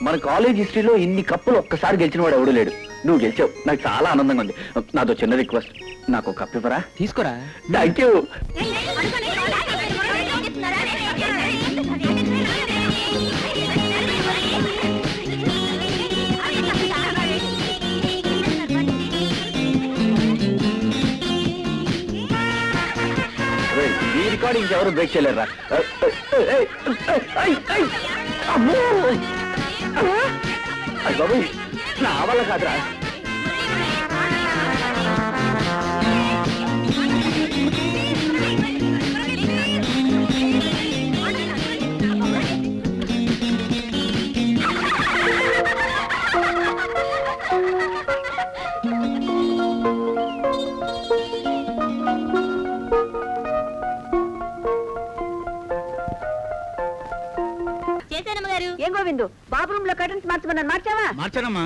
మన కాలేజ్ హిస్టరీలో ఇన్ని కప్పులు ఒక్కసారి గెలిచిన వాడు ఎవడూ లేడు. నువ్వు గెలిచావు, నాకు చాలా ఆనందంగా ఉంది. నాతో చిన్న రిక్వెస్ట్, నాకు ఒక కప్పు ఇవ్వరా? తీసుకోరా. Thank you. ఈ రికార్డింగ్ ఎవరు బ్రేక్ చేయలేరా? బాబు నా వల్ల కాదురా. ఏం గోవిందు, బాబు రూమ్ లో కర్టన్స్ మార్చమన్నాను, మార్చావా? మార్చానమ్మా.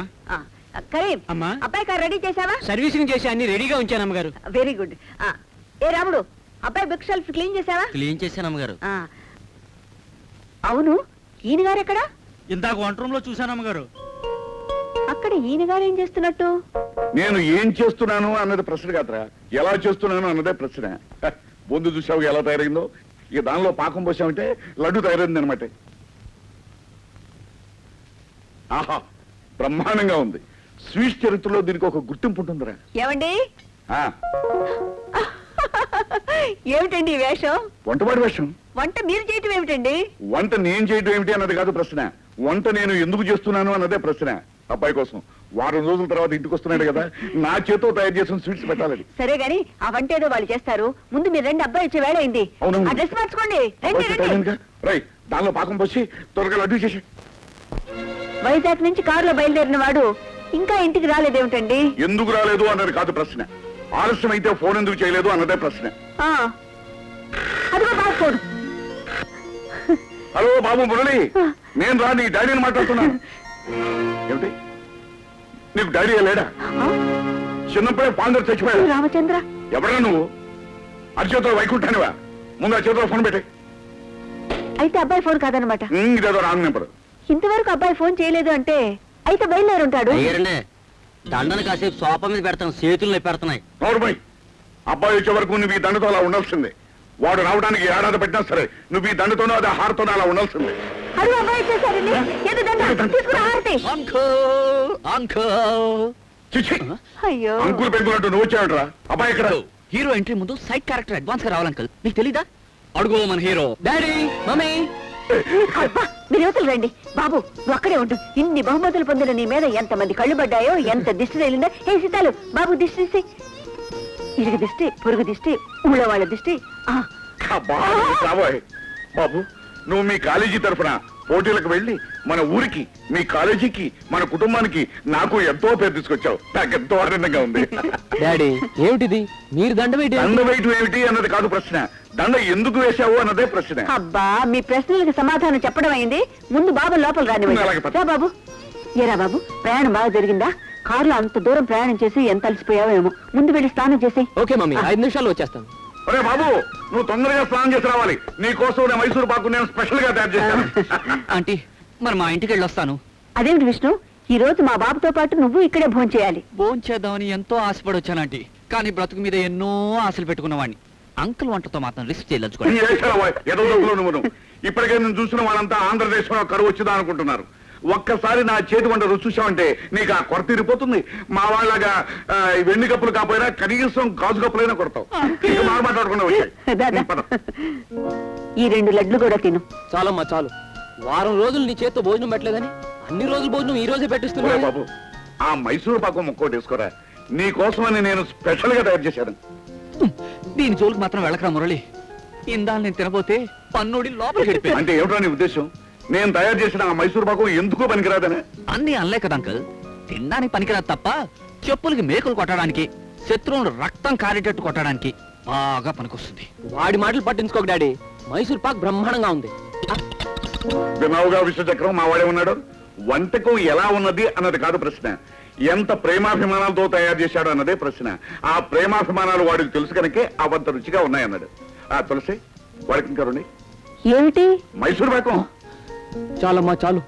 కరీం, అమ్మా, అబ్బాయి కారు రెడీ చేసావా? సర్వీసింగ్ చేసి అన్ని రెడీగా ఉంచాను అమ్మగారు. Very good. ఏ రాముడు, అబ్బాయి బుక్ షెల్ఫ్ క్లీన్ చేసావా? క్లీన్ చేశాను అమ్మగారు. అవును, ఈయన గారు ఎక్కడా? ఇందాక వంట రూమ్ లో చూశాను అమ్మగారు. అక్కడ ఈయన గారు ఏం చేస్తున్నట్టు? నేను ఏం చేస్తున్నాను అన్నది ప్రశ్న కాదురా, ఎలా చేస్తున్నాను అన్నదే ప్రశ్న. బొందు చూసావు ఎలా తయారైందో, ఇక దానిలో పాకం పోసామంటే లడ్డు తయారైంది అనమాట. ఆహా, బ్రహ్మాండంగా ఉంది. స్వీట్ చరిత్రలో దీనికి ఒక గుర్తింపు ఉంటుందిరా. ఏమండి, ఏమిటండి ఈ వేషం? వంటవాడి వేషం. వంట మీరు చేయటం ఏమిటండి? వంట నేను చేయటం ఏమిటి అన్నది కాదు ప్రశ్న, వంట నేను ఎందుకు చేస్తున్నాను అన్నదే ప్రశ్న. అబ్బాయి కోసం వారం రోజుల తర్వాత ఇంటికి వస్తున్నాడు కదా, నా చేతో తయారు చేసిన స్వీట్స్ పెట్టాలి. సరే గాని ఆ వంట ఏదో వాళ్ళు చేస్తారు, ముందు మీరు రెండు, అబ్బాయి వచ్చే వేళ అయింది. ఆ డ్రెస్ మార్చుకోండి. రై, దానిలో పాకం పోసి త్వరగా లడ్డు చేసి. వైజాగ్ నుంచి కారులో బయలుదేరిన వాడు ఇంకా ఇంటికి రాలేదేమిటండి? ఎందుకు రాలేదు అన్నది కాదు ప్రశ్న, ఆలస్యం అయితే ఫోన్ ఎందుకు చేయలేదు అన్నదే ప్రశ్న. అదిగో బాబు ఫోన్. హలో బాబు మురళి, నేను రా నీ డాడీని మాట్లాడుతున్నాను. ఏమిటి, నీకు డాడీ లేడా? చిన్నప్పుడే ఫాదర్ చచ్చిపోయాడు. రామచంద్ర, ఎవరా నువ్వు? అరిచేతో వైకుంఠానివా? ముందు ఆ చేతిలో ఫోన్ పెట్టి. అయితే అబ్బాయి ఫోన్ కాదనమాట. ఇదేదో రాంగ్ నెంబర్. ఇంతవరకు అబ్బాయి ఫోన్ చేయలేదు అంటే అయితే బయలుదేరి ఉంటాడు. దండను కాసేపు సోఫా మీద పెడతాను, చేతుల్లో పెడుతున్నాయి. నోరుమై, అబ్బాయి వచ్చే వరకు నువ్వు ఈ దండతో అలా ఉండాల్సిందే. వాడు రావడానికి ఏడాది పెట్టినా సరే నువ్వు ఈ దండతోనో అది హారతోనో అలా ఉండాల్సిందే. అడుగు అబ్బాయి వచ్చేసారండి. ఏదో దండ తీసుకురా, హారతి. చిచ్చి, అయ్యో, అంకుల్ పెంకులంటూ నువ్వు వచ్చావుట్రా. అబ్బాయి ఇక్కడ హీరో ఎంట్రీ ముందు సైడ్ క్యారెక్టర్ అడ్వాన్స్ గా రావాలి అంకల్, నీకు తెలీదా? అడుగు మన హీరో. Daddy, mummy. మీరు యువతలు రండి. బాబు నువ్వు అక్కడే ఉంటు. ఇన్ని బహుమతులు పొందిన నీ మీద ఎంత మంది కళ్ళు పడ్డాయో, ఎంత దిష్టి తగిలిందో. ఏ సీతాలు, బాబు దిష్టి తీసి. ఇరుగు దిష్టి, పొరుగు దిష్టి, ఊళ్ళో వాళ్ళ దిష్టి. రాబోయ్ బాబు, నువ్వు మీ కాలేజీ తరఫున పోటీలకు వెళ్ళి మన ఊరికి, మీ కాలేజీకి, మన కుటుంబానికి, నాకు ఎంతో పేరు తీసుకొచ్చావు. నాకు ఎంతో ఆనందంగా ఉంది. డాడీ, ఏమిటిది? మీరు దండ వేయటం ఏమిటి అన్నది కాదు ప్రశ్న, దండ ఎందుకు వేశావు అన్నదే ప్రశ్న. అబ్బా, మీ ప్రశ్నలకు సమాధానం చెప్పడం అయింది, ముందు బాబు లోపల రాని. బాబు, ఏరా బాబు, ప్రయాణం బాగా జరిగిందా? కారులో అంత దూరం ప్రయాణం చేసి ఎంత అలసిపోయావో ఏమో, ముందు వెళ్ళి స్నానం చేసి. ఓకే మమ్మీ, 5 నిమిషాల్లో వచ్చేస్తాను. అరే బాబు, నువ్వు తొందరగా స్నానం చేసి రావాలి. నీ కోసం నేను మైసూరు పాకు నేను స్పెషల్ గా తయారు చేశాను. ఆంటీ, మరి మా ఇంటికి వెళ్ళి వస్తాను. అదేమిటి విష్ణు, ఈ రోజు మా బాబుతో పాటు నువ్వు ఇక్కడే భోజనం చేయాలి. భోజనం చేద్దామని ఎంతో ఆశపడి వచ్చాను ఆంటీ, కానీ బ్రతుకు మీద ఎన్నో ఆశలు పెట్టుకున్నవాడిని. అంకుల్ వంటతో మాత్రం రిస్క్ చేయదలుచుకోండి. నువ్వు ఇప్పటికే నేను చూసిన వాళ్ళంతా ఆంధ్రదేశంలో కరువు వచ్చిందా అనుకుంటున్నారు. ఒక్కసారి నా చేతి వంట రుచి చూసామంటే నీకు ఆ కొరత తీరిపోతుంది. మా వాళ్ళగా వెండి కప్పులు కాకపోయినా కనీసం గాజు కప్పులైనా కొడతావు. మాట్లాడకుండా ఈ 2 లడ్లు కూడా తిను. చాలమ్మా చాలు. వారం రోజులు నీ చేత్తో భోజనం పెట్టలేదని అన్ని రోజులు భోజనం ఈ రోజే పెట్టిస్తున్నా. బాబు, ఆ మైసూరు పాకం ముక్కోటి వేసుకోరా, నీ కోసమని నేను స్పెషల్ గా తయారు చేశాను. దీని జోలికి మాత్రం వెళ్ళకరా మురళి. ఇందా నేను తినబోతే పన్నుడి లోపలికి. అంటే ఏమిటో నీ ఉద్దేశం? నేను తయారు చేసిన ఆ మైసూరు పాకం ఎందుకో పనికిరాదనే? అన్ని అనలే కదా అంకల్, తినడానికి పనికిరాదు తప్ప చెప్పులకి మేకులు కొట్టడానికి, శత్రువులు రక్తం కారేటట్టు కొట్టడానికి బాగా పనికొస్తుంది. వాడి మాటలు పట్టించుకోక డాడీ, మైసూర్ పాక్ బ్రహ్మాండంగా ఉంది. వినావుగా విశ్వచక్రం మా వాడే ఉన్నాడు. వంటకం ఎలా ఉన్నది అన్నది కాదు ప్రశ్న, ఎంత ప్రేమాభిమానాలతో తయారు చేశాడు అన్నదే ప్రశ్న. ఆ ప్రేమాభిమానాలు వాడికి తెలుసు కనుకే అవంత రుచిగా ఉన్నాయన్నాడు. ఆ తులసి, వాడికి ఇంకా రండి. ఏమిటి? మైసూర్ పాకం. చాలమ్మా చాలు.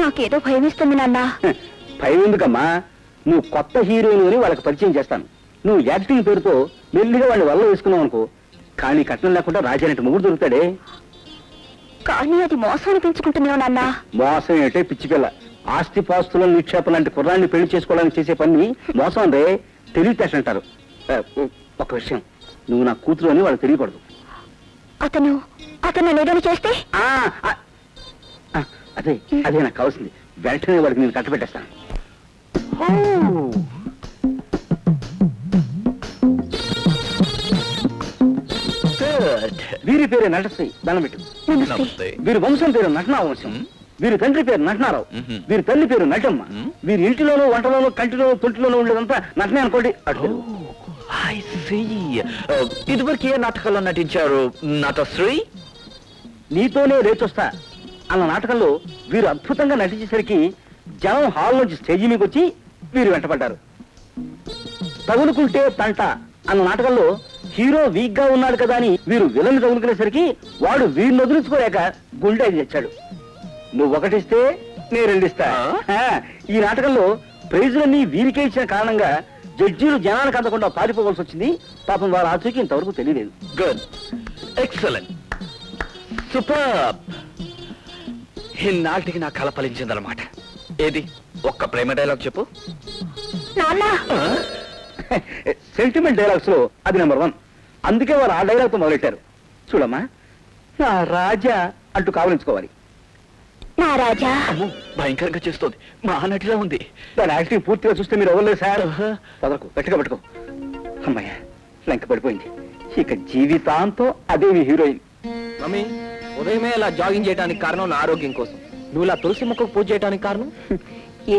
నాకేదో భయం వేస్తుంది నాన్న. భయం ఎందుకమ్మా, నువ్వు కొత్త హీరోయిన్ అని వాళ్ళకి పరిచయం చేస్తాను. నువ్వు యాక్టింగ్ పేరుతో మెల్లిగా వాళ్ళని వల్ల వేసుకున్నావు అనుకో, కానీ కట్నం లేకుండా రాజానంటే ముగ్గురు దొరుకుతాడే. కానీ అది మోసాన్ని పెంచుకుంటున్నావు నాన్న. మోసం ఏంటే పిచ్చి పిల్ల, ఆస్తి పాస్తుల నిక్షేపం లాంటి కుర్రాన్ని పెళ్లి చేసుకోవడానికి చేసే పని మోసం రే, తెలివితేట అంటారు. ఒక విషయం, నువ్వు నా కూతురు అని వాళ్ళకి తెలియకూడదు. అతను ఏదైనా చేస్తే? అదే అదే నాకు కావాల్సింది. వెంటనే వాడికి నేను కట్టబెట్టేస్తాను. వీరి పేరు నటశ్రీ, దండం పెట్టు. నమస్తే. వీరి వంశం పేరు నటనా వంశం. వీరి తండ్రి పేరు నటనారావు. వీరి తల్లి పేరు నటమ్మ. వీరి ఇంటిలోనూ వంటలోనూ కంటిలోనూ తొట్టిలోనూ ఉండేదంతా నటనే అనుకోండి. అటు ఇదివరకు ఏ నాటకాల్లో నటించారు నటశ్రీ? నీతోనే రేచొస్తా అన్న నాటకంలో వీరు అద్భుతంగా నటించేసరికి జనం హాల్ నుంచి స్టేజీ మీదకి వచ్చి వీరు వెంటపడ్డారు. తగులుకుంటే తంట అన్న నాటకంలో హీరో వీక్ గా ఉన్నాడు కదా అని వీరు విలన్ తగులుకునేసరికి వాడు వీరిని వదిలించుకోలేక గుండె తెచ్చాడు. నువ్వు ఒకటిస్తే నేను రెండిస్తా. ఈ నాటకంలో ప్రైజులన్నీ వీరికే ఇచ్చిన కారణంగా జడ్జీలు జనానికి అందకుండా పారిపోవాల్సి వచ్చింది. పాపం వారి ఆచూకీ ఇంతవరకు తెలియలేదు. Good, excellent, super. ఇన్నాటికి నా కళ ఫలించిందన్నమాట. ఏది ఒక్క ప్రేమ డైలాగ్ చెప్పు. నాన్న, సెంటిమెంట్ డైలాగ్స్ లో అది నెంబర్ 1. అందుకే వారు ఆ డైలాగ్ తో మొదలెట్టారు. చూడమ్మా, నా రాజా అంటూ కావలించుకోవాలి. నా రాజా. అమ్మో, భయంకరంగా చేస్తోంది, మా నటిలా ఉంది. దాని యాక్టింగ్ పూర్తిగా చూస్తే మీరు అవ్వలేదు సార్. పదకు, గట్టిగా పట్టుకో. అమ్మాయ, లంక పడిపోయింది. ఇక జీవితాంతం అదే మీ హీరోయిన్. మమ్మీ, ఉదయమే ఇలా జాగింగ్ చేయడానికి కారణం నా ఆరోగ్యం కోసం. నువ్వు ఇలా తులసి మొక్కకు పూజ చేయడానికి కారణం?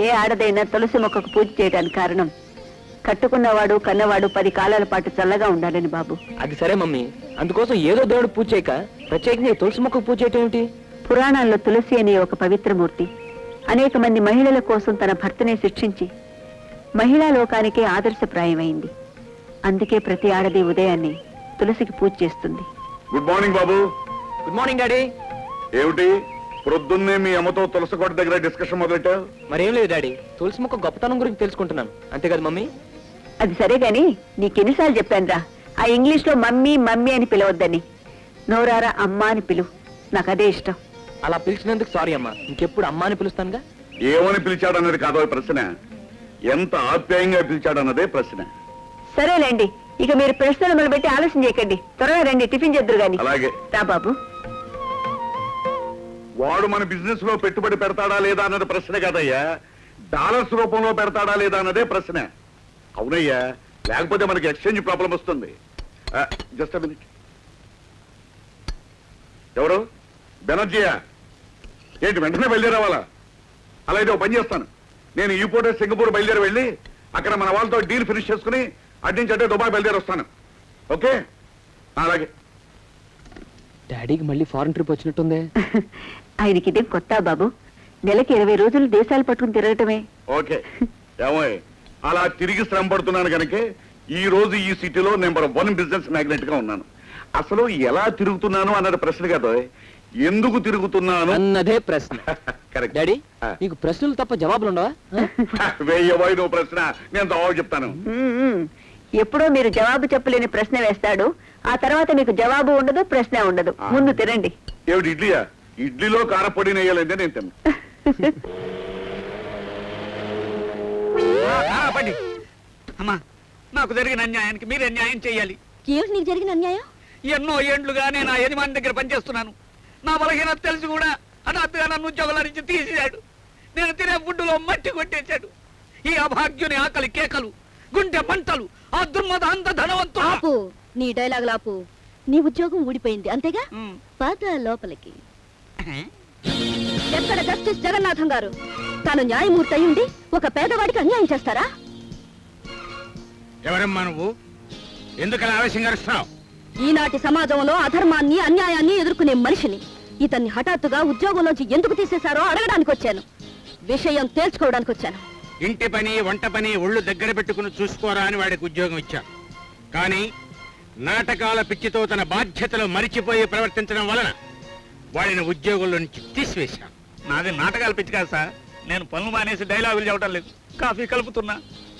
ఏ ఆడదైనా తులసి మొక్కకు పూజ చేయడానికి కారణం కట్టుకున్నవాడు కన్నవాడు 10 కాలాల పాటు చల్లగా ఉండాలని బాబు. అది సరే మమ్మీ, అందుకోసం ఏదో దేవుడు పూజ చేయక ప్రత్యేకంగా తులసి మొక్కకు పూజ చేయటం ఏమిటి? పురాణాల్లో తులసి అనే ఒక పవిత్రమూర్తి అనేక మంది మహిళల కోసం తన భర్తనే శిక్షించి మహిళా లోకానికే ఆదర్శప్రాయమైంది. అందుకే ప్రతి ఆడది ఉదయాన్నే తులసికి పూజ చేస్తుంది. గుడ్ మార్నింగ్ బాబు. Good morning daddy. ఏమిటి ప్రొద్దున్నే మీ అమ్మతో తులసి కోట దగ్గర డిస్కషన్ మొదలెట్టా? మరేం లేదు డాడీ, తులసి మొక్క గొప్పతనం గురించి తెలుసుకుంటున్నాను, అంతే కదా మమ్మీ? అది సరే గాని నీకెన్నిసార్లు చెప్పానురా ఆ ఇంగ్లీష్ లో మమ్మీ మమ్మీ అని పిలవద్దని. నోరారా అమ్మా అని పిలువు, నాకు అదే ఇష్టం. అలా పిలిచినందుకు సారీ అమ్మా, ఇంకెప్పుడు అమ్మా అని పిలుస్తానుగా. ఏమని పిలిచాడన్నది కాదో ప్రశ్న, ఎంత ఆప్యాయంగా పిలిచాడన్నదే ప్రశ్న. సరేలేండి, ఇక మీరు ప్రశ్నలు మొదలుపెట్టి ఆలోచన చేయకండి. త్వరగా రండి, టిఫిన్ చేద్దరు గాని. అలాగే. రా బాబు. వాడు మన బిజినెస్ లో పెట్టుబడి పెడతాడా లేదా అన్నది ప్రశ్న కాదయ్యా, డాలర్స్ రూపంలో పెడతాడా లేదా అన్నదే ప్రశ్న. అవునయ్యా, లేకపోతే మనకి ఎక్స్చేంజ్ ప్రాబ్లం వస్తుంది. Just minute. ఎవరు? బెనర్జీయా? ఏంటి వెంటనే బయలుదేరావాలా? అలా అయితే ఒక పని చేస్తాను, నేను ఈ పూట సింగపూర్ బయలుదేరి వెళ్ళి అక్కడ మన వాళ్ళతో డీల్ ఫినిష్ చేసుకుని అడ్డించి అంటే దుబాయ్ బయలుదేరి వస్తాను. ఓకే? అలాగే. డాడీకి మళ్ళీ ఫారెన్ ట్రిప్ వచ్చినట్టుందే. ఆయనకి ఇదేం కొత్త బాబు, నెలకి 20 రోజులు దేశాలు పట్టుకుని తిరగటమే. ఓకే ఏమో, అలా తిరిగి శ్రమ పడుతున్నాను కనుక ఈ రోజు ఈ సిటీలో నెంబర్ 1 బిజినెస్ మ్యాగ్నెట్ గా ఉన్నాను. అసలు ఎలా తిరుగుతున్నాను అన్నది ప్రశ్న కాదు, ఎందుకు తిరుగుతున్నాను అన్నదే ప్రశ్న. కరెక్ట్ డాడీ, నీకు ప్రశ్నలు తప్ప జవాబులు ఉండవా? వేయబోయి నువ్వు ప్రశ్న, నేను జవాబు చెప్తాను. ఎప్పుడో మీరు జవాబు చెప్పలేని ప్రశ్న వేస్తాడు, ఆ తర్వాత మీకు జవాబు ఉండదు, ప్రశ్న ఉండదు. ముందు తినండి. ఏమిటి ఇడ్లీయా? ఇడ్లీలో కారపొడి నెయ్యాలంటే నేను తిన్నాను. అమ్మా, నాకు జరిగిన అన్యాయానికి మీరే న్యాయం చేయాలి. ఏమిటి నీకు జరిగిన అన్యాయం? ఎన్నో ఏండ్లుగా నేను ఆ యజమాని దగ్గర పనిచేస్తున్నాను. నా బలహీనత తెలిసి కూడా హఠాత్తుగా నన్ను ఉద్యోగాల నుంచి తీసేశాడు. నేను తినే ఫుడ్డులో మట్టి కొట్టేశాడు. ఈ అభాగ్యుని ఆకలి కేకలు, గుండె మంటలు, ఆ దుర్మద అంత ధనవంతుడు. ఆపు, నీ డైలాగ్ లాపు. నీ ఉద్యోగం ఊడిపోయింది అంతేగా? పాత లోపలికి. ఎక్కడ జస్టిస్ జగన్నాథం గారు? తాను న్యాయమూర్తి అయ్యుండి ఒక పేదవాడికి అన్యాయం చేస్తారా? ఎవరమ్మా నువ్వు? ఎందుకలా ఆవేశంగా అరుస్తున్నావు? ఈనాటి సమాజంలో అధర్మాన్ని అన్యాయాన్ని ఎదుర్కొనే మనిషిని ఇతన్ని హఠాత్తుగా ఉద్యోగంలోంచి ఎందుకు తీసేశారో అడగడానికి వచ్చాను. విషయం తేల్చుకోవడానికి వచ్చాను. ఇంటి పని వంట పని ఒళ్ళు దగ్గర పెట్టుకుని చూసుకోరా అని వాడికి ఉద్యోగం ఇచ్చా. కానీ నాటకాల పిచ్చితో తన బాధ్యతలు మరిచిపోయి ప్రవర్తించడం వలన వాడిని ఉద్యోగంలో నుంచి తీసివేశా. నాది నాటకాలు పిచ్చి కాదు సార్. నేను పనులు మానేసి డైలాగులు చెప్పడం లేదు. కాఫీ కలుపుతున్నా,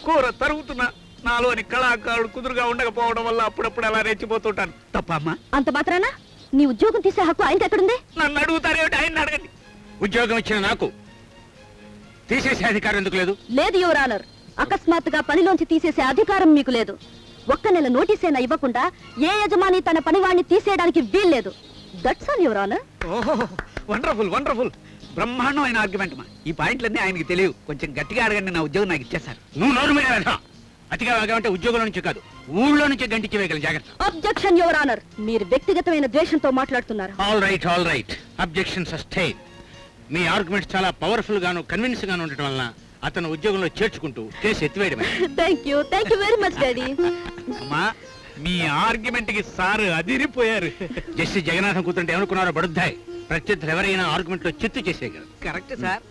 కూర తరుగుతున్నా. నాలోని కళాకారుడు కుదురుగా ఉండకపోవడం వల్ల అప్పుడప్పుడు అలా రెచ్చిపోతుంటాను. తప్ప అమ్మా? అంత మాత్రానా నీ ఉద్యోగం తీసే హక్కు ఆయనకి ఎక్కడుంది? నన్ను అడుగుతారేమిటి? ఆయన అడగండి. ఉద్యోగం ఇచ్చిన నాకు తీసేసే అధికారం ఎందుకు లేదు? లేదు యువర్ ఆనర్, అకస్మాత్తుగా పనిలోంచి తీసేసే అధికారం మీకు లేదు. ఒక్క నెల నోటీసైనా ఇవ్వకుండా ఏ యజమాని తన పనివాణ్ణి తీసేయడానికి వీల్లేదు. That's all your honour. ఓహో, వండర్ఫుల్ వండర్ఫుల్. బ్రహ్మాండమైన ఆర్గ్యుమెంట్ మా. ఈ పాయింట్లన్నీ ఆయనకి తెలియవు. కొంచెం గట్టిగా అడగండి, నా ఉద్యోగం నాకు ఇచ్చేశారు. నువ్వు నోరు మీద వెళ్తా. అతిగా వాగామంటే ఉద్యోగంలో నుంచి కాదు, ఊళ్ళో నుంచి గంటించి వేయగల జాగ్రత్త. అబ్జెక్షన్ యువర్ ఆనర్, మీరు వ్యక్తిగతమైన ద్వేషంతో మాట్లాడుతున్నారు. All right objection sustain. మీ ఆర్గ్యుమెంట్స్ చాలా పవర్ఫుల్ గాను కన్విన్స్ గాను ఉండటం వలన అతను ఉద్యోగంలో చేర్చుకుంటూ కేసు ఎత్తివేయడమే. Thank you very much daddy. అమ్మా, మీ ఆర్గ్యుమెంట్ కి సార్ అదిరిపోయారు. జస్టిస్ జగన్నాథం కూతుంటే ఏమనుకున్నారో బడుద్దాయి. ప్రత్యర్థులు ఎవరైనా ఆర్గ్యుమెంట్ లో చిత్తు చేసేయగలరు. Correct sir.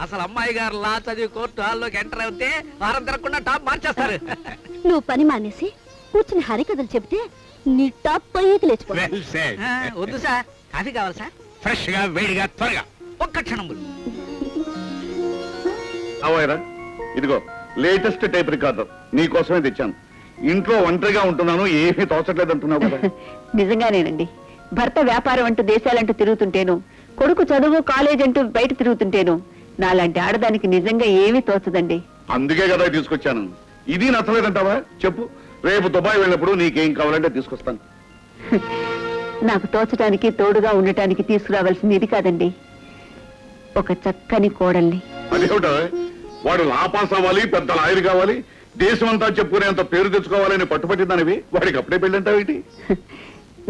అసలు అమ్మాయి గారు లా చదివి కోర్టు హాల్లోకి ఎంటర్ అవుతే వారం తిరగకుండా టాప్ మార్చేస్తారు. నువ్వు పని మానేసి కూర్చుని హరికథలు చెబితే నీ టాప్ పైకి లేచిపో. Well said. వద్దు సార్, కాఫీ కావాలి సార్. ఫ్రెష్ గా వేడిగా త్వరగా. ఒక్క క్షణం. అవైరా, ఇదిగో లేటెస్ట్ టైప్ రికార్డర్ నీ కోసమే తెచ్చాను. ఇంట్లో ఒంటరిగా ఉంటున్నాను, ఏమీ తోచట్లేదు అంటున్నావు కదా. నిజంగానేనండి. భర్త వ్యాపారం అంటూ దేశాలంటూ తిరుగుతుంటేను, కొడుకు చదువు కాలేజ్ అంటూ బయట తిరుగుతుంటేను, నాలాంటి ఆడదానికి నిజంగా ఏమీ తోచదండి. అందుకే కదా తీసుకొచ్చాను. ఇది నచ్చలేదంటావా? చెప్పు, రేపు దుబాయ్ వెళ్ళినప్పుడు నీకేం కావాలంటే తీసుకొస్తాను. నాకు తోచడానికి తోడుగా ఉండటానికి తీసుకురావాల్సింది ఇది కాదండి, ఒక చక్కని కోడల్ని. అదేమిటా, వాడు లాపాస్ అవ్వాలి, పెద్ద లాయర్ కావాలి, దేశం అంతా చెప్పుకునేంత పేరు తెచ్చుకోవాలని పట్టుపట్టిందనివి వాడికి అప్పుడే పెళ్ళంటావేంటి?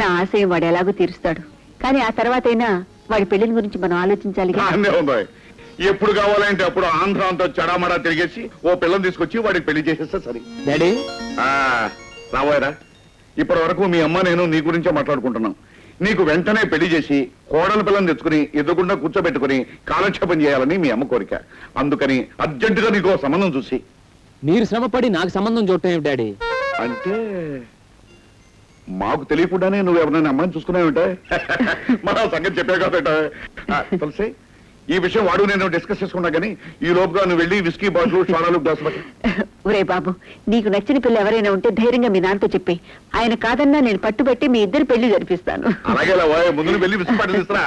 నా ఆశయం వాడు ఎలాగో తీరుస్తాడు, కానీ ఆ తర్వాతైనా వాడి పెళ్లిని గురించి మనం ఆలోచించాలి. అనే ఉందా, ఎప్పుడు కావాలంటే అప్పుడు ఆంధ్ర అంతా చెడామడా తిరిగేసి ఓ పిల్లని తీసుకొచ్చి వాడికి పెళ్లి చేసేస్తే సరే. డాడీ, రాబోయరా, ఇప్పటి వరకు మీ అమ్మ నేను నీ గురించే మాట్లాడుకుంటున్నాం. నీకు వెంటనే పెళ్లి చేసి కోడల పిల్లని తెచ్చుకుని ఎదురుకుండా కూర్చోబెట్టుకుని కాలక్షేపం చేయాలని మీ అమ్మ కోరిక. అందుకని అర్జెంటుగా నీకు సంబంధం చూసి. మీరు శ్రమపడి నాకు సంబంధం చూడటం ఏమిటి డాడీ? అంటే మాకు తెలియకుండానే నువ్వు ఎవరైనా అమ్మాయిని చూసుకున్నావుంటే మన సంగతి చెప్పే కాబట్ట. తులసి, ఈ విషయం వాడు నేను డిస్కస్ చేసుకున్నా కానీ ఈ లోపుగా నువ్వు వెళ్ళి విస్కీ బాటిల్ షారాలు గ్లాసు పట్టి. ఒరే బాబు, నీకు నచ్చిన పిల్ల ఎవరైనా ఉంటే ధైర్యంగా మీ నాన్నతో చెప్పి, ఆయన కాదన్నా నేను పట్టుబట్టి మీ ఇద్దరు పెళ్లి జరిపిస్తాను. అలాగే ముందు వెళ్ళి విస్కీ బాటిల్ తీసుకురా.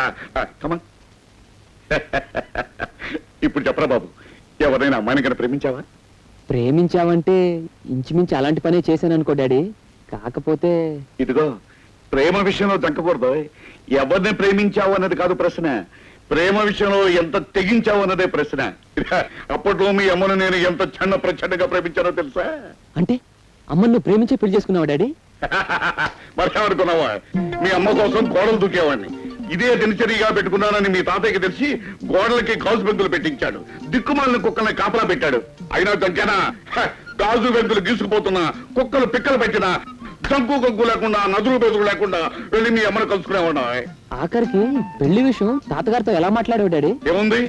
కమా. ఇప్పుడు చెప్పరా బాబు, ఎవరైనా అమ్మాయిని కన్నా ప్రేమించావా? ప్రేమించావంటే ఇంచుమించు అలాంటి పనే చేశాను అనుకో డాడీ. కాకపోతే ఇదిగో, ప్రేమ విషయంలో దక్కకూడదు. ఎవరిని ప్రేమించావు అన్నది కాదు ప్రశ్న, ప్రేమ విషయంలో ఎంత తెగించావు అన్నదే ప్రశ్న. అప్పట్లో మీ అమ్మను నేను ఎంత చిన్న ప్రచండగా ప్రేమించానో తెలుసా? అంటే అమ్మను నువ్వు ప్రేమించి పెళ్లి చేసుకున్నావా డాడీ? మర్చిపోనుకున్నావా? మీ అమ్మ కోసం గోడలు దూకేవాడిని. ఇదే దినచర్యగా పెట్టుకున్నానని మీ తాతయ్యకి తెలిసి గోడలకి గాజు బెంకులు పెట్టించాడు. దిక్కుమాలిన కుక్కల్ని కాపలా పెట్టాడు. అయినా దగ్గర గాజు బెంకులు గీసుకుపోతున్నా, కుక్కలు పిక్కలు పెట్టినా, జంకు గొగ్గు లేకుండా, నదులు బెదులు లేకుండా వెళ్ళి మీ అమ్మను కలుసుకునేవాడు. ఆఖరికి పెళ్లి విషయం తాతగారితో ఎలా మాట్లాడావు డాడీ? ఏముంది,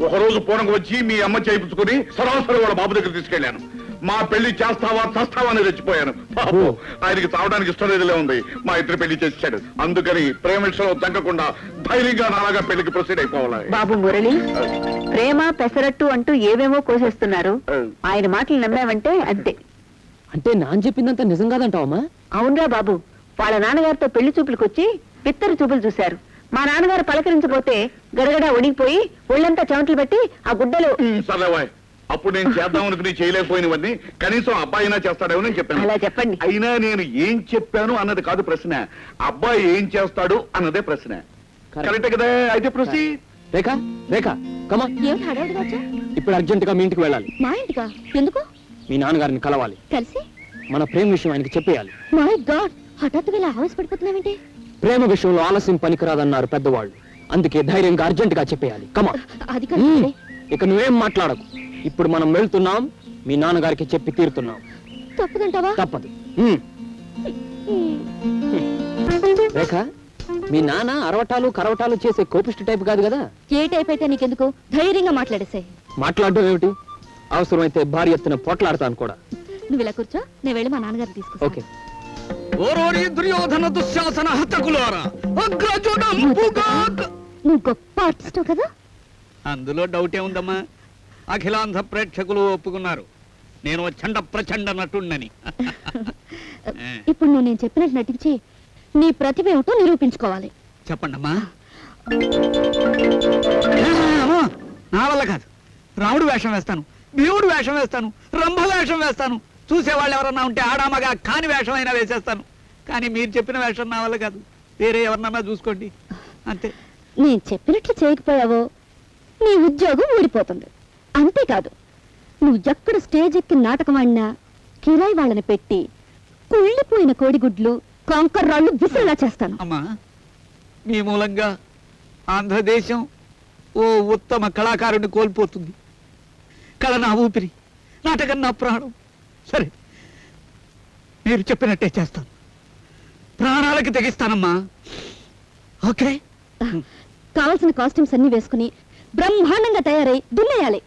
ఒకరోజు పూనకు వచ్చి మీ అమ్మ చేయించుకుని సరాసరి వాళ్ళ బాబు దగ్గర తీసుకెళ్లాను. మా పెళ్లి చేస్తావా చస్తావా అని రెచ్చిపోయాను. బాబు, ఆయనకి తావడానికి ఇష్టం లేదులే ఉంది. మా ఇద్దరు పెళ్లి చేశాడు. అందుకని ప్రేమ విషయంలో తగ్గకుండా ధైర్యంగా నాలాగా పెళ్లికి ప్రొసీడ్ అయిపోవాలి. బాబు మురళి, ప్రేమ పెసరట్టు అంటూ ఏవేమో కోసేస్తున్నారు. ఆయన మాటలు నమ్మావంటే అంతే. అంటే నాన్న చెప్పిందంతా నిజం కాదంటావమ్మా? అవునరా బాబు, వాళ్ళ నాన్నగారితో పెళ్లి చూపులకు వచ్చి పిత్తరు చూపులు చూశారు. మా నాన్నగారు పలకరించబోతే గడగడా ఉడిగిపోయి ఒళ్ళంతా చెమటలు పెట్టి ఆ గుడ్డలు. సర్లేవాయ్, అప్పుడు నేను చేద్దాం అనుకుని చేయలేకపోయినవన్నీ కనీసం అబ్బాయినా చేస్తాడేమో నేను చెప్పాను. అలా చెప్పండి. అయినా నేను ఏం చెప్పాను అన్నది కాదు ప్రశ్న, అబ్బాయి ఏం చేస్తాడు అన్నదే ప్రశ్న. కరెక్టే కదా? అయితే ప్రశ్న. రేఖ, రేఖ, కమా. ఏమిటి హడావుడిగా వచ్చా? ఇప్పుడు అర్జెంట్ గా మీ ఇంటికి వెళ్ళాలి. మా ఇంటికా? ఎందుకు? మీ నాన్నగారిని కలవాలి. కలిసి మన ప్రేమ విషయం ఆయనకి చెప్పేయాలి. మై గాడ్, హఠాత్తుగా ఇలా ఆవేశపడిపోతున్నావేంటి? ప్రేమ విషయంలో ఆలస్యం పనికిరాదన్నారు పెద్దవాళ్ళు. అందుకే ధైర్యంగా అర్జెంట్ గా చెప్పేయాలి. కమా. అది కాదు. ఇక నువ్వేం మాట్లాడకు. ఇప్పుడు మనం వెళ్తున్నాం, మీ నాన్నగారికి చెప్పి తీరుతున్నాం. తప్పదంటావా? తప్పదు. రేఖ, మీ నాన్న అరవటాలు కరవటాలు చేసే కోపిష్టి టైప్ కాదు కదా? ఏ టైప్ అయితే నీకెందుకు? ధైర్యంగా మాట్లాడేసే. మాట్లాడడం ఏమిటి? అవసరమైతే భారీ ఎత్తున పోట్లాడతాను కూడా. నువ్వు ఇలా కూర్చో, నేను వెళ్ళి మా నాన్నగారిని తీసుకొస్తా. ఓకే. ఓరోరి దుర్యోధన దుశ్శాసన హతకులారా, అగ్రజుడంబుగా. నువ్వు గొప్ప ఆర్టిస్ట్ కదా? అందులో డౌటే ఉందమ్మా. అఖిలాంధ్ర ప్రేక్షకులు ఒప్పుకున్నారు నేను చండ ప్రచండ నటుండని. ఇప్పుడు నువ్వు నేను చెప్పినట్టు నటించి నీ ప్రతిభ ఏమిటో నిరూపించుకోవాలి. చెప్పండమ్మా. నా వల్ల కాదు. రాముడు వేషం వేస్తాను, దేవుడు వేషం వేస్తాను, రంభ వేషం వేస్తాను. చూసేవాళ్ళు ఎవరన్నా ఉంటే ఆడామగా కాని వేషం అయినా వేసేస్తాను. కానీ మీరు చెప్పిన వేషం నా వల్ల కాదు. వేరే ఎవరినన్నా చూసుకోండి అంతే. నేను చెప్పినట్లు చేయకపోయావో నీ ఉద్యోగం ఊడిపోతుంది. అంతేకాదు, నువ్వు ఎక్కడ స్టేజ్ ఎక్కి నాటకం ఆడినా కిరాయి వాళ్ళని పెట్టి కుళ్ళిపోయిన కోడిగుడ్లు కాంకర్రాళ్ళు విసిరేలా చేస్తాను. అమ్మా, మీ మూలంగా ఆంధ్రదేశం ఓ ఉత్తమ కళాకారుడిని కోల్పోతుంది. కళ నా ఊపిరి, నాటకం నా ప్రాణం. సరే, మీరు చెప్పినట్టే చేస్తాను. ప్రాణాలకి తెగిస్తానమ్మా. ఓకే? కావాల్సిన కాస్ట్యూమ్స్ అన్ని వేసుకుని బ్రహ్మాండంగా తయారై దున్నేయాలి.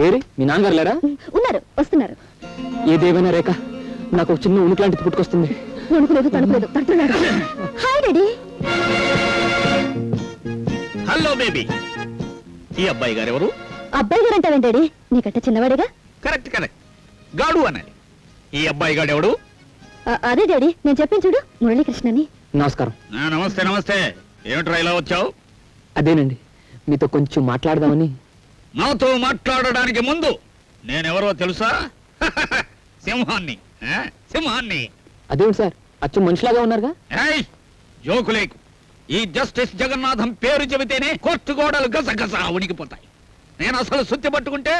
ఏరి మీ నాన్నగారు లేరా? ఉన్నారు, వస్తున్నారు. ఏదేమైనా రేఖ, నాకు ఒక చిన్న ఉనికి లాంటిది పుట్టుకొస్తుంది. వణుకులేదు, తడుపులేదు, తడుతున్నాడు. Hi daddy. Hello baby. ఈ అబ్బాయి గారు ఎవరు? అబ్బాయి గారు అంటావేం డాడీ? నీకంటే చిన్నవాడిగా. కరెక్ట్ కరెక్ట్, గాడు అనాలి. ఈ అబ్బాయి గాడు ఎవడు? అదే డాడీ, నేను చెప్పాను చూడు, మురళీకృష్ణని. నమస్కారం. నమస్తే నమస్తే. ఏమిట్రా ఇలా వచ్చావు? అదేనండి, మీతో కొంచెం మాట్లాడదామని. నాతో మాట్లాడడానికి ముందు నేనెవరో తెలుసా? సింహాన్ని. సింహాన్ని. అదేంటి సార్, అచ్చు మనిషిలాగా ఉన్నారుగా? ఏయ్, జోకులేకు. ఈ జస్టిస్ జగన్నాథం పేరు చెబితేనే కోర్టు గోడలు గసగస ఉనికిపోతాయి. నేను అసలు సుత్తి పట్టుకుంటే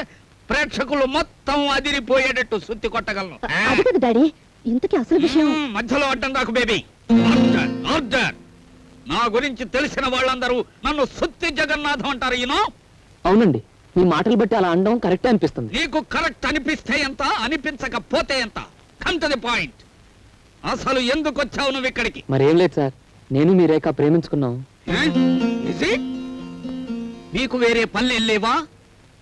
ప్రేక్షకులు మొత్తం అదిరిపోయేటట్టు సుత్తి కొట్టగలను. అది కదా డాడీ, ఇంతకీ అసలు విషయం. మధ్యలో అడ్డం నాకు బేబీ. Order, order. నా గురించి తెలిసిన వాళ్ళందరూ నన్ను సుత్తి జగన్నాథం అంటారు. యూనో? అవునండి, మీ మాటలు బట్టి అలా అనడం కరెక్టే అనిపిస్తుంది. నీకు కరెక్ట్ అనిపిస్తే ఎంత, అనిపించకపోతే ఎంత? Come to the point. అసలు ఎందుకు వచ్చావు నువ్వు ఇక్కడికి? మరేం లేదు సార్, నేను మీ రేఖ ప్రేమించుకున్నాం. Is it? మీకు వేరే పనులు లేవా?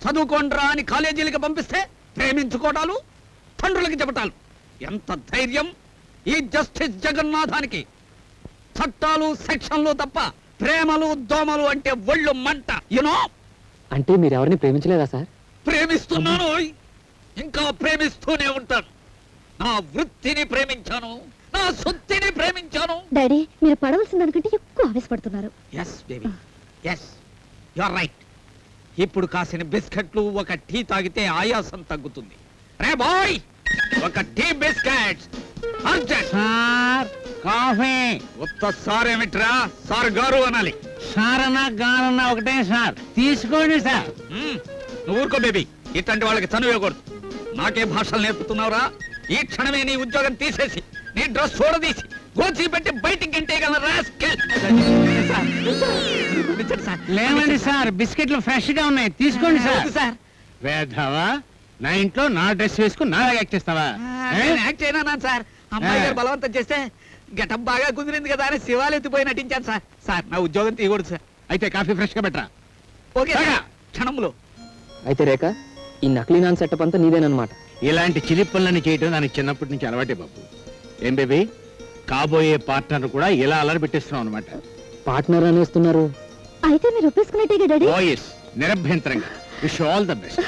చదువుకోండ్రా అని కాలేజీలకి పంపిస్తే ప్రేమించుకోవడాలు, తండ్రులకి చెప్పటాలు. ఎంత ధైర్యం ఈ జస్టిస్ జగన్నాథానికి! చట్టాలు సెక్షన్లు తప్ప ప్రేమలు దోమలు అంటే ఒళ్ళు మంట. యునో? అంటే మీరెవరిని ప్రేమించలేదా సార్? ప్రేమిస్తున్నాను, ఇంకా ప్రేమిస్తూనే ఉంటాను. నా వృత్తిని ప్రేమించాను, నా సొత్తిని ప్రేమించాను. డాడీ, మీరు పడవలసిన దానికంటే ఎక్కువ ఆవేశపడుతున్నారు. Yes baby, yes, you are right. ఇప్పుడు కాసిన బిస్కెట్లు ఒక టీ తాగితే ఆయాసం తగ్గుతుంది. రే బాయ్, ఒక టీ బిస్కెట్స్. Sir coffee. ఉత్త సార్ ఏమిట్రా, సార్ గారు అనాలి. సారన్నా గారన్నా ఒకటే సార్, తీసుకోండి సార్. నువ్వు ఊరుకో బేబీ, ఇట్లాంటి వాళ్ళకి చనువేయకూడదు. నాకే భాషలు నేర్పుతున్నావురా? ఈ క్షణమే నీ ఉద్యోగం తీసేసి నీ డ్రెస్ చూడదీసి గోచి పెట్టి బయటికి గంటేయగల రాస్కెల్. లేవండి సార్, బిస్కెట్లు ఫ్రెష్ గా ఉన్నాయి, తీసుకోండి సార్. సార్, వేధవా, నా ఇంట్లో నా డ్రెస్ వేసుకుని నా యాక్ట్ చేస్తావా? నేను యాక్ట్ చేయనా సార్? అమ్మాయి గారు బలవంతం చేస్తే గెటప్ బాగా కుదిరింది కదా అని శివాలు ఎత్తిపోయి నటించాను సార్. సార్, నా ఉద్యోగం తీయకూడదు సార్. అయితే కాఫీ ఫ్రెష్ గా పెట్టరా. ఓకే సార్, క్షణంలో. అయితే రేఖ, ఈ నకిలీ నాన్ సెటప్ అంతా నీదేనమాట. ఇలాంటి చిలిపనులని చేయటం నాకు చిన్నప్పటి నుంచి అలవాటే బాబు. ఏం బేబీ, కాబోయే పార్ట్నర్ కూడా ఇలా అలరి పెట్టిస్తున్నాం అనమాట. పార్ట్నర్ అనేస్తున్నారు. అయితే మీరు ఒప్పేసుకున్నట్టే డాడీ. ఓఎస్, నిరభ్యంతరంగా. Wish all the best.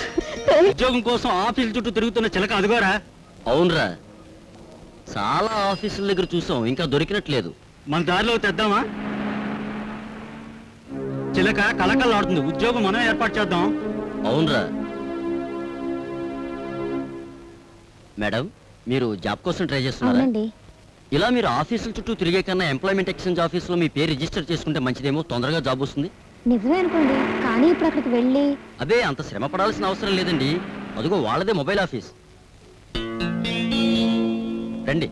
ఉద్యోగం కోసం ఆఫీసుల చుట్టూ తిరుగుతున్న చిలక అదిగోరా. అవునరా, చాలా ఆఫీసుల దగ్గర చూసాం, ఇంకా దొరికినట్లేదు. మన దారిలో తెద్దామా? చిలక కలకల్లాడుతుంది, ఉద్యోగం మనం ఏర్పాటు చేద్దాం. అవునరా. మేడం, మీరు జాబ్ కోసం ట్రై చేస్తున్నారా? అవునండి. ఇలా మీరు ఆఫీసుల చుట్టూ తిరిగే కన్నా ఎంప్లాయ్మెంట్ ఎక్స్చేంజ్ ఆఫీసులో మీ పేరు రిజిస్టర్ చేసుకుంటే మంచిదేమో, తొందరగా జాబ్ వస్తుంది. నిజమే అనుకోండి, కానీ ఇప్పుడు అక్కడికి వెళ్ళి అదే అంత శ్రమ పడాల్సిన అవసరం లేదండి. అదిగో వాళ్ళదే మొబైల్ ఆఫీస్. రండి.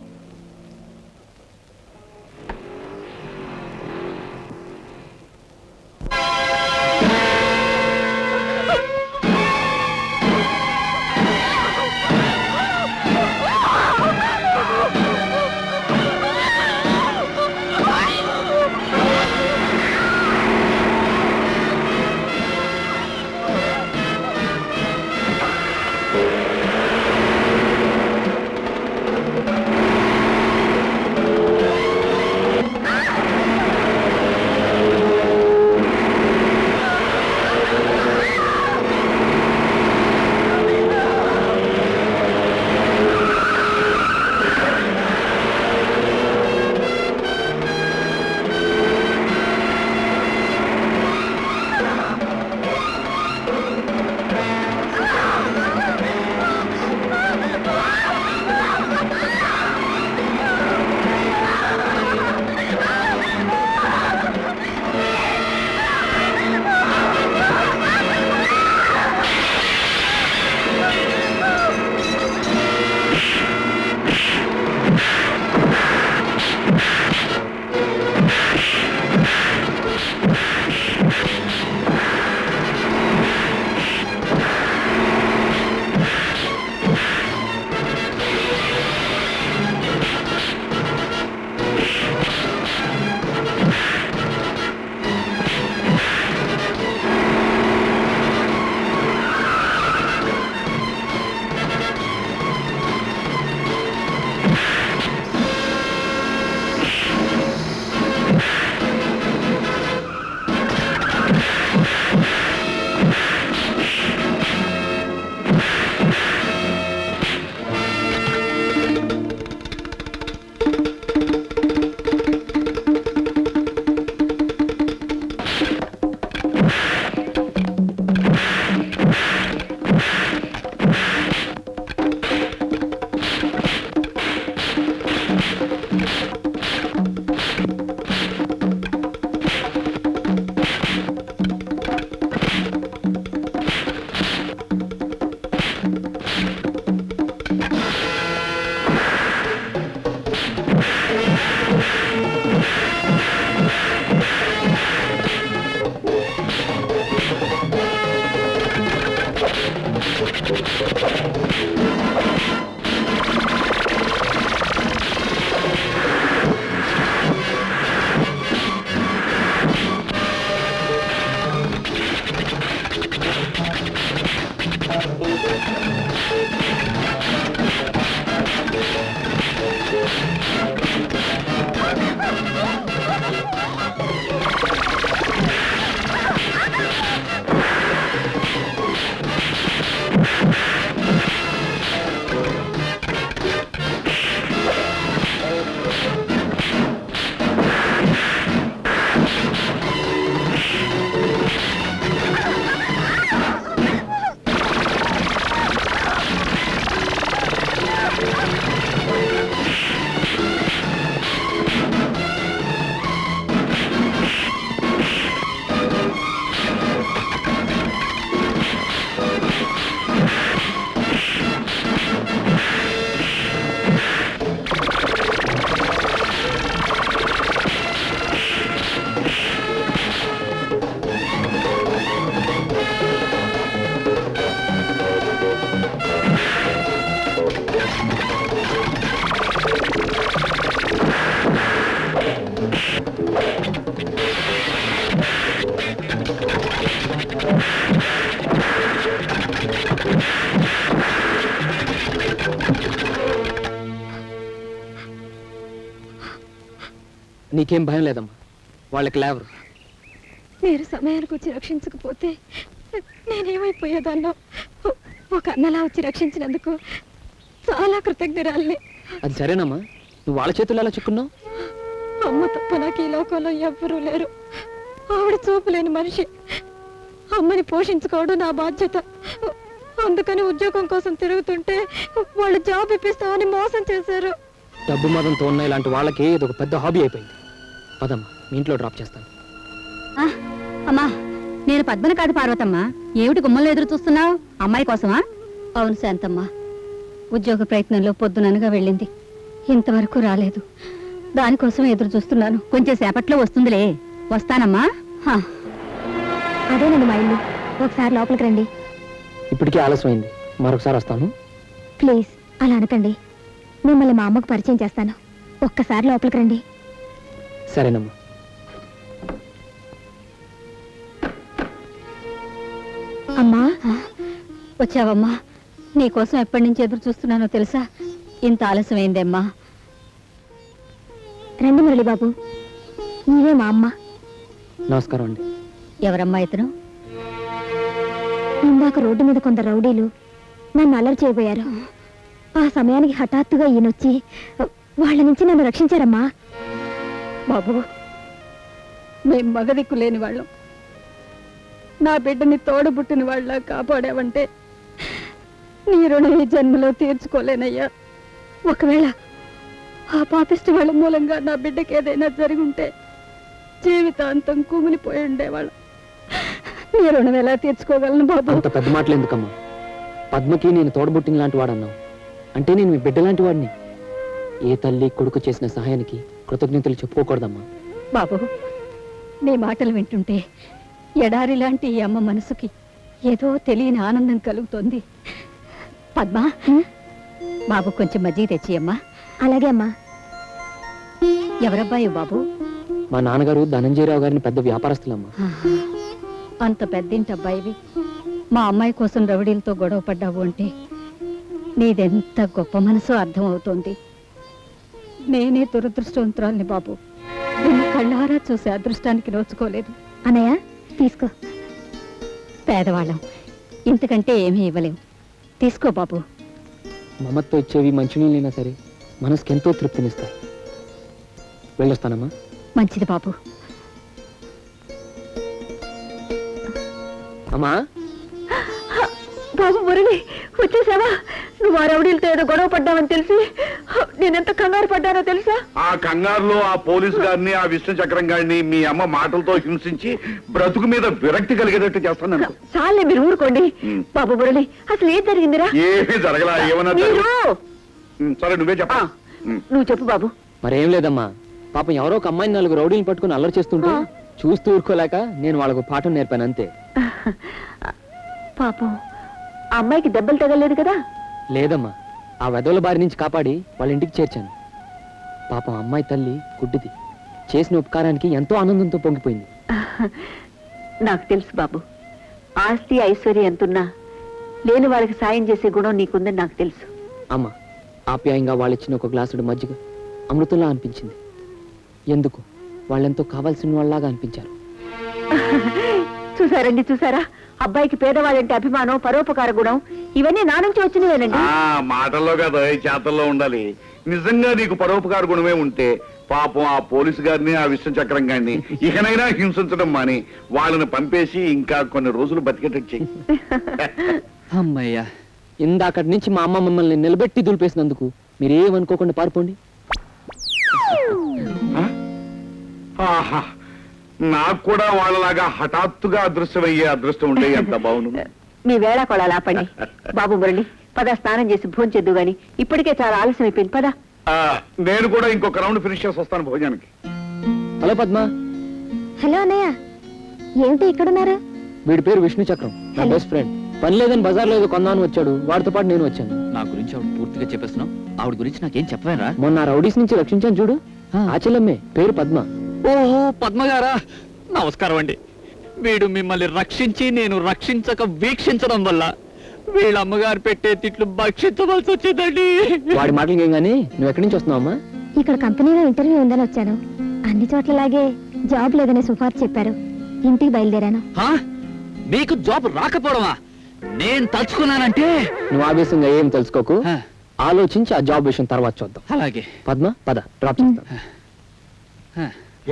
నీకేం భయం లేదమ్మా, వాళ్ళకి లేవరు. మీరు సమయానికి వచ్చి రక్షించకపోతే నేనేమైపోయేదాన్నో. ఒక అన్నలా వచ్చి రక్షించినందుకు చాలా కృతజ్ఞరాల్ని. అది సరేనమ్మా, నువ్వు వాళ్ళ చేతుల్లో ఎలా చిక్కున్నావు? అమ్మ తప్ప నాకు ఈ లోకంలో ఎవ్వరూ లేరు. ఆవిడ చూపులేని మనిషి. అమ్మని పోషించుకోవడం నా బాధ్యత. అందుకని ఉద్యోగం కోసం తిరుగుతుంటే వాళ్ళు జాబ్ ఇప్పిస్తామని మోసం చేశారు. డబ్బు మదంతో ఉన్న ఇలాంటి వాళ్ళకి ఇది ఒక పెద్ద హాబీ అయిపోయింది. పదమ్మా, మీ ఇంట్లో డ్రాప్ చేస్తాను. అమ్మా, నేను పద్మని కాదు పార్వతమ్మ. ఏమిటి గుమ్మల్లో ఎదురు చూస్తున్నావు? అమ్మాయి కోసమా? అవును శాంతమ్మ, ఉద్యోగ ప్రయత్నంలో పొద్దుననగా వెళ్ళింది, ఇంతవరకు రాలేదు. దానికోసం ఎదురు చూస్తున్నాను. కొంచెం సేపట్లో వస్తుందిలే. వస్తానమ్మా. అదేనండి మా ఇల్లు. ఒకసారి లోపలికి రండి. ఇప్పటికే ఆలస్యమైంది, మరొకసారి వస్తాను. ప్లీజ్ అలా అనకండి. మిమ్మల్ని మా అమ్మకు పరిచయం చేస్తాను. ఒక్కసారి లోపలికి రండి. సరేనమ్మా. అమ్మా, వచ్చావమ్మా. నీకోసం ఎప్పటి నుంచి ఎదురు చూస్తున్నానో తెలుసా? ఇంత ఆలస్యమైందేమ్మా. రండి మురళిబాబు, నీవే మా అమ్మ. నమస్కారం అండి. ఎవరమ్మా ఇతను? ఇందాక రోడ్డు మీద కొందరు రౌడీలు నన్ను అల్లరి చేయబోయారు. ఆ సమయానికి హఠాత్తుగా ఈయనొచ్చి వాళ్ళ నుంచి నన్ను రక్షించారమ్మా. బాబు, మేం మగదిక్కు లేని వాళ్ళం. నా బిడ్డని తోడబుట్టిన వాళ్ళ కాపాడావంటే నీ రుణం ఈ జన్మలో తీర్చుకోలేనయ్యా. ఒకవేళ ఆ పాపిష్టి వాళ్ళ మూలంగా నా బిడ్డకి ఏదైనా జరుగుంటే జీవితాంతం కుమిలిపోయి ఉండేవాళ్ళం. నీ రుణం ఎలా తీర్చుకోగలను బాబు? అంత పెద్ద మాటలు ఎందుకమ్మా? పద్మకి నేను తోడబుట్టిన లాంటి వాడన్నావు అంటే నేను మీ బిడ్డ లాంటి వాడిని. ఏ తల్లి కొడుకు చేసిన సహాయానికి కృతజ్ఞతలు చెప్పుకోకూడదమ్మా. బాబు, నీ మాటలు వింటుంటే ఎడారి లాంటి ఈ అమ్మ మనసుకి ఏదో తెలియని ఆనందం కలుగుతోంది. పద్మా, బాబు కొంచెం మజ్జిగ తెచ్చి అమ్మా. అలాగే అమ్మా. ఎవరబ్బాయి బాబు? మా నాన్నగారు ధనంజయరావు గారిని పెద్ద వ్యాపారస్తులమ్మా. అంత పెద్దింటి అబ్బాయివి మా అమ్మాయి కోసం రౌడీలతో గొడవ పడ్డావు అంటే నీదెంత గొప్ప మనసో అర్థమవుతోంది. నేనే దురదృష్టవంతురాల్ని బాబు. నిన్ను కళ్ళారా చూసే అదృష్టానికి నోచుకోలేదు. అన్నయ్య, తీసుకో. పేదవాళ్ళం, ఇంతకంటే ఏమీ ఇవ్వలేం. తీసుకో బాబు. మమత్తో ఇచ్చేవి మంచినీళ్ళైనా సరే మనసుకి ఎంతో తృప్తినిస్తాయి. వెళ్ళొస్తానమ్మా. మంచిది బాబు. అమ్మా, బాబు మురళి, వచ్చేసావా? నువ్వు ఆ రౌడీలతో ఏదో గొడవ పడ్డావని తెలిసి నేనెంత కంగారు పడ్డానో తెలుసా? ఆ కంగారులో ఆ పోలీసు గారిని, ఆ విష్ణు చక్రం గారిని మీ అమ్మ మాటలతో హింసించి బ్రతుకు మీద విరక్తి కలిగేటట్టు చేస్తాను. చాలే, మీరు ఊరుకోండి. బాబు మురళి, అసలు ఏం జరిగిందిరా? ఏమీ జరగలా. ఏమన్నా సరే, నువ్వే చెప్పా. నువ్వు చెప్పు బాబు. మరేం లేదమ్మా. పాపం ఎవరో ఒక అమ్మాయిని 4 రౌడీలు పట్టుకుని అల్లరి చేస్తుంటే చూస్తూ ఊరుకోలేక నేను వాళ్ళకు పాఠం నేర్పాను అంతే. పాపం, ఆ అమ్మాయికి దెబ్బలు తగలేదు కదా? లేదమ్మా, ఆ వెధవల బారి నుంచి కాపాడి వాళ్ళ ఇంటికి చేర్చాను. పాపం అమ్మాయి తల్లి గుడ్డిది. చేసిన ఉపకారానికి ఎంతో ఆనందంతో పొంగిపోయింది. నాకు తెలుసు బాబు, ఆస్తి ఐశ్వర్యం ఎంతున్నా లేని వాళ్ళకి సాయం చేసే గుణం నీకుందని నాకు తెలుసు. అమ్మ, ఆప్యాయంగా వాళ్ళిచ్చిన ఒక గ్లాసుడు మజ్జిగ అమృతంలా అనిపించింది. ఎందుకు వాళ్ళెంతో కావాల్సిన వాళ్ళలాగా అనిపించారు. చూసారండి, చూసారా? అబ్బాయికి పేదవాళ్ళంటే అభిమానం, పరోపకార గుణం ఇవన్నీ నా నుంచి వచ్చినవేనండి. మాటల్లో కదా, చేతల్లో ఉండాలి. నిజంగా నీకు పరోపకార గుణమే ఉంటే పాపం ఆ పోలీసు గారిని, ఆ విష్ణు చక్రం గారిని ఇకనైనా హింసించడం మాని వాళ్ళని పంపేసి ఇంకా కొన్ని రోజులు బతికేటట్టు చెయ్యి. అమ్మయ్యా, ఇందాకటి నుంచి మా అమ్మ మిమ్మల్ని నిలబెట్టి దులిపేసినందుకు మీరేమనుకోకుండా పారిపోండి. ఆహా, నాకు కూడా వాళ్ళలాగా హఠాత్తుగా అదృశ్యమయ్యే అదృష్టం ఉంటే ఎంత బాగుంది. మీ వేళ కొడాలి ఆపండి. బాబు మురళి, పద, స్నానం చేసి భోజనం చేద్దు గాని. ఇప్పటికే చాలా ఆలస్యం అయిపోయింది. పద. నేను కూడా ఇంకొక రౌండ్ ఫినిష్ చేసి వస్తాను భోజనానికి. హలో పద్మ. హలో అన్నయ్య, ఏమిటి ఇక్కడున్నారు? వీడి పేరు విష్ణు చక్రం, నా బెస్ట్ ఫ్రెండ్. పని లేదని బజార్లో ఏదో కొందాను వచ్చాడు. వాడితో పాటు నేను వచ్చాను. నా గురించి ఆవిడ పూర్తిగా చెప్పేస్తున్నావు. ఆవిడ గురించి నాకేం చెప్పవేరా? మొన్న రౌడీస్ నుంచి రక్షించాను చూడు, ఆ చెల్లమ్మే, పేరు పద్మ. ఓహో, పద్మగారా, నమస్కారం అండి. వీడు మిమ్మల్ని రక్షించి నేను రక్షించక వీక్షించడం వల్ల వీళ్ళ అమ్మగారు పెట్టే తిట్లు భక్షించవలసి వచ్చిందండి. వాడి మాటలకి ఏం గానీ నువ్వు ఎక్కడి నుంచి వస్తున్నావు అమ్మా? ఇక్కడ కంపెనీలో ఇంటర్వ్యూ ఉందని వచ్చాను. అన్ని చోట్లలాగే జాబ్ లేదనే సుఫార్ చెప్పారు. ఇంటికి బయలుదేరాను. హా? మీకు జాబ్ రాకపోవడమా? నేను తలుచుకున్నానంటే నువ్వు ఆవేశంగా ఏం తెలుసుకోకు, హ, ఆలోచించి ఆ జాబ్ విషయం తర్వాత చూద్దాం. అలాగే. పద్మ పద, డ్రాప్ చేస్తాను.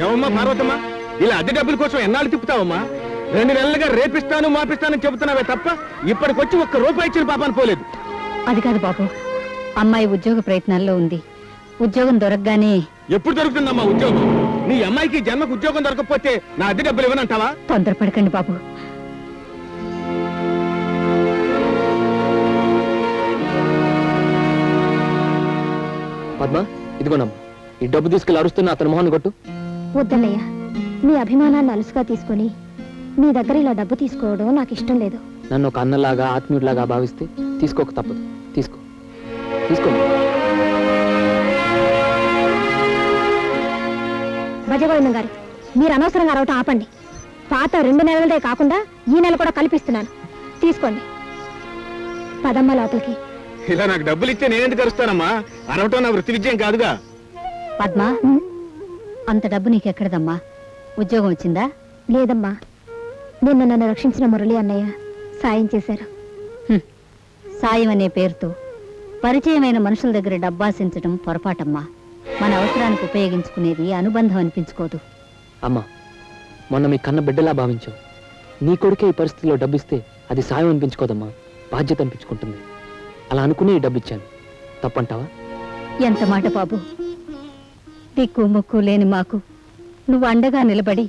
ఏమమ్మా పార్వతమ్మ, ఇలా అద్దె డబ్బుల కోసం ఎన్నాళ్ళు తిప్పుతావమ్మా? 2 నెలలుగా రేపిస్తాను మాపిస్తానని చెబుతున్నావే తప్ప ఇప్పటికొచ్చి ఒక్క రూపాయి ఇచ్చిన పాపాన్ని పోలేదు. అది కాదు బాబు, అమ్మాయి ఉద్యోగ ప్రయత్నాల్లో ఉంది. ఉద్యోగం దొరకగానే. ఎప్పుడు దొరుకుతుందమ్మా ఉద్యోగం? నీ అమ్మాయికి జన్మకు ఉద్యోగం దొరకకపోతే నా అద్దె డబ్బులు ఇవ్వనంటావా? తొందరపడకండి బాబు. పద్మ, ఇదిగోనమ్మా, ఈ డబ్బు తీసుకెళ్ళి అరుస్తున్న అతని మొహాన్ని కొట్టు. వద్దన్నయ్య, మీ అభిమానాన్ని అలుసుగా తీసుకొని మీ దగ్గర ఇలా డబ్బు తీసుకోవడం నాకు ఇష్టం లేదు. నన్ను ఒక అన్నలాగా ఆత్మీయుడిలాగా భావిస్తే తీసుకోక తప్పదు. తీసుకో తీసుకో. భజగోవిందం గారు, మీరు అనవసరంగా అరవటం ఆపండి. పాత 2 నెలలదే కాకుండా ఈ నెల కూడా కల్పిస్తున్నాను. తీసుకోండి. పదమ్మ లోపలికి. ఇలా నాకు డబ్బులు ఇస్తే నేనెందుకు కలుస్తానమ్మా? అరవటం నా వృత్తి విజయం కాదుగా. పద్మ, అంత డబ్బు నీకెక్కడదమ్మా? ఉద్యోగం వచ్చిందా? లేదమ్మా, నిన్న నన్ను రక్షించిన మురళి అన్నయ్య సాయం చేశారు. సాయం అనే పేరుతో పరిచయమైన మనుషుల దగ్గర డబ్బాసించడం పొరపాటమ్మా. మన అవసరానికి ఉపయోగించుకునేది అనుబంధం అనిపించుకోదు. అమ్మా, మొన్న మీ కన్న బిడ్డలా భావించావు. నీ కొడుకే ఈ పరిస్థితిలో డబ్బిస్తే అది సాయం అనిపించుకోదమ్మా, బాధ్యత అనిపించుకుంటుంది. అలా అనుకుని ఈ డబ్బు ఇచ్చాను. తప్పంటావా? ఎంత మాట బాబు. దిక్కు ముక్కు లేని మాకు నువ్వు అండగా నిలబడి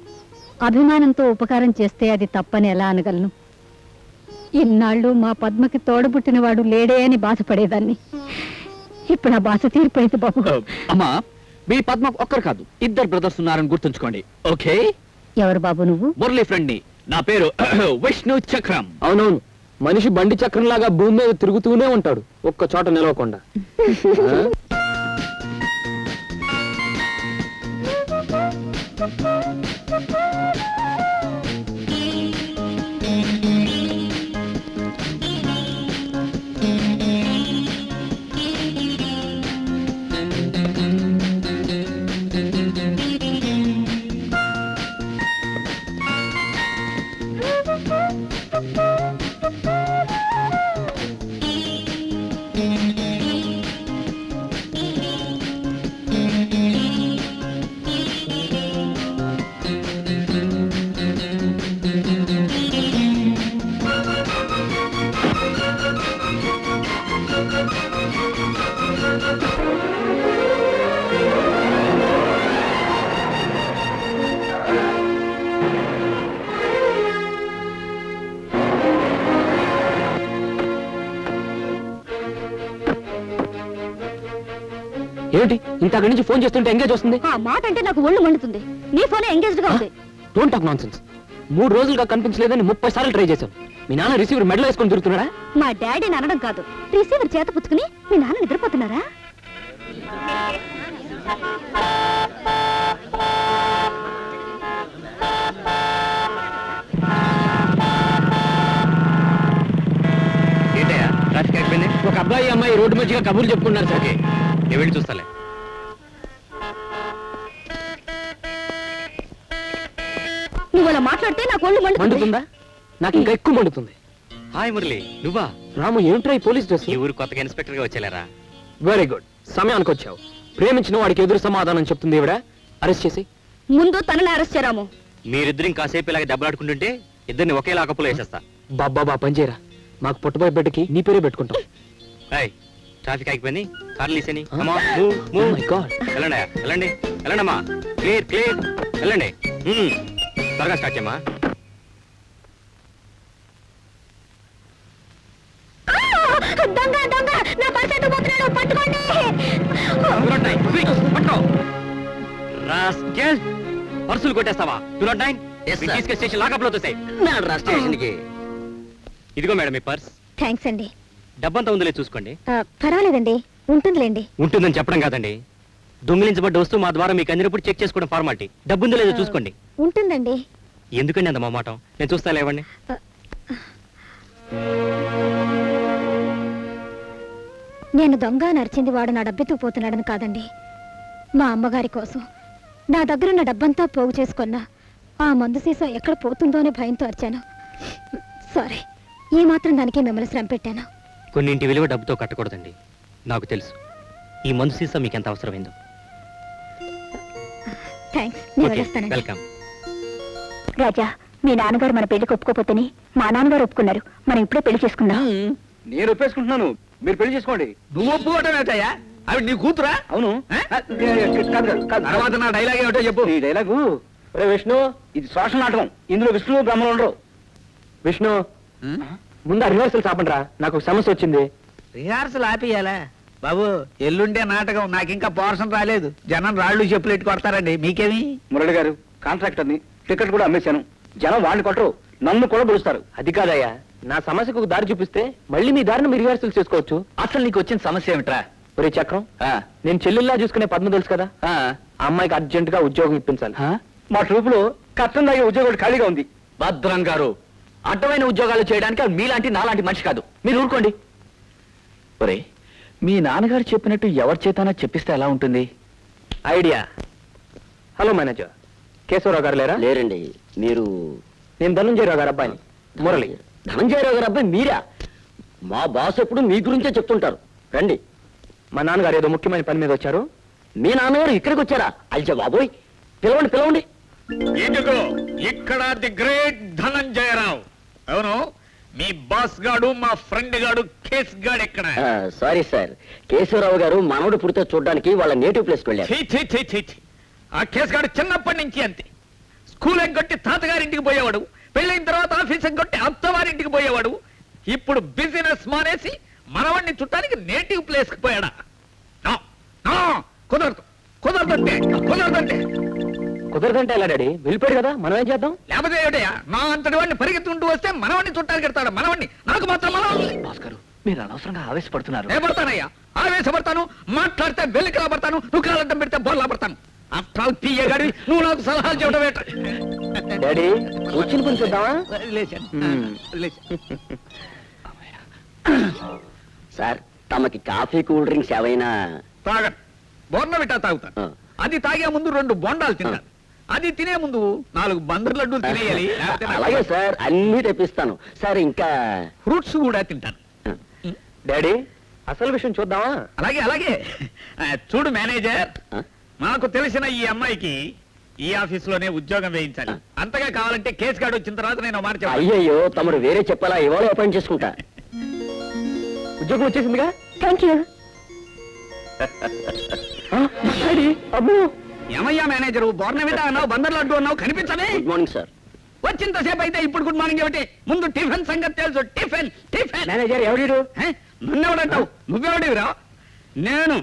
అభిమానంతో ఉపకారం చేస్తే అది తప్పని ఎలా అనగలను? ఇన్నాళ్ళు మా పద్మకి తోడబుట్టినవాడు లేడే అని బాధపడేదాన్ని. ఇప్పుడు ఆ బాధ తీరిపోయింది బాబు. అమ్మా, మీ పద్మ ఒక్కరు కాదు, 2 బ్రదర్స్ ఉన్నారని గుర్తుంచుకోండి. ఓకే? ఎవరు బాబు నువ్వు? మురళి ఫ్రెండ్ ని. నా పేరు విష్ణు చక్రం. అవునవును, మనిషి బండి చక్రంలాగా భూమి మీద తిరుగుతూనే ఉంటాడు, ఒక్క చోట నిలవకుండా. ఆ? ఏమిటి ఇంత అక్కడి నుంచి ఫోన్ చేస్తుంటే ఎంగేజ్ వస్తుంది? ఆ మాట అంటే నాకు ఒళ్ళు మండుతుంది. నీ ఫోన్ ఎంగేజ్డ్ గా ఉంది. Don't talk nonsense. 3 రోజులుగా కనిపించలేదని 30 సార్లు ట్రై చేశాం. మీ నాన్న రిసీవర్ మెడలో వేసుకొని తిరుగుతున్నాడా? మా డాడీని అనడం కాదు, రిసీవర్ చేత పుచ్చుకుని మీ నాన్న నిద్రపోతున్నారా? ఏంటయ్యా ట్రాఫిక్ అయిపోయింది? ఒక అబ్బాయి అమ్మాయి రోడ్డు మధ్యగా కబుర్లు చెప్పుకున్నారు సార్. నేను వెళ్ళి చూస్తాలే. నువ్వు అలా మాట్లాడితే నాకు ఒళ్ళు మండుతుంది. మండుతుందా? నాకు ఇంకా ఎక్కువ మండుతుంది. హాయ్ మురళి, నువ్వా? రాము, ఏమిట్రా ఈ పోలీస్ డ్రెస్? ఈ ఊరు కొత్తగా ఇన్స్పెక్టర్ గా వచ్చేలేరా? వెరీ గుడ్, సమయానికి వచ్చావు. ప్రేమించిన వాడికి ఎదురు సమాధానం చెప్తుంది ఈవిడ. అరెస్ట్ చేసి ముందు తనని అరెస్ట్ చేయరాము. మీరిద్దరు ఇంకాసేపు ఇలాగ దెబ్బలాడుకుంటుంటే ఇద్దరిని ఒకే లాకప్పులో వేసేస్తా. బాబా పనిచేయరా, మాకు పుట్టబోయే బిడ్డకి నీ పేరే పెట్టుకుంటాం. హాయ్, ట్రాఫిక్ ఆగిపోయింది, కార్లు తీసేని. Oh my God. వెళ్ళండి వెళ్ళండి వెళ్ళండి అమ్మా. క్లియర్ క్లియర్, వెళ్ళండి. త్వరగా స్టార్ట్ చేయమ్మా. దొంగ దొంగ, నా పర్స్ ఎత్తుకుపోతున్నాడు, పట్టుకోండి. పర్సులు కొట్టేస్తావా? 209 తీసుకెళ్ళి స్టేషన్ లాకప్లో తోసాయి. స్టేషన్కి. ఇదిగో మేడం మీ పర్స్. థ్యాంక్స్ అండి. డబ్బంతా ఉందిలే చూసుకోండి. పర్వాలేదండి, ఉంటుందిలేండి. ఉంటుందని చెప్పడం కాదండి, దొంగిలించబడ్డ వస్తువు మా ద్వారా మీకు అందినప్పుడు చెక్ చేసుకోవడం ఫార్మాలిటీ. డబ్బు ఉందో లేదో చూసుకోండి. ఉంటుందండి. ఎందుకండి అంత మొహమాటం? నేను చూస్తా, లేవండి. నేను దొంగ నరిచింది వాడు నా డబ్బెత్తుకు పోతున్నాడని కాదండి, మా అమ్మగారి కోసం నా దగ్గరున్న డబ్బంతా పోగు చేసుకున్నా ఆ మందు సీసా ఎక్కడ పోతుందో అనే భయంతో అరిచాను. సారీ, ఈ మాత్రం దానికే మిమ్మల్ని శ్రమ పెట్టాను. కొన్నింటి విలువ డబ్బుతో కట్టకూడదండి. నాకు తెలుసు ఈ మందు సీసా మీకు ఎంత అవసరమైందో. థ్యాంక్స్, నేను వెళ్ళొస్తానండి. వెల్కమ్. రాజా, మీ నాన్నగారు మన పెళ్లికి ఒప్పుకోపోతేని మా నాన్నగారు ఒప్పుకున్నారు. మనం ఇప్పుడే పెళ్లి చేసుకుందాం. నేను ఒప్పేసుకుంటున్నాను, మీరు పెళ్లి చేసుకోండి. నువ్వు ఒప్పుకోవటం ఏంటయ్యా? ఆవిడ నీ కూతురా? అవును. కాదు. తర్వాత నా డైలాగ్ ఏమిటో చెప్పు. ఈ డైలాగు, ఒరే విష్ణు, ఇది సోషల్ నాటకం. ఇందులో విష్ణు బ్రహ్మలు ఉండరు. విష్ణు, ముందు ఆ రిహార్సల్ చాపండిరా, నాకు ఒక సమస్య వచ్చింది. రిహార్సల్ ఆపియాలా బాబు? ఎల్లుండే నాటకం, నాకు ఇంకా పోర్షన్ రాలేదు. జనం రాళ్ళు చెప్పులు ఎట్టు కొడతారండి. మీకేమి? మురళి గారు, కాంట్రాక్టర్ని, టికెట్ కూడా అమ్మేశాను. జనం వాడిని కొట్టరు, నన్ను కూడా పిలుస్తారు. అది కాదయ్యా, నా సమస్యకు ఒక దారి చూపిస్తే మళ్ళీ మీ దారిని మీరు రిహార్సల్ చేసుకోవచ్చు. అసలు నీకు వచ్చిన సమస్య ఏమిట్రా? ఒరే చక్రం, నేను చెల్లెల్లా చూసుకునే పద్మ తెలుసు కదా, ఆ అమ్మాయికి అర్జెంట్ గా ఉద్యోగం ఇప్పించాలి. మా ట్రూప్ లో కష్టం తాగే ఉద్యోగం ఖాళీగా ఉంది. భద్రం గారు, అడ్డమైన ఉద్యోగాలు చేయడానికి అది మీలాంటి నాలాంటి మనిషి కాదు. మీరు ఊరుకోండి. ఒరే, మీ నాన్నగారు చెప్పినట్టు ఎవరి చేతనా చెప్పిస్తే ఎలా ఉంటుంది? ఐడియా. హలో మేనేజర్, కేశవరావు గారు లేరా? లేరండి. మీరు నేను ధనంజయరావు గారు అబ్బాయిని, మురళి. ధనంజయరావు గారు అబ్బాయి మీరా? మా బాస్ ఎప్పుడు మీ గురించే చెప్తుంటారు. రండి. మా నాన్నగారు ఏదో ముఖ్యమైన పని మీద వచ్చారు. మీ నాన్నగారు ఇక్కడికి వచ్చారా? అయ్యా బాబోయ్, పిలవండి పిలవండి. ఇదిగో ఇక్కడ ది గ్రేట్ ధనంజయరావు. అవును, మీ బాస్ గాడు, మా ఫ్రెండ్ గాడు కేస్ గాడు ఎక్కడ? సారీ సార్, కేశవరావు గారు మనవడు పుడితే చూడడానికి వాళ్ళ నేటివ్ ప్లేస్కి వెళ్ళారు. ఛీ, ఛీ, ఛీ, ఛీ, ఛీ. ఆ కేసు గాడు చిన్నప్పటి నుంచి అంతే. స్కూల్ ఎగ్గొట్టి తాతగారింటికి పోయేవాడు, పెళ్ళైన తర్వాత ఆఫీస్ ఎగ్గొట్టి అత్తవారింటికి పోయేవాడు. ఇప్పుడు బిజినెస్ మానేసి మనవాడిని చుట్టానికి నేటివ్ ప్లేస్ కి పోయాడా? నో, నో, కుదరదు, కుదరదంటే, కుదరదంటే. కుదరదంటే ఎలా డాడీ? వెళ్ళిపోయాడు కదా, మనం ఏం చేద్దాం? లేకపోతే ఏమిటయ్యా, నా అంతటి వాడిని పరిగెత్తుకుంటూ వస్తే మనవాడిని చుట్టానికి ఎడతాడు. మనవాడిని నాకు మాత్రం మనవాడిని. భాస్కర్, మీరు అనవసరంగా ఆవేశపడుతున్నారు. నేను పడతానయ్యా, ఆవేశపడతాను, మాట్లాడితే వెలికిలా పడతాను, నువ్వు కాలంతం పెడితే బొల్లా పడతాను. అఫ్టాల్ పియ్య గడి నువ్వు నాకు సలహాలు చెప్పడం ఏంట? డాడీ, వచ్చిన పని చూద్దామా? సార్, తమకి కాఫీ కూల్ డ్రింక్స్ ఏవైనా? తాగను, బోర్నవిటా తాగుతాను. అది తాగే ముందు 2 బొండాలు తింటాను. అది తినే ముందు 4 బందర్ లడ్డూలు తినేయాలి. అలాగే సార్, అన్ని తెప్పిస్తాను. సార్, ఇంకా ఫ్రూట్స్ కూడా తింటాను. డాడీ, అసలు విషయం చూద్దామా? అలాగే అలాగే. చూడు మేనేజర్, నాకు తెలిసిన ఈ అమ్మాయికి ఈ ఆఫీస్ లోనే ఉద్యోగం వేయించాలి. అంతగా కావాలంటే కేసు గార్డు వచ్చిన తర్వాత నేను మాట చెప్పాలి. అయ్యయ్యో, తమరు వేరే చెప్పాలా? ఇవాళ అపాయింట్ చేసుకుంటా. ఉద్యోగం వచ్చేసిందిగా. Thank you. అబ్బో, ఏమయ్యా మేనేజరు, బోర్నవిటా అన్నావు, బందర్ లడ్డు అన్నావు, కనిపించలే. Good morning sir. వచ్చింతసేపు అయితే ఇప్పుడు గుడ్ మార్నింగ్ ఏమిటి? ముందు టిఫిన్ సంగతి తెలుసు. Tiffin tiffin. మేనేజర్ ఎవరు? నన్నెవడంటావు? నువ్వెవడివిరా? నేను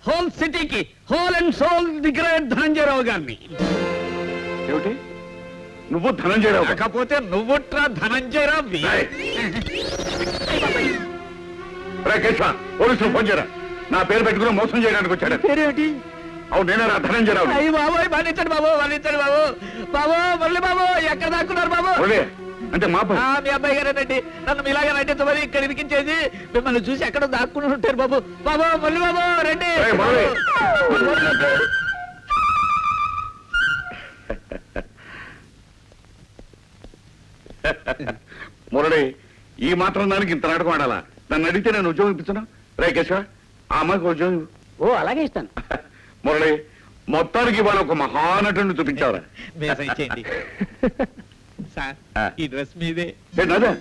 హోల్ సిటీకి whole and soul the great Dhananjayarao గారిని. ఏమిటి, నువ్వు ధనంజయరావు? కాకపోతే నువ్వుట్రా ధనంజయరావు. కేశవ, పోలీసులు ఫోన్ చేయరా. నా పేరు పెట్టుకుని మోసం చేయడానికి వచ్చాడు. పేరేమిటి? అవును, నేనేరా ధనంజయరావు. అయ్యి బాబోయ్, మరణించండి బాబు, మరణించండి బాబు. బాబు, మురళి బాబు, ఎక్కడ దాక్కున్నారు బాబు? అంటే మా పని. మీ అబ్బాయి గారేనండి, నన్ను మీలాగా నటించమని ఇక్కడ ఇరికించేది. మిమ్మల్ని చూసి ఎక్కడో దాక్కుని ఉంటారు బాబు. బాబు, మురళి బాబు, రండి. ఏయ్, మురళి. మురళి, ఈ మాత్రం దానికి ఇంత నాటకం ఆడాలా? నన్ను అడిగితే నేను ఉద్యోగం ఇప్పించను. రే కేశవ, ఆ అమ్మాయికి ఉద్యోగం. ఓ, అలాగే ఇస్తాను. మురళి, మొత్తానికి ఇవాళ ఒక మహానటుని చూపించావరా? మేసం ఇచ్చేయండి. సార్, ఈ డ్రెస్ మీదే. అదే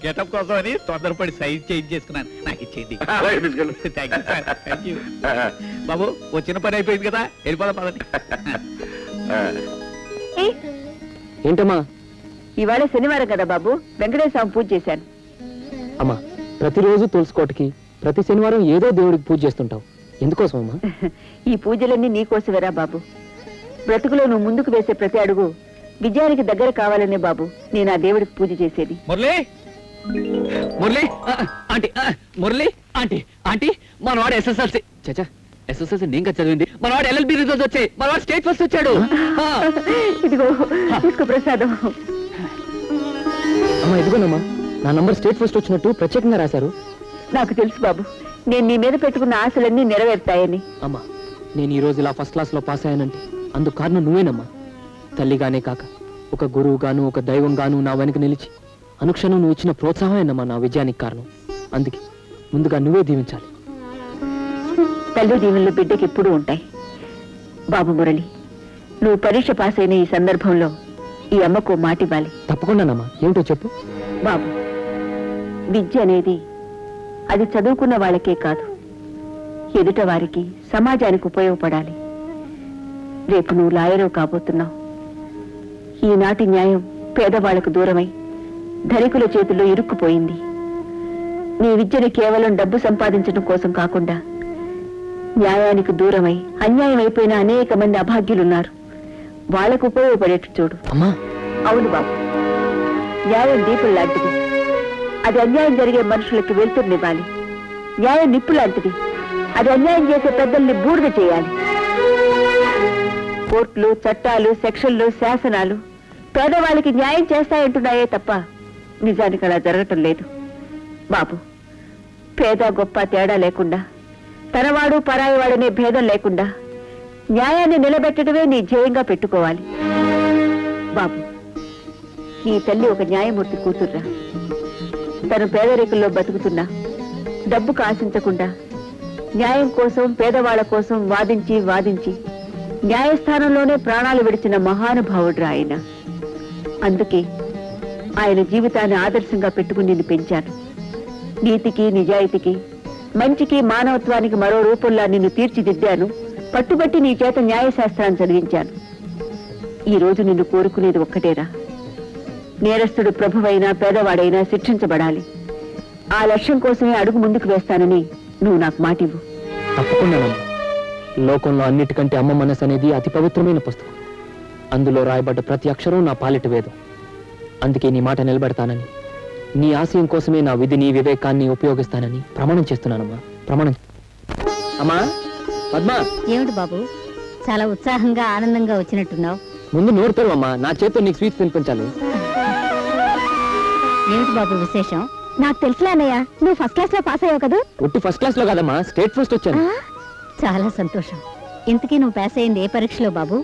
గెటప్ కోసం అని తొందరపడి సైజ్ చేంజ్ చేసుకున్నాను. నాకు ఇచ్చేయండి. అలాగే తీసుకెళ్ళు. Thank you sir, thank you. బాబు, వచ్చిన పని అయిపోయింది కదా, వెళ్ళిపోదాం పదండి. ఏంటమ్మా? ఇవాళ శనివారం కదా బాబు, వెంకటేశ్వర స్వామి పూజ చేశాను. అమ్మా, ప్రతిరోజు తులసికోటకి ప్రతి శనివారం ఏదో దేవుడికి పూజ చేస్తుంటావు, ఎందుకోసం అమ్మా? ఈ పూజలన్నీ నీకోసమేరా బాబు. బ్రతుకులో నువ్వు ముందుకు వేసే ప్రతి అడుగు విజయానికి దగ్గర కావాలనే బాబు నేను ఆ దేవుడికి పూజ చేసేది. Murali, Murali aunty, Murali aunty, aunty, మనవాడు ఎస్ఎస్ఎల్సి. చచ్చా, ఎస్ఎస్ఎల్సి నేను చదివింది. మనవాడు ఎల్ఎల్బి రిజల్ట్స్ వచ్చాయి. మనవాడు స్టేట్ ఫస్ట్ వచ్చాడు. ఇదిగో తీసుకో ప్రసాదం. అమ్మా, ఇదిగోనమ్మా, నా నంబర్ స్టేట్ ఫస్ట్ వచ్చినట్టు ప్రత్యేకంగా రాశారు. నాకు తెలుసు బాబు, నేను నీ మీద పెట్టుకున్న ఆశలన్నీ నెరవేరుతాయని. అమ్మా, నేను ఈ రోజు ఇలా ఫస్ట్ క్లాస్ లో పాస్ అయ్యానంటే అందుకు కారణం నువ్వేనమ్మా. తల్లిగానే కాక ఒక గురువుగాను ఒక దైవంగాను నా వెనుక నిలిచి అనుక్షణం నువ్వు ఇచ్చిన ప్రోత్సాహమేనమ్మా నా విజయానికి కారణం. అందుకే ముందుగా నువ్వే దీవించాలి. తల్లి దీవెనలు బిడ్డకి ఎప్పుడూ ఉంటాయి. బాబు మురళి, నువ్వు పరీక్ష పాస్ అయిన ఈ సందర్భంలో ఈ అమ్మకు మాటివ్వాలి. తప్పకుండానమ్మా. ఏమిటో చెప్పు. బాబు, విద్య అనేది అది చదువుకున్న వాళ్ళకే కాదు, ఎదుట వారికి సమాజానికి ఉపయోగపడాలి. రేపు నువ్వు లాయరు కాబోతున్నావు. ఈనాటి న్యాయం పేదవాళ్లకు దూరమై ధనికుల చేతుల్లో ఇరుక్కుపోయింది. నీ విద్యను కేవలం డబ్బు సంపాదించడం కోసం కాకుండా న్యాయానికి దూరమై అన్యాయం అయిపోయిన అనేక మంది అభాగ్యులున్నారు. వాళ్లకు ఉపయోగపడేట్టు చూడు. అమ్మా. అవును బాబు, న్యాయం దీపం లాంటిది. అది అన్యాయం జరిగే మనుషులకు వెళ్తున్నివ్వాలి. న్యాయం నిప్పు లాంటిది. అది అన్యాయం చేసే పెద్దల్ని బూడిద చేయాలి. కోర్టులు, చట్టాలు, సెక్షన్లు, శాసనాలు పేదవాళ్ళకి న్యాయం చేస్తాయంటున్నాయే తప్ప నిజానికి అలా జరగటం లేదు. బాబు, పేద గొప్ప తేడా లేకుండా, తనవాడు పరాయివాడనే భేదం లేకుండా న్యాయాన్ని నిలబెట్టడమే నీ ధ్యేయంగా పెట్టుకోవాలి. బాబు, నీ తల్లి ఒక న్యాయమూర్తి కూతుర్రా. తను పేదరికుల్లో బతుకుతున్నా డబ్బుకు ఆశించకుండా న్యాయం కోసం, పేదవాళ్ల కోసం వాదించి వాదించి న్యాయస్థానంలోనే ప్రాణాలు విడిచిన మహానుభావుడు ఆయన. అందుకే ఆయన జీవితాన్ని ఆదర్శంగా పెట్టుకుని నిన్ను పెంచాను. నీతికి, నిజాయితీకి, మంచికి, మానవత్వానికి మరో రూపంలో నిన్ను తీర్చిదిద్దాను. పట్టుబట్టి నీ చేత న్యాయశాస్త్రాన్ని చదివించాను. ఈ రోజు నిన్ను కోరుకునేది ఒక్కటేరా, నేరస్తుడు ప్రభువైనా పేదవాడైనా శిక్షించబడాలి. ఆ లక్ష్యం కోసమే అడుగు ముందుకు వేస్తానని నువ్వు నాకు మాటివ్వు. తప్పకుండానమ్మా. లోకంలో అన్నిటికంటే అమ్మ మనసు అనేది అతి పవిత్రమైన పుస్తకం. అందులో రాయబడ్డ ప్రతి అక్షరం నా పాలిట వేదం. అందుకే నీ మాట నిలబెడతానని, నీ ఆశయం కోసమే నా విధిని, వివేకాన్ని ఉపయోగిస్తానని ప్రమాణం చేస్తున్నానమ్మా. ప్రమాణం. అమ్మా పద్మ. ఏమిటి బాబు, చాలా ఉత్సాహంగా ఆనందంగా వచ్చినట్టున్నావు? ముందు నోరు తెరువమ్మా, నా చేతితో నీకు స్వీట్స్ తినిపించాలి. ఏమిటి బాబు విశేషం? నాకు తెలుసులే అన్నయ్య, నువ్వు ఫస్ట్ క్లాస్ లో పాస్ అయ్యావు కదా. ఒట్టి ఫస్ట్ క్లాస్ లో కాదమ్మా, స్టేట్ ఫస్ట్ వచ్చాను. చాలా సంతోషం. ఇంతకీ నువ్వు పాస్ అయింది ఏ పరీక్షలో బాబు?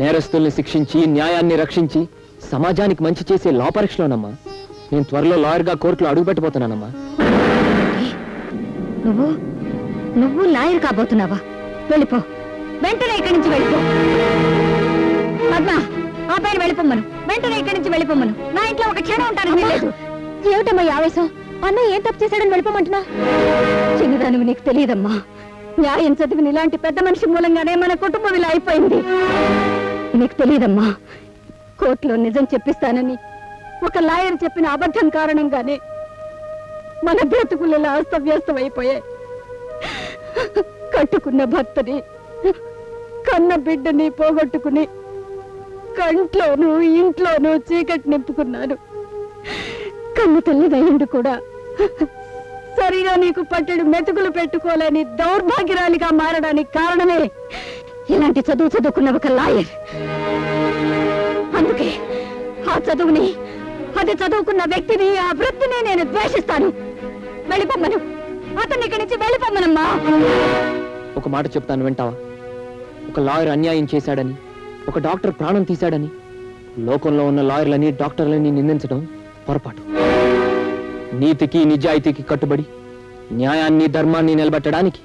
నేరస్తుల్ని శిక్షించి న్యాయాన్ని రక్షించి సమాజానికి మంచి చేసే లా పరీక్షలోనమ్మా. నేను త్వరలో లాయర్గా కోర్టులో అడుగు పెట్టబోతున్నానమ్మా. నువ్వు లాయర్ కాబోతున్నావా? వెళ్ళిపో, వెంటనే ఇక్కడి నుంచి వెళ్ళిపో. పద్మ, ఆ పైన వెళ్ళిపోమ్మను, వెంటనే ఇక్కడి నుంచి వెళ్ళిపోమ్మను. నా ఇంట్లో ఒక క్షణం ఉంటాను. ఏమిటమ్మా ఈ ఆవేశం? అన్నయ్య ఏం తప్పు చేశాడని వెళ్ళిపోమంటున్నా? చిన్నదానివి, నీకు తెలియదమ్మా. న్యాయం చదివిన ఇలాంటి పెద్ద మనిషి మూలంగానే మన కుటుంబం ఇలా అయిపోయింది. నీకు తెలియదమ్మా, కోర్టులో నిజం చెప్పిస్తానని ఒక లాయర్ చెప్పిన అబద్ధం కారణంగానే మన బ్రతుకులు ఇలా అస్తవ్యస్తం అయిపోయాయి. కట్టుకున్న భర్తని, కన్న బిడ్డని పోగొట్టుకుని కంట్లోనూ ఇంట్లోనూ చీకటి నింపుకున్నాను. కన్ను తల్లిదయ్యుండు కూడా సరిగా నీకు పట్టెడు మెతుకులు పెట్టుకోలేని దౌర్భాగ్యరాలిగా మారడానికి కారణమే ఇలాంటి చదువు చదువుకున్న ఒక లాయర్. అందుకే ఆ చదువుని, అది చదువుకున్న వ్యక్తిని, ఆ వృత్తిని నేను ద్వేషిస్తాను. వెళ్ళిపోమ్మను, అతన్ని ఇక్కడి నుంచి వెళ్ళిపోమ్మనమ్మా. ఒక మాట చెప్తాను, వింటావా? ఒక లాయర్ అన్యాయం చేశాడని, ఒక డాక్టర్ ప్రాణం తీశాడని లోకంలో ఉన్న లాయర్లని, డాక్టర్లని నిందించడం పొరపాటు. నీతికి, నిజాయితీకి కట్టుబడి న్యాయాన్ని, ధర్మాన్ని నిలబెట్టడానికి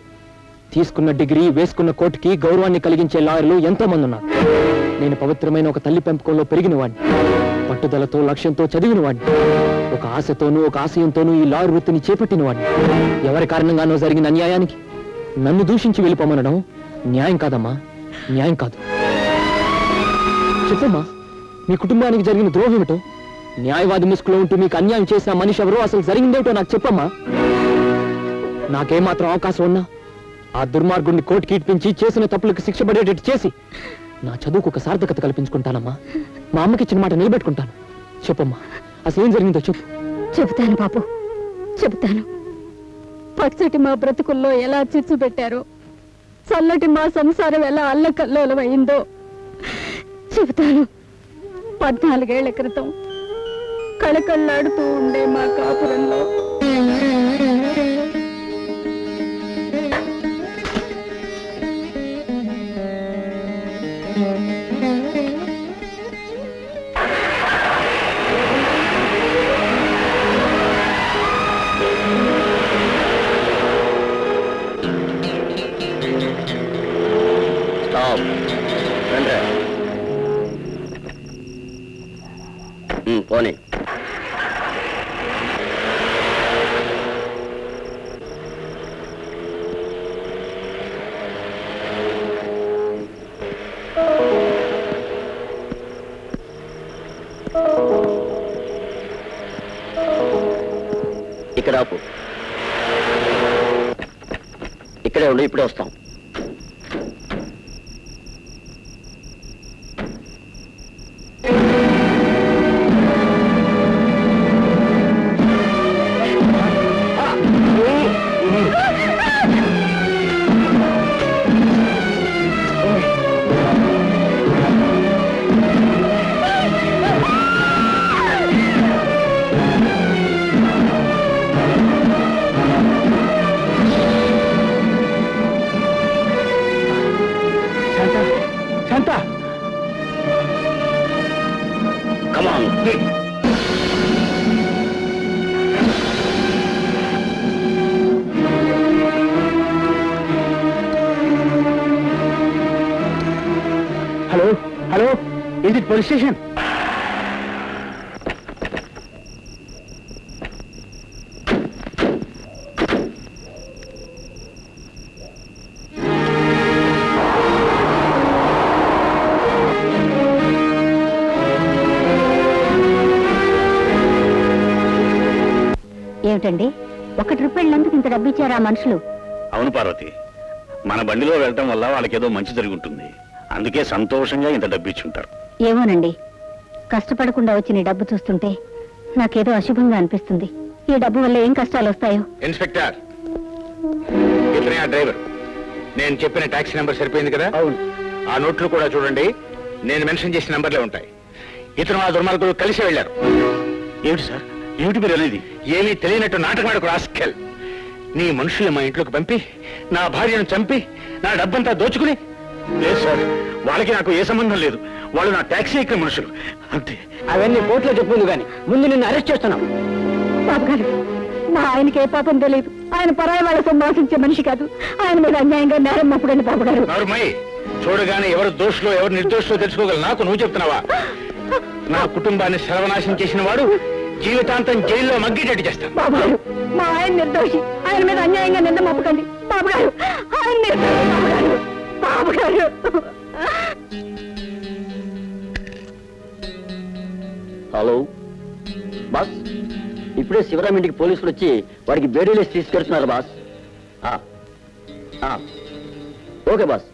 తీసుకున్న డిగ్రీ, వేసుకున్న కోటుకి గౌరవాన్ని కలిగించే లాయర్లు ఎంతో మంది ఉన్నారు. నేను పవిత్రమైన ఒక తల్లి పెంపకంలో పెరిగిన వాడిని, పట్టుదలతో, లక్ష్యంతో చదివిన వాడిని, ఒక ఆశతోనూ ఒక ఆశయంతోనూ ఈ లాయర్ వృత్తిని చేపట్టిన వాడిని. ఎవరి కారణంగానో జరిగిన అన్యాయానికి నన్ను దూషించి వెళ్ళిపోమనడం న్యాయం కాదమ్మా, న్యాయం కాదు. చెప్పమ్మా, మీ కుటుంబానికి జరిగిన ద్రోహం ఏమిటో? న్యాయవాది ముసుగులో ఉంటూ మీకు అన్యాయం చేసిన మనిషి ఎవరో, అసలు జరిగిందేమిటో నాకు చెప్పమ్మా. నాకేమాత్రం అవకాశం ఉన్నా ఆ దుర్మార్గుడిని కోర్టుకి ఈడ్పించి చేసిన తప్పులకు శిక్ష పడేటట్టు చేసి నా చదువుకు ఒక సార్థకత కల్పించుకుంటానమ్మా. మా అమ్మకి ఇచ్చిన మాట నిలబెట్టుకుంటాను. చెప్పమ్మా, అసలు ఏం జరిగిందో చెప్పు. చెబుతాను బాబు, చెబుతాను. పచ్చటి మా బ్రతుకుల్లో ఎలా చిచ్చు పెట్టారో, చల్లటి మా సంసారం ఎలా అల్లకల్లోలమైందో చెబుతాను. 14 ఏళ్ల క్రితం కళకళ్ళాడుతూ ఉండే మా కాపురంలో పోనీ. ఇక్కడ ఆపు. ఇక్కడే ఉండి ఇప్పుడే వస్తాం. శాంత, Come on, quick. Hello hello, ఇది పోలీస్ స్టేషన్. ఏమిటండి, 1 రూపాయి వెళ్ళినందుకు ఇంత డబ్బు ఇచ్చారా ఆ మనుషులు? అవును పార్వతి, మన బండిలో వెళ్ళటం వల్ల వాళ్ళకేదో మంచి జరుగుతుంది. అందుకే సంతోషంగా ఇంత డబ్బు ఇచ్చుంటారు. ఏమోనండి, కష్టపడకుండా వచ్చిన ఈ డబ్బు చూస్తుంటే నాకేదో అశుభంగా అనిపిస్తుంది. ఈ డబ్బు వల్ల ఏం కష్టాలు వస్తాయో. ఇన్స్పెక్టర్, ఇతనే ఆ డ్రైవర్. నేను చెప్పిన టాక్సీ నెంబర్ సరిపోయింది కదా? అవును. ఆ నోట్లు కూడా చూడండి, నేను మెన్షన్ చేసిన నంబర్లే ఉంటాయి. ఇతను ఆ దుర్మార్గులు కలిసి వెళ్ళారు. ఏమిటి సార్, ఏమిటి మీరు అనేది? ఏమీ తెలియనట్టు నాటకమాడకు రాస్కెల్. నీ మనుషుల్ని మా ఇంట్లోకి పంపి నా భార్యను చంపి నా డబ్బంతా దోచుకుని. లేదు సార్, వాళ్ళకి నాకు ఏ సంబంధం లేదు. వాళ్ళు నా టాక్సీ ఎక్కిన మనుషులు అంతే. అవన్నీ కోర్టులో చెప్పుంది కానీ ముందు నిన్ను అరెస్ట్ చేస్తున్నాం. బాబు గారు, మా ఆయనకి ఏ పాపం తెలియదు. ఆయన పరాయి వాళ్ళతో మోసించే మనిషి కాదు. ఆయన మీద అన్యాయంగా నేరం మప్పుడండి బాబు గారు. నోరుమై, చూడగానే ఎవరు దోషులో ఎవరు నిర్దోషులో తెలుసుకోగల నాకు నువ్వు చెప్తున్నావా? నా కుటుంబాన్ని సర్వనాశనం చేసిన వాడు జీవితాంతం జైల్లో మగ్గేటట్టు చేస్తాను. బాబు గారు, మా ఆయన నిర్దోషి. ఆయన మీద అన్యాయంగా నింద మప్పకండి బాబు గారు. ఆయన నిర్దోషి బాబు గారు. బాబు గారు, హలో బాస్, ఇప్పుడే శివరాం ఇంటికి పోలీసులు వచ్చి వాడికి బేడీలేసి తీసుకెళ్తున్నారు బాస్. Okay boss.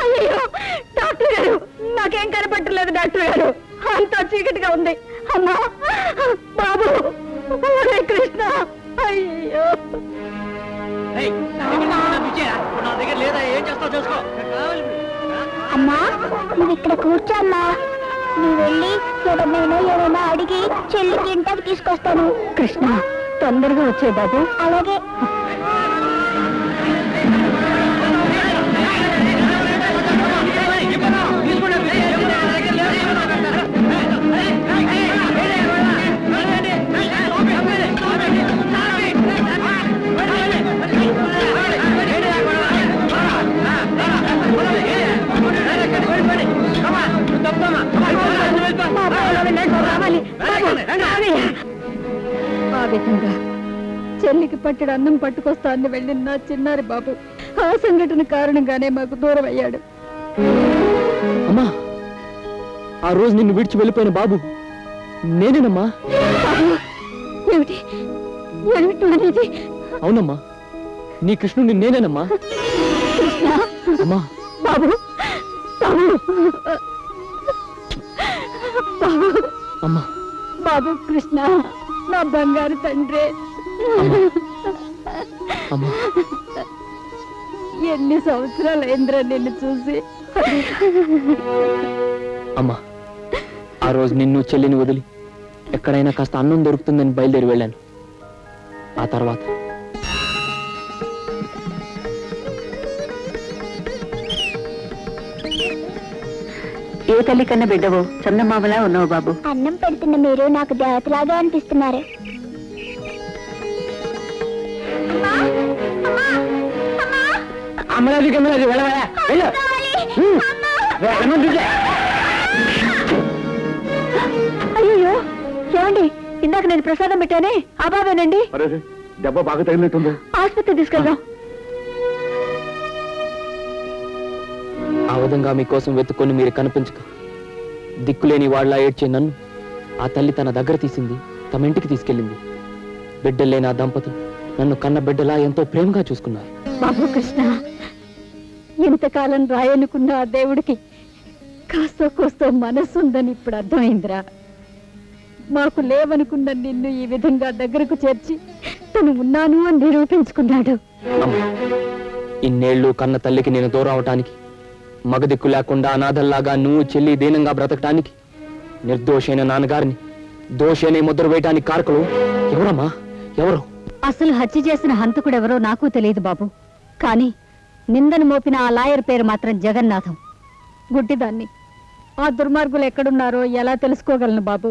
అయ్యో డాక్టర్ గారు, నాకేం కనపట్టలేదు డాక్టర్ గారు. అంతా చీకటిగా ఉంది. అమ్మా, బాబు, ఒరే కృష్ణ, అయ్యో. నా దగ్గర లేదా, ఏం చేస్తావు చూసుకో. అమ్మా, నువ్వు ఇక్కడ కూర్చోమ్మా. నువ్వు వెళ్ళి ఏమైనా అడిగి చెల్లికి ఇంటికి తీసుకొస్తాను. కృష్ణ, తొందరగా వచ్చే బాబు. అలాగే. ఆ విధంగా చెల్లికి పట్టెడు అన్నం పట్టుకొస్తానని వెళ్ళిన నా చిన్నారి బాబు ఆ సంఘటన కారణంగానే మాకు దూరం అయ్యాడు. అమ్మా, ఆ రోజు నిన్ను విడిచి వెళ్ళిపోయిన బాబు నేనేనమ్మా. బాబు, ఏమిటి ఏమిటి అనేది? అవునమ్మా, నీ కృష్ణుడిని నేనేనమ్మా. కృష్ణ, అమ్మా, బాబు, బాబు, బాబు, అమ్మా, బాబు కృష్ణ, నా బంగారు తండ్రి. అమ్మా, ఎన్ని సంవత్సరాలైందిరా నిన్ను చూసి. అమ్మా, ఆ రోజు నిన్ను చెల్లిని వదిలి ఎక్కడైనా కాస్త అన్నం దొరుకుతుందని బయలుదేరి వెళ్ళాను. ఆ తర్వాత ఏ తల్లి కన్నా బిడ్డవో చందమామలా ఉన్నావు బాబు. అన్నం పెడుతున్న మీరు నాకు దేవతలాగా అనిపిస్తున్నారు. అమ్మరాజు గమ్మరాజు వెళ్ళవా వెళ్ళు. అయ్యో ఏమండి, ఇందాక నేను ప్రసాదం పెట్టానే ఆ బాబేనండి. అరే దెబ్బ బాగా తగిలినట్టుంది. ఆసుపత్రి తీసుకెళ్దాం. ఆ విధంగా మీకోసం వెతుక్కొని మీరు కనిపించక దిక్కులేని వాళ్ళ ఏడ్చే నన్ను ఆ తల్లి తన దగ్గర తీసింది, తమ ఇంటికి తీసుకెళ్ళింది. బిడ్డలేని ఆ దంపతులు నన్ను కన్న బిడ్డలా ఎంతో ప్రేమగా చూసుకున్నారు. బాబు కృష్ణ, ఇంతకాలం రాయనుకున్న ఆ దేవుడికి కాస్తో కోస్తో మనసుందని ఇప్పుడు అర్థమైందిరా. మాకు లేవనుకున్న నిన్ను ఈ విధంగా దగ్గరకు చేర్చి తను ఉన్నాను అని నిరూపించుకున్నాడు. అమ్మ, ఇన్నేళ్లు కన్న తల్లికి నేను దూరం అవటానికి, మగదిక్కు లేకుండా అనాథల్లాగా నువ్వు చెల్లి దీనంగా బ్రతకటానికి, నిర్దోషైన నాన్నగారిని దోషైన ముద్ర వేయటానికి కారకులు ఎవరమ్మా? ఎవరు? అసలు హత్య చేసిన హంతకుడెవరో నాకు తెలియదు బాబు. కానీ నిందను మోపిన ఆ లాయర్ పేరు మాత్రం జగన్నాథం. గుడ్డిదాన్ని. ఆ దుర్మార్గులు ఎక్కడున్నారో ఎలా తెలుసుకోగలను బాబు?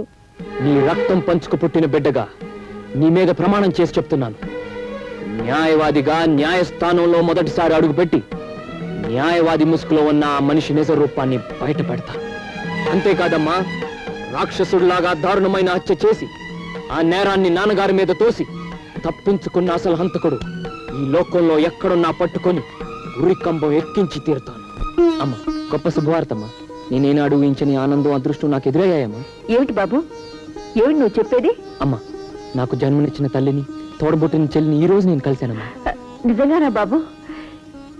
నీ రక్తం పంచుకు పుట్టిన బిడ్డగా నీ మీద ప్రమాణం చేసి చెప్తున్నాను. న్యాయవాదిగా న్యాయస్థానంలో మొదటిసారి అడుగుపెట్టి న్యాయవాది ముసుగులో ఉన్న ఆ మనిషి నిజ రూపాన్ని బయట పెడతా. అంతేకాదమ్మా, రాక్షసుడిలాగా దారుణమైన హత్య చేసి ఆ నేరాన్ని నాన్నగారి మీద తోసి తప్పించుకున్న అసలు హంతకుడు ఈ లోకంలో ఎక్కడున్నా పట్టుకొని ఉరికంబం ఎక్కించి తీరుతాను. అమ్మ, గొప్ప శుభవార్తమ్మా. నేనేనాడు ఊహించని ఆనందం, అదృష్టం నాకు ఎదురయ్యాయమ్మా. ఏమిటి బాబు, ఏమిటి నువ్వు చెప్పేది? అమ్మ, నాకు జన్మనిచ్చిన తల్లిని, తోడబుట్టిన చెల్లిని ఈ రోజు నేను కలిశానమ్మా. నిజంగానా బాబు?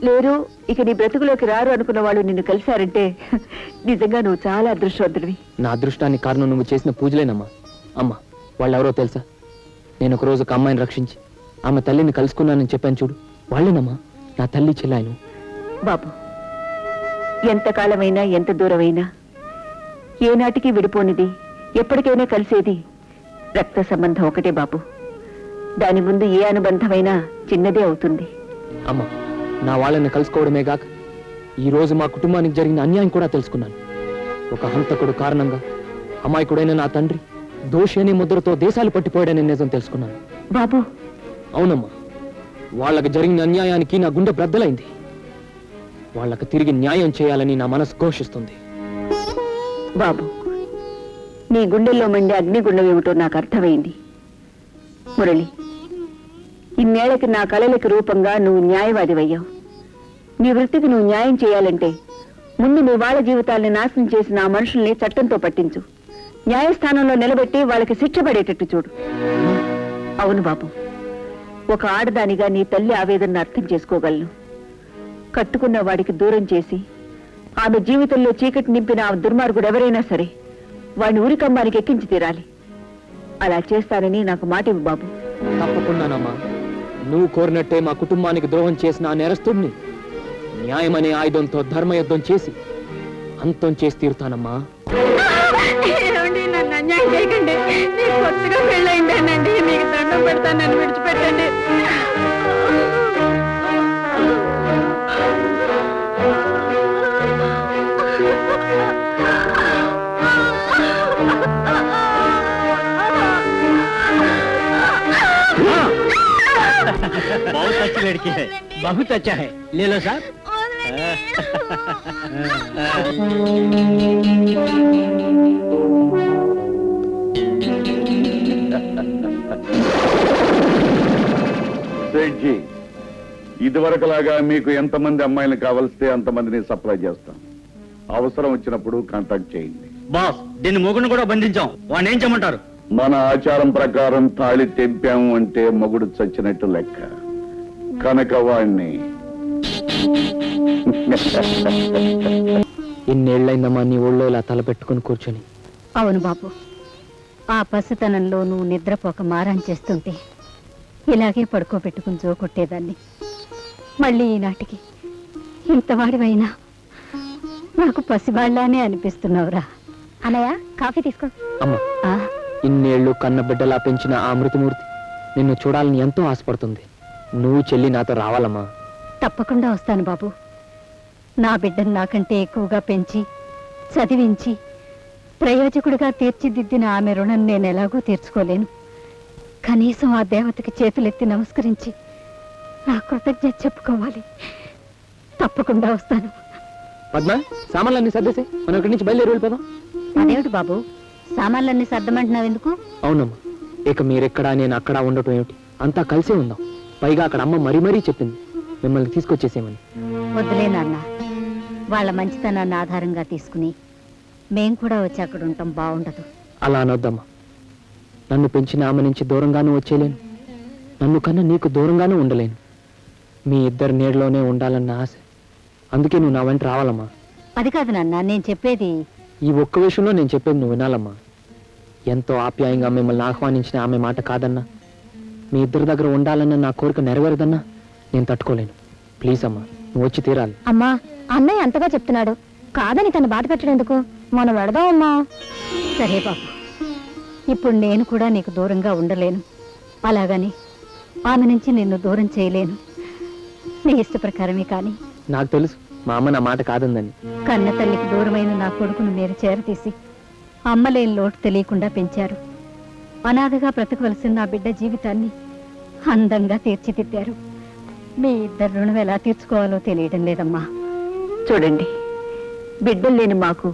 లేరు, ఇక నీ బ్రతుకులోకి రారు అనుకున్న వాళ్ళు నిన్ను కలిశారంటే నిజంగా నువ్వు చాలా అదృష్టవంతుడివి. నా అదృష్టానికి కారణం నువ్వు చేసిన పూజలేనమ్మా. అమ్మ, వాళ్ళెవరో తెలుసా? నేను ఒక రోజు ఒక అమ్మాయిని రక్షించి ఆమె తల్లిని కలుసుకున్నానని చెప్పాను చూడు, వాళ్ళేనమ్మా నా తల్లి చెల్లాయను. బాబు, ఎంతకాలమైనా ఎంత దూరమైనా ఏనాటికి విడిపోనిది, ఎప్పటికైనా కలిసేది రక్త సంబంధం ఒకటే బాబు. దాని ముందు ఏ అనుబంధమైనా చిన్నదే అవుతుంది. అమ్మ, నా వాళ్ళని కలుసుకోవడమే గాక ఈ రోజు మా కుటుంబానికి జరిగిన అన్యాయం కూడా తెలుసుకున్నాను. ఒక హంతకుడు కారణంగా అమాయకుడైన నా తండ్రి దోషి అనే ముద్రతో దేశాలు పట్టిపోయాడనే నిజం తెలుసుకున్నాను. బాబు, అవునమ్మా, వాళ్ళకి జరిగిన అన్యాయానికి నా గుండె బ్రద్దలైంది. వాళ్ళకి తిరిగి న్యాయం చేయాలని నా మనసు ఘోషిస్తుంది. బాబు, నీ గుండెల్లో మండే అగ్నిగుండం ఏమిటో నాకు అర్థమైంది. మురళి, ఇన్నేళ్లకి నా కలలకి రూపంగా నువ్వు న్యాయవాదివయ్యావు. నీ వృత్తికి నువ్వు న్యాయం చేయాలంటే ముందు నీ వాళ్ళ జీవితాల్ని నాశనం చేసిన ఆ మనుషుల్ని చట్టంతో పట్టించు. న్యాయస్థానంలో నిలబెట్టి వాళ్ళకి శిక్ష పడేటట్టు చూడు. అవును బాబు, ఒక ఆడదానిగా నీ తల్లి ఆవేదనను అర్థం చేసుకోగలను. కట్టుకున్న వాడికి దూరం చేసి ఆమె జీవితంలో చీకటి నింపిన ఆ దుర్మార్గుడు ఎవరైనా సరే వాడిని ఉరికంబానికి ఎక్కించి తీరాలి. అలా చేస్తానని నాకు మాట ఇవ్వు బాబు. తప్పకుండానమ్మా. నువ్వు కోరినట్టే మా కుటుంబానికి ద్రోహం చేసిన ఆ నేరస్తుడిని న్యాయమనే ఆయుధంతో ధర్మయుద్ధం చేసి అంతం చేసి తీరుతానమ్మా. నన్ను అన్యాయం చేయకండి. నీకు కొత్తగా పెళ్ళయిందేనండి. మీకు దండం పెడతాను, నన్ను విడిచిపెట్టండి. बहुत अच्छी लड़की है, बहुत अच्छा है, ले लो साहब। సేఠ్జీ, ఇదివరకులాగా మీకు ఎంతమంది అమ్మాయిలు కావలిస్తే అంతమందిని సప్లై చేస్తాం. అవసరం వచ్చినప్పుడు కాంటాక్ట్ చేయండి. బాస్, దీన్ని మొగుడిని కూడా బంధించాం. వాడిని ఏం చేయమంటారు? మన ఆచారం ప్రకారం తాళి తెంపాము అంటే మొగుడు చచ్చినట్టు లెక్క. కనుక వాణ్ణి ఇన్నేళ్లైందమ్మా నీ ఒళ్ళో ఇలా తలపెట్టుకుని కూర్చొని. అవును బాబు, ఆ పసితనంలో నువ్వు నిద్రపోక మారం చేస్తుంటే ఇలాగే పడుకోబెట్టుకుని జోకొట్టేదాన్ని. మళ్ళీ ఈనాటికి ఇంతవాడివైనా నాకు పసివాళ్లానే అనిపిస్తున్నావురా. అన్నయ్య, కాఫీ తీసుకో. అమ్మ, ఇన్నేళ్లు కన్న బిడ్డలా పెంచిన ఆ మృతమూర్తి నిన్ను చూడాలని ఎంతో ఆశపడుతుంది. నువ్వు చెల్లి నాతో రావాలమ్మా. తప్పకుండా వస్తాను బాబు. నా బిడ్డను నాకంటే ఎక్కువగా పెంచి చదివించి ప్రయోజకుడిగా తీర్చిదిద్దిన ఆమె రుణం నేను ఎలాగో తీర్చుకోలేను. కనీసం ఆ దేవతకి చేతులెత్తి నమస్కరించి నా కృతజ్ఞత చెప్పుకోవాలి. తప్పకుండా వస్తాను. పద్మ, సామాన్లన్నీ సర్దేసే, మనం ఇక్కడి నుంచి బయలుదేరి వెళ్ళిపోదాం. అదేమిటి బాబు, సామాన్లన్నీ సర్దమంటున్నావు ఎందుకు? అవునమ్మా, ఇక మీరెక్కడా నేను అక్కడ ఉండటం ఏమిటి, అంతా కలిసే ఉందాం. పైగా అక్కడ అమ్మ మరీ మరీ చెప్పింది మిమ్మల్ని తీసుకొచ్చేసేమని. వద్దులే నాన్న, వాళ్ళ మంచితనాన్ని ఆధారంగా తీసుకుని మేం కూడా వచ్చి అక్కడ ఉంటాం బాగుండదు. అలా అనొద్దమ్మా. నన్ను పెంచిన ఆమె నుంచి దూరంగానూ వచ్చేలేను, నన్ను కన్నా నీకు దూరంగానూ ఉండలేను. మీ ఇద్దరు నీడలోనే ఉండాలన్న ఆశ, అందుకే నువ్వు నా వెంట రావాలమ్మా. అది కాదు నాన్న, నేను చెప్పేది. ఈ ఒక్క విషయంలో నేను చెప్పేది నువ్వు వినాలమ్మా. ఎంతో ఆప్యాయంగా మిమ్మల్ని ఆహ్వానించిన ఆమె మాట కాదన్నా, మీ ఇద్దరి దగ్గర ఉండాలన్న నా కోరిక నెరవేరదన్నా నేను తట్టుకోలేను. ప్లీజ్ అమ్మా, నువ్వు వచ్చి తీరాలి. అమ్మా, అన్నయ్య అంతగా చెప్తున్నాడు, కాదని తను బాధ పెట్టడేందుకు? మనం వెడదాం అమ్మా. సరే బాబు, ఇప్పుడు నేను కూడా నీకు దూరంగా ఉండలేను, అలాగని ఆమె నుంచి నిన్ను దూరం చేయలేను. నీ ఇష్ట ప్రకారమే. కానీ నాకు తెలుసు మా అమ్మ నా మాట కాదందని. కన్న తల్లికి దూరమైన నా కొడుకును మీరు చేరతీసి అమ్మలేని లోటు తెలియకుండా పెంచారు. అనాథగా బ్రతకవలసిన నా బిడ్డ జీవితాన్ని అందంగా తీర్చిదిద్దారు. మీ ఇద్దరు రుణం ఎలా తీర్చుకోవాలో తెలియడం లేదమ్మా. చూడండి, బిడ్డలు లేని మాకు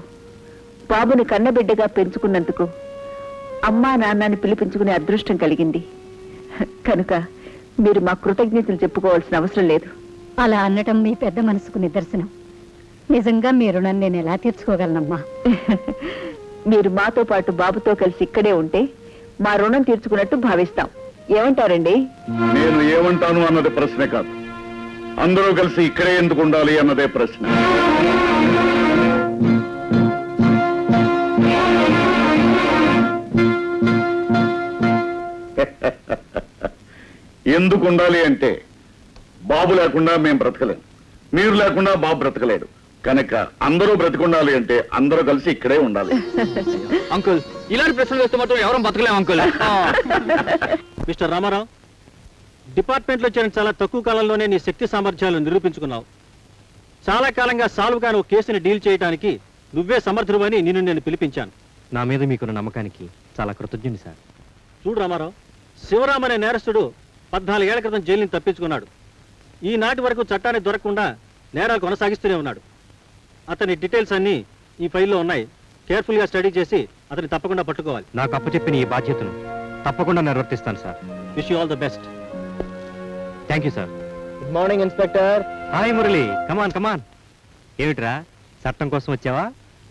బాబుని కన్నబిడ్డగా పెంచుకున్నందుకు అమ్మా నాన్నని పిలిపించుకునే అదృష్టం కలిగింది. కనుక మీరు మా కృతజ్ఞతలు చెప్పుకోవాల్సిన అవసరం లేదు. అలా అనటం మీ పెద్ద మనసుకు నిదర్శనం. నిజంగా మీ రుణం నేను ఎలా తీర్చుకోగలనమ్మా? మీరు మాతో పాటు బాబుతో కలిసి ఇక్కడే ఉంటే మా రుణం తీర్చుకున్నట్టు భావిస్తాం. ఏమంటారండి? నేను ఏమంటాను అన్నది ప్రశ్నే కాదు, అందరూ కలిసి ఇక్కడే ఎందుకు ఉండాలి అన్నదే ప్రశ్న. ఎందుకు ఉండాలి అంటే, బాబు లేకుండా మేం బ్రతకలేం, మీరు లేకుండా బాబు బ్రతకలేడు. కనుక అందరూ బ్రతికుండాలి అంటే అందరూ కలిసి ఇక్కడే ఉండాలి. అంకుల్, ఇలాంటి ప్రశ్నలు వేస్తే మాత్రం ఎవరం బతకలేం అంకుల్. మిస్టర్ రామారావు, డిపార్ట్మెంట్లో చేరిన చాలా తక్కువ కాలంలోనే నీ శక్తి సామర్థ్యాలు నిరూపించుకున్నావు. చాలా కాలంగా సాల్వ్ కాని ఒక కేసుని డీల్ చేయడానికి నువ్వే సమర్థుడని నిన్ను నేను పిలిపించాను. నా మీద మీకున్న నమ్మకానికి చాలా కృతజ్ఞుని సార్. చూడు రామారావు, శివరాం అనే నేరస్తుడు 14 ఏళ్ల క్రితం జైలు నుంచి తప్పించుకున్నాడు. ఈనాటి వరకు చట్టాన్ని దొరకకుండా నేరాలు కొనసాగిస్తూనే ఉన్నాడు. అతని డీటెయిల్స్ అన్నీ ఈ ఫైల్లో ఉన్నాయి. కేర్ఫుల్గా స్టడీ చేసి అతన్ని తప్పకుండా పట్టుకోవాలి. నాకు అప్పచెప్పిన ఈ బాధ్యతను తప్పకుండా నిర్వర్తిస్తాను sir. Wish you all the best. Thank you sir. Good morning inspector. Hi Murali, come on come on. ఏమిట్రా, చట్టం కోసం వచ్చావా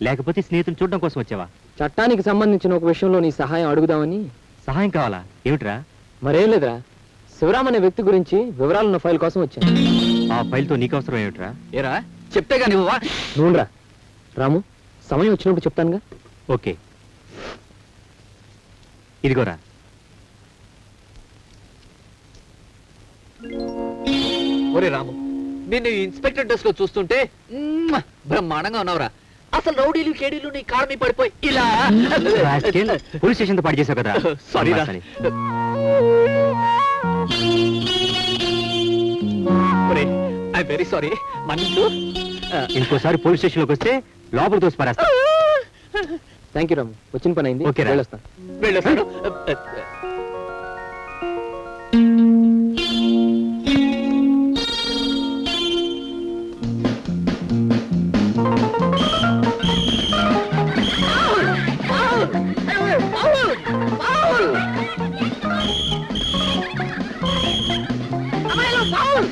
లేకపోతే స్నేహితుని చూడడం కోసం వచ్చావా? చట్టానికి సంబంధించిన ఒక విషయంలో నీ సహాయం అడుగుదామని. సహాయం కావాలా? ఏమిట్రా? మరేం లేదురా, శివరాం అనే వ్యక్తి గురించి వివరాలున్న ఫైల్ కోసం వచ్చాను. ఆ ఫైల్తో నీకు అవసరం ఏమిట్రా? ఏరా, చెప్తే గాని నువ్వా? నువ్వురా రాము, సమయం వచ్చినప్పుడు చెప్తానుగా. ఓకే, ఇదిగోరా. ఒరే రాము, నిన్ను ఇన్స్పెక్టర్ డ్రెస్ లో చూస్తుంటే బ్రహ్మాండంగా ఉన్నావురా. అసలు రౌడీలు కేడీలు నీ కారు మీద పడిపోయి ఇలా పోలీస్ స్టేషన్ తో పాటు చేసావు కదా. సారీ రా. ఐ వెరీ సారీ, మన్నించు. ఇంకోసారి పోలీస్ స్టేషన్ లోకి వస్తే లోపల తోసి పారేస్తా. థ్యాంక్ యూ రాము, వచ్చిన పని అయింది. ఓకే, వెళ్ళొస్తాను. వెళ్ళొస్తాను.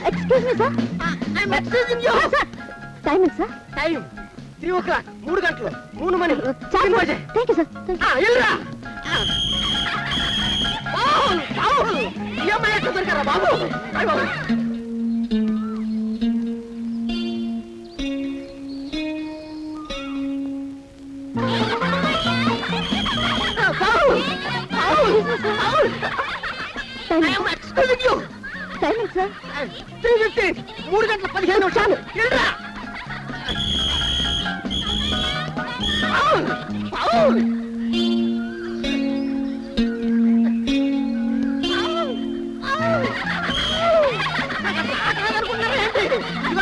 Excuse me sir. టైం ఎంత సార్? టైం 3 o'clock, 3 గంటలు, 3 మనీ. Thank you sir. వెళ్ళరా ఈ అమ్మాయి ఎక్కడ దొరికారా బాబు? అయ్ బాబు. టైం ఎంత సార్? 3:15, 3 గంటల 15 నిమిషాలు. వెళ్ళరా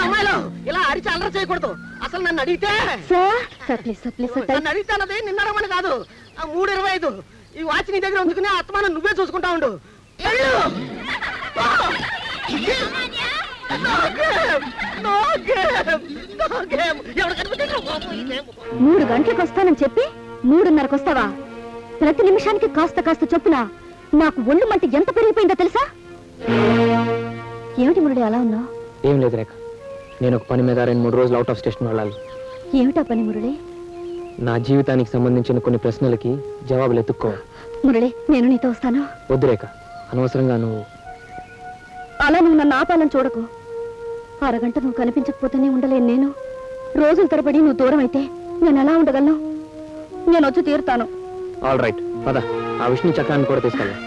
అమ్మాయిలు ఇలా అరిచి అల్లరి చేయకూడదు. అసలు నన్ను నన్ను అడిగితే sir please sir please sir నన్ను అడిగితే అన్నది నిన్నరమని కాదు 3:25 ఈ వాచ్ నీ దగ్గర ఉంచుకుని ఆత్మానం నువ్వే చూసుకుంటా ఉండు వెళ్ళు. No game! No game! No game! ఎవడు కనిపించాడు? బాబు, ఇదేం? 3 గంటలకు వస్తానని చెప్పి 3:30కు వస్తావా? ప్రతి నిమిషానికి కాస్త కాస్త చొప్పున నాకు ఒళ్ళు మంట ఎంత పెరిగిపోయిందో తెలుసా? ఏమిటి మురళి అలా ఉన్నావు? ఏం లేదు రేఖ, నేను ఒక పని మీద 2-3 రోజులు అవుట్ ఆఫ్ స్టేషన్ వెళ్ళాలి. ఏమిటా పని మురళి? నా జీవితానికి సంబంధించిన కొన్ని ప్రశ్నలకి జవాబులు ఎత్తుక్కోవాలి. మురళి నేను నీతో వస్తాను. వద్దు రేఖ, అనవసరంగా నువ్వు అలా నువ్వు నన్ను ఆపాలని చూడకు. అరగంట నువ్వు కనిపించకపోతేనే ఉండలేను నేను. రోజుల తరబడి నువ్వు దూరం అయితే నేను ఎలా ఉండగలను? నేను వచ్చి తీరుతాను. ఆల్ రైట్, పద, ఆ విష్ణు చక్రాన్ని కూడా తీసుకెళ్ళా.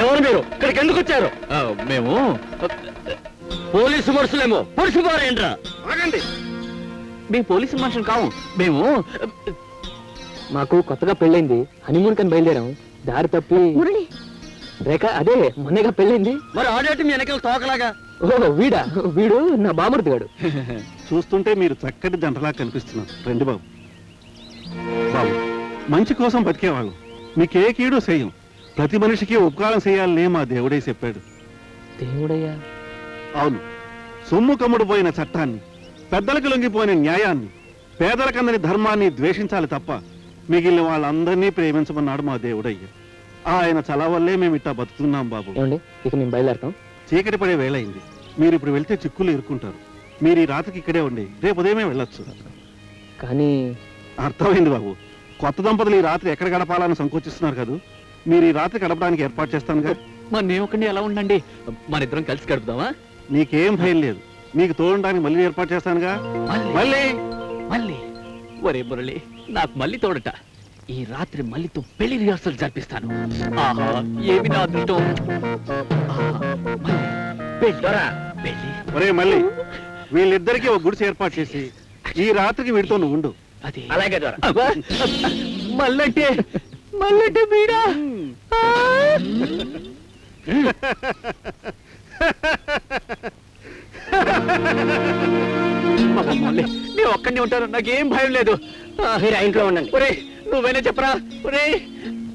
ఎవరు మీరు? ఇక్కడికి ఎందుకు వచ్చారు? మేము పోలీసు మనుషులేమో. పురుషు బారేంట్రా? ఆగండి. మేము పోలీసు మనుషులు కావు. మేము మాకు కొత్తగా పెళ్ళైంది, హనీమూన్ కని బయలుదేరాం. దారి తప్పి మురళి రేఖ అదే మొన్నగా పెళ్ళైంది. మరి ఆడేటి మీ వెనకాల తోకలాగా? ఓ వీడా? వీడు నా బామర్ది గాడు. చూస్తుంటే మీరు చక్కటి జంటలా కనిపిస్తున్నారు. రండి బాబు. బాబు, మంచి కోసం బతికేవాళ్ళం, మీకే కీడు చేయం. ప్రతి మనిషికి ఉపకారం చేయాలనే మా దేవుడే చెప్పాడు. దేవుడయ్యా? అవును, సొమ్ము కమ్ముడు పోయిన చట్టాన్ని, పెద్దలకు లొంగిపోయిన న్యాయాన్ని, పేదలకందని ధర్మాన్ని ద్వేషించాలి తప్ప మిగిలిన వాళ్ళందరినీ ప్రేమించమన్నాడు మా దేవుడయ్య. ఆయన చలవల్లే మేము ఇట్టా బతుకుతున్నాం బాబు. ఏమండి, ఇక మేము బయలుదేరతాం. చీకటి పడే వేళయింది. మీరు ఇప్పుడు వెళ్తే చిక్కులు ఇరుక్కుంటారు. మీరు ఈ రాత్రికి ఇక్కడే ఉండి రేపు ఉదయమే వెళ్ళొచ్చు. కానీ అర్థమైంది బాబు. కొత్త దంపతులు ఈ రాత్రి ఎక్కడ గడపాలని సంకోచిస్తున్నారు కదా. మీరు ఈ రాత్రి గడపడానికి ఏర్పాటు చేస్తానుగా. మరి నేను ఒక్కడిని ఎలా ఉండండి? మన ఇద్దరం కలిసి గడుపుదామా? నీకేం భయం లేదు, మీకు తోడడానికి మళ్ళీ ఏర్పాటు చేస్తానుగా. మళ్ళీ మళ్ళీ ఒరే మురళి, నాకు మళ్ళీ తోడట. ఈ రాత్రి మళ్ళీతో పెళ్లి రిహార్సల్ జరిపిస్తాను. ఆహా, ఏమి నా అదృష్టం. ఆహా, మళ్ళీ పెళ్లి. ఒరే మళ్ళీ, వీళ్ళిద్దరికి ఒక గుడిసె ఏర్పాటు చేసి ఈ రాత్రికి వీడితో నువ్వు ఉండు. అది అలాగే దొర. మళ్ళంటే వీడా? మళ్ళీ నేను ఒక్కడిని ఉంటాను, నాకేం భయం లేదు. మీరు ఆ ఇంట్లో ఉండండి. ఒరే నువ్వైనా చెప్పరా? ఒరే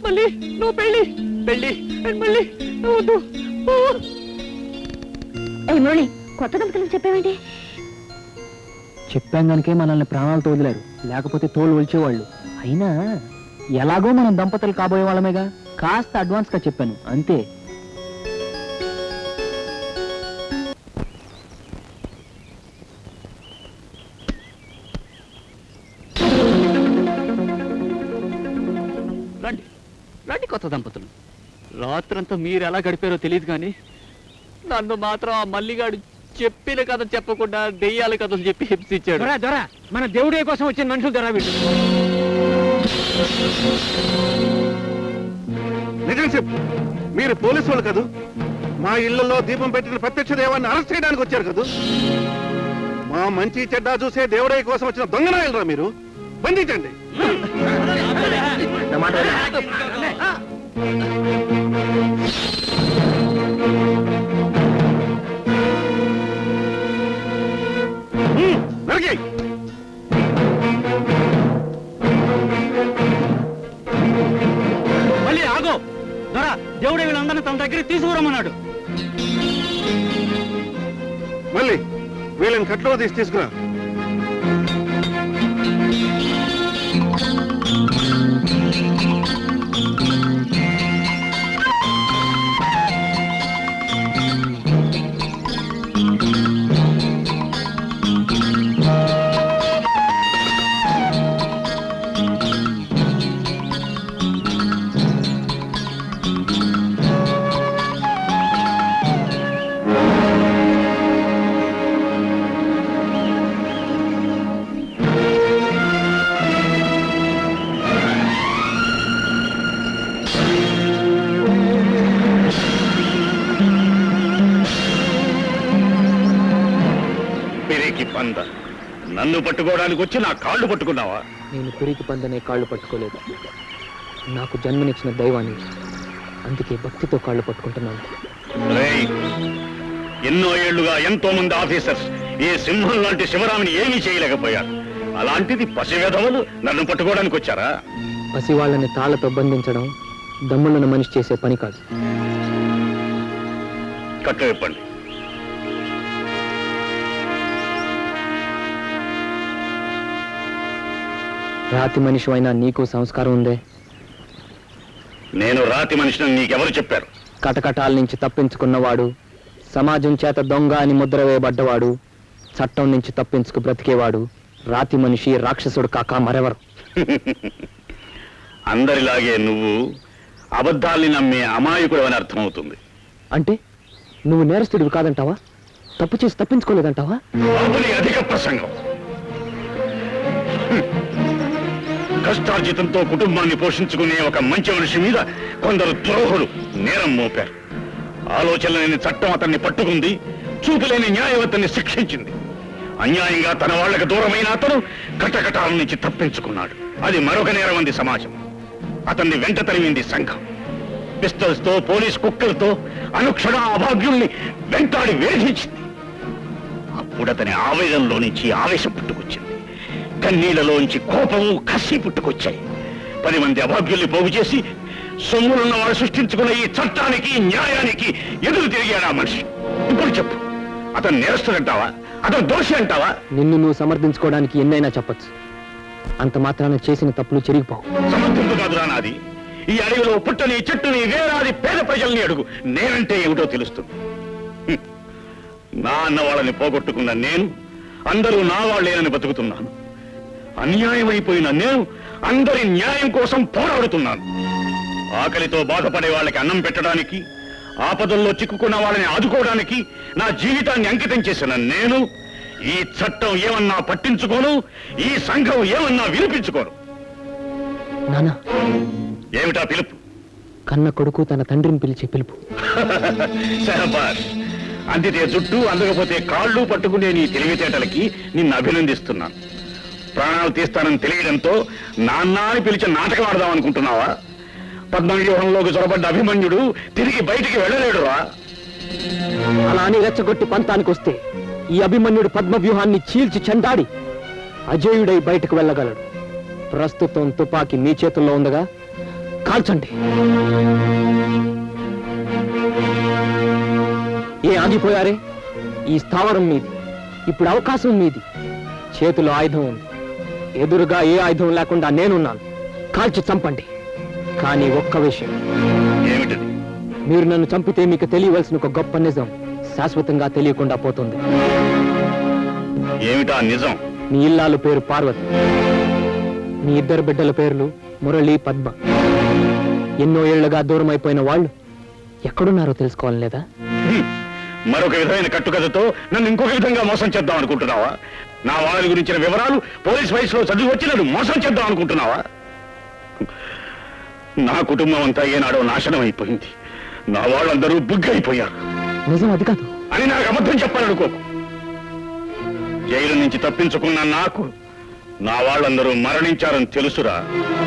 మళ్ళీ నువ్వు పెళ్లి మళ్ళీ నువ్వు వద్దు. ఏ మురళి, కొత్త దంపతులకు చెప్పావేంటి? చెప్పాం కనుకే మనల్ని ప్రాణాలతో వదిలారు, లేకపోతే తోలు ఒలిచేవాళ్ళు. అయినా ఎలాగో మనం దంపతులు కాబోయే వాళ్ళమేగా, కాస్త అడ్వాన్స్ గా చెప్పాను అంతే. రండి రండి కొత్త దంపతులు. రాత్రంతా మీరు ఎలా గడిపారో తెలియదు కానీ నన్ను మాత్రం ఆ మల్లిగాడు చెప్పిన కథ చెప్పకుండా దెయ్యాల కథలు చెప్పి హింసించాడు. మన దేవుడే కోసం వచ్చిన మనుషులు దొరా వీళ్ళు. నిజం చెప్పు, మీరు పోలీసు వాళ్ళు కదూ? మా ఇళ్లలో దీపం పెట్టిన ప్రత్యక్ష దేవాన్ని అరెస్ట్ చేయడానికి వచ్చారు కదూ? మా మంచి చెడ్డ చూసే దేవుడై కోసం వచ్చిన దొంగనాయలరా మీరు? బంధించండి. నరికేయ్. మళ్ళీ ఆగో దొరా, దేవుడే వీళ్ళందరినీ తన దగ్గరికి తీసుకురమ్మన్నాడు. మళ్ళీ వీళ్ళని కట్లో తీసుకురా. పంద నన్ను పట్టుకోవడానికి వచ్చి నా కాళ్ళు పట్టుకున్నావా? నేను పిరికి పందనే కాళ్ళు పట్టుకోలేదు, నాకు జన్మనిచ్చిన దైవాన్ని, అందుకే భక్తితో కాళ్ళు పట్టుకుంటున్నాను. రేయ్, ఎన్నో ఏళ్లుగా ఎంతో మంది ఆఫీసర్స్ ఈ సింహం లాంటి శివరామిని ఏమీ చేయలేకపోయారు. అలాంటిది పసివేధవులు నన్ను పట్టుకోవడానికి వచ్చారా? పసివాళ్ళని తాళ్లతో బంధించడం దమ్ములను మనిషి చేసే పని కాదు. కట్టు విప్పండి. రాతి మనిషి అయినా నీకు సంస్కారం ఉందే? నేను రాతి మనిషిని నీకెవరు చెప్పారు? కటకటాల నుంచి తప్పించుకున్నవాడు, సమాజం చేత దొంగ అని ముద్ర వేయబడ్డవాడు, చట్టం నుంచి తప్పించుకు బ్రతికేవాడు రాతి మనిషి, రాక్షసుడు కాక మరెవరు. అందరిలాగే నువ్వు అబద్ధాల్ని నమ్మే అమాయకుడు అని అర్థమవుతుంది. అంటే నువ్వు నేరస్తుడివి కాదంటావా? తప్పు చేసి తప్పించుకోలేదంటావా? బాబుని అధిక ప్రసంగం. కష్టార్జితంతో కుటుంబాన్ని పోషించుకునే ఒక మంచి మనిషి మీద కొందరు ద్రోహులు నేరం మోపారు. ఆలోచన లేని చట్టం అతన్ని పట్టుకుంది, చూపులేని న్యాయం అతన్ని శిక్షించింది. అన్యాయంగా తన వాళ్లకు దూరమైన అతను కటకటాల నుంచి తప్పించుకున్నాడు. అది మరొక నేరం అంది సమాజం. అతన్ని వెంట తరిమింది సంఘం. పిస్టల్స్ తో, పోలీస్ కుక్కలతో అనుక్షణ అభాగ్యుల్ని వెంటాడి వేధించింది. అప్పుడు అతని ఆవేదనలో నుంచి ఆవేశం పుట్టుకొచ్చింది. కన్నీళ్లలోంచి కోపము, కసి పుట్టుకొచ్చాయి. 10 మంది అభాగ్యుల్ని పోగు చేసి సొమ్ములున్న వాడు సృష్టించుకున్న ఈ చట్టానికి, న్యాయానికి ఎదురు తిరిగాడు ఆ మనిషి. ఇప్పుడు చెప్పు, అతను నేరస్తుడంటావా? అతను దోషి అంటావా? నిన్ను నువ్వు సమర్థించుకోవడానికి ఎన్నైనా చెప్పచ్చు. అంత మాత్రాన చేసిన తప్పులు చెరిగిపోవు. సమర్థింపు కాదురా నాది. ఈ అడవిలో పుట్టని, చెట్టుని, వేలాది పేద ప్రజల్ని అడుగు, నేనంటే ఏమిటో తెలుస్తుంది. నా అన్న వాళ్ళని పోగొట్టుకున్న నేను అందరూ నా వాళ్ళేనని బతుకుతున్నాను. అన్యాయమైపోయిన నేను అందరి న్యాయం కోసం పోరాడుతున్నాను. ఆకలితో బాధపడే వాళ్ళకి అన్నం పెట్టడానికి, ఆపదల్లో చిక్కుకున్న వాళ్ళని ఆదుకోవడానికి నా జీవితాన్ని అంకితం చేసిన నేను ఈ చట్టం ఏమన్నా పట్టించుకోను, ఈ సంఘం ఏమన్నా వినిపించుకోను. నానా, ఏమిటా పిలుపు? కన్న కొడుకు తన తండ్రిని పిలిచే పిలుపు. శహబాష్. అందితే జుట్టు, అందకపోతే కాళ్ళు పట్టుకునే నీ తెలివితేటలకి నిన్ను అభినందిస్తున్నాను. ప్రాణాలు తీస్తానని తెలియడంతో నాన్న అని పిలిచి నాటకం ఆడదాం అనుకుంటున్నావా? పద్మవ్యూహంలోకి చొరబడ్డ అభిమన్యుడు తిరిగి బయటికి వెళ్ళలేడురా. అలా అని రెచ్చగొట్టి పంతానికి వస్తే ఈ అభిమన్యుడు పద్మవ్యూహాన్ని చీల్చి చెండాడి అజేయుడై బయటకు వెళ్ళగలడు. ప్రస్తుతం తుపాకీ మీ చేతుల్లో ఉందగా, కాల్చండి. ఏ ఆగిపోయారే? ఈ స్థావరం మీది, ఇప్పుడు అవకాశం మీది. చేతిలో ఆయుధం ఉంది, ఎదురుగా ఏ ఆయుధం లేకుండా నేనున్నాను. కాల్చి చంపండి. కానీ ఒక్క విషయం, ఏమిటది? మీరు నన్ను చంపితే మీకు తెలియవలసిన ఒక గొప్ప నిజం శాశ్వతంగా తెలియకుండా పోతుంది. ఏమిటా నిజం? మీ ఇల్లాలు పేరు పార్వతి, మీ 2 బిడ్డల పేర్లు మురళి, పద్మ. ఎన్నో ఏళ్లుగా దూరం అయిపోయిన వాళ్ళు ఎక్కడున్నారో తెలుసుకోవాలి లేదా? మరొక విధమైన కట్టుకథతో నన్ను ఇంకొక విధంగా మోసం చేద్దాం అనుకుంటున్నావా? నా వాళ్ళ గురించిన వివరాలు పోలీస్ వయసులో చదివి వచ్చి నన్ను మోసం చేద్దాం అనుకుంటున్నావా? నా కుటుంబం అంతా ఏనాడో నాశనం అయిపోయింది. నా వాళ్ళందరూ బుగ్గైపోయారు. నిజం అది కాదు అని నాకు అబద్ధం చెప్పాలనుకోకు. జైలు నుంచి తప్పించుకున్న నాకు నా వాళ్ళందరూ మరణించారని తెలుసురా.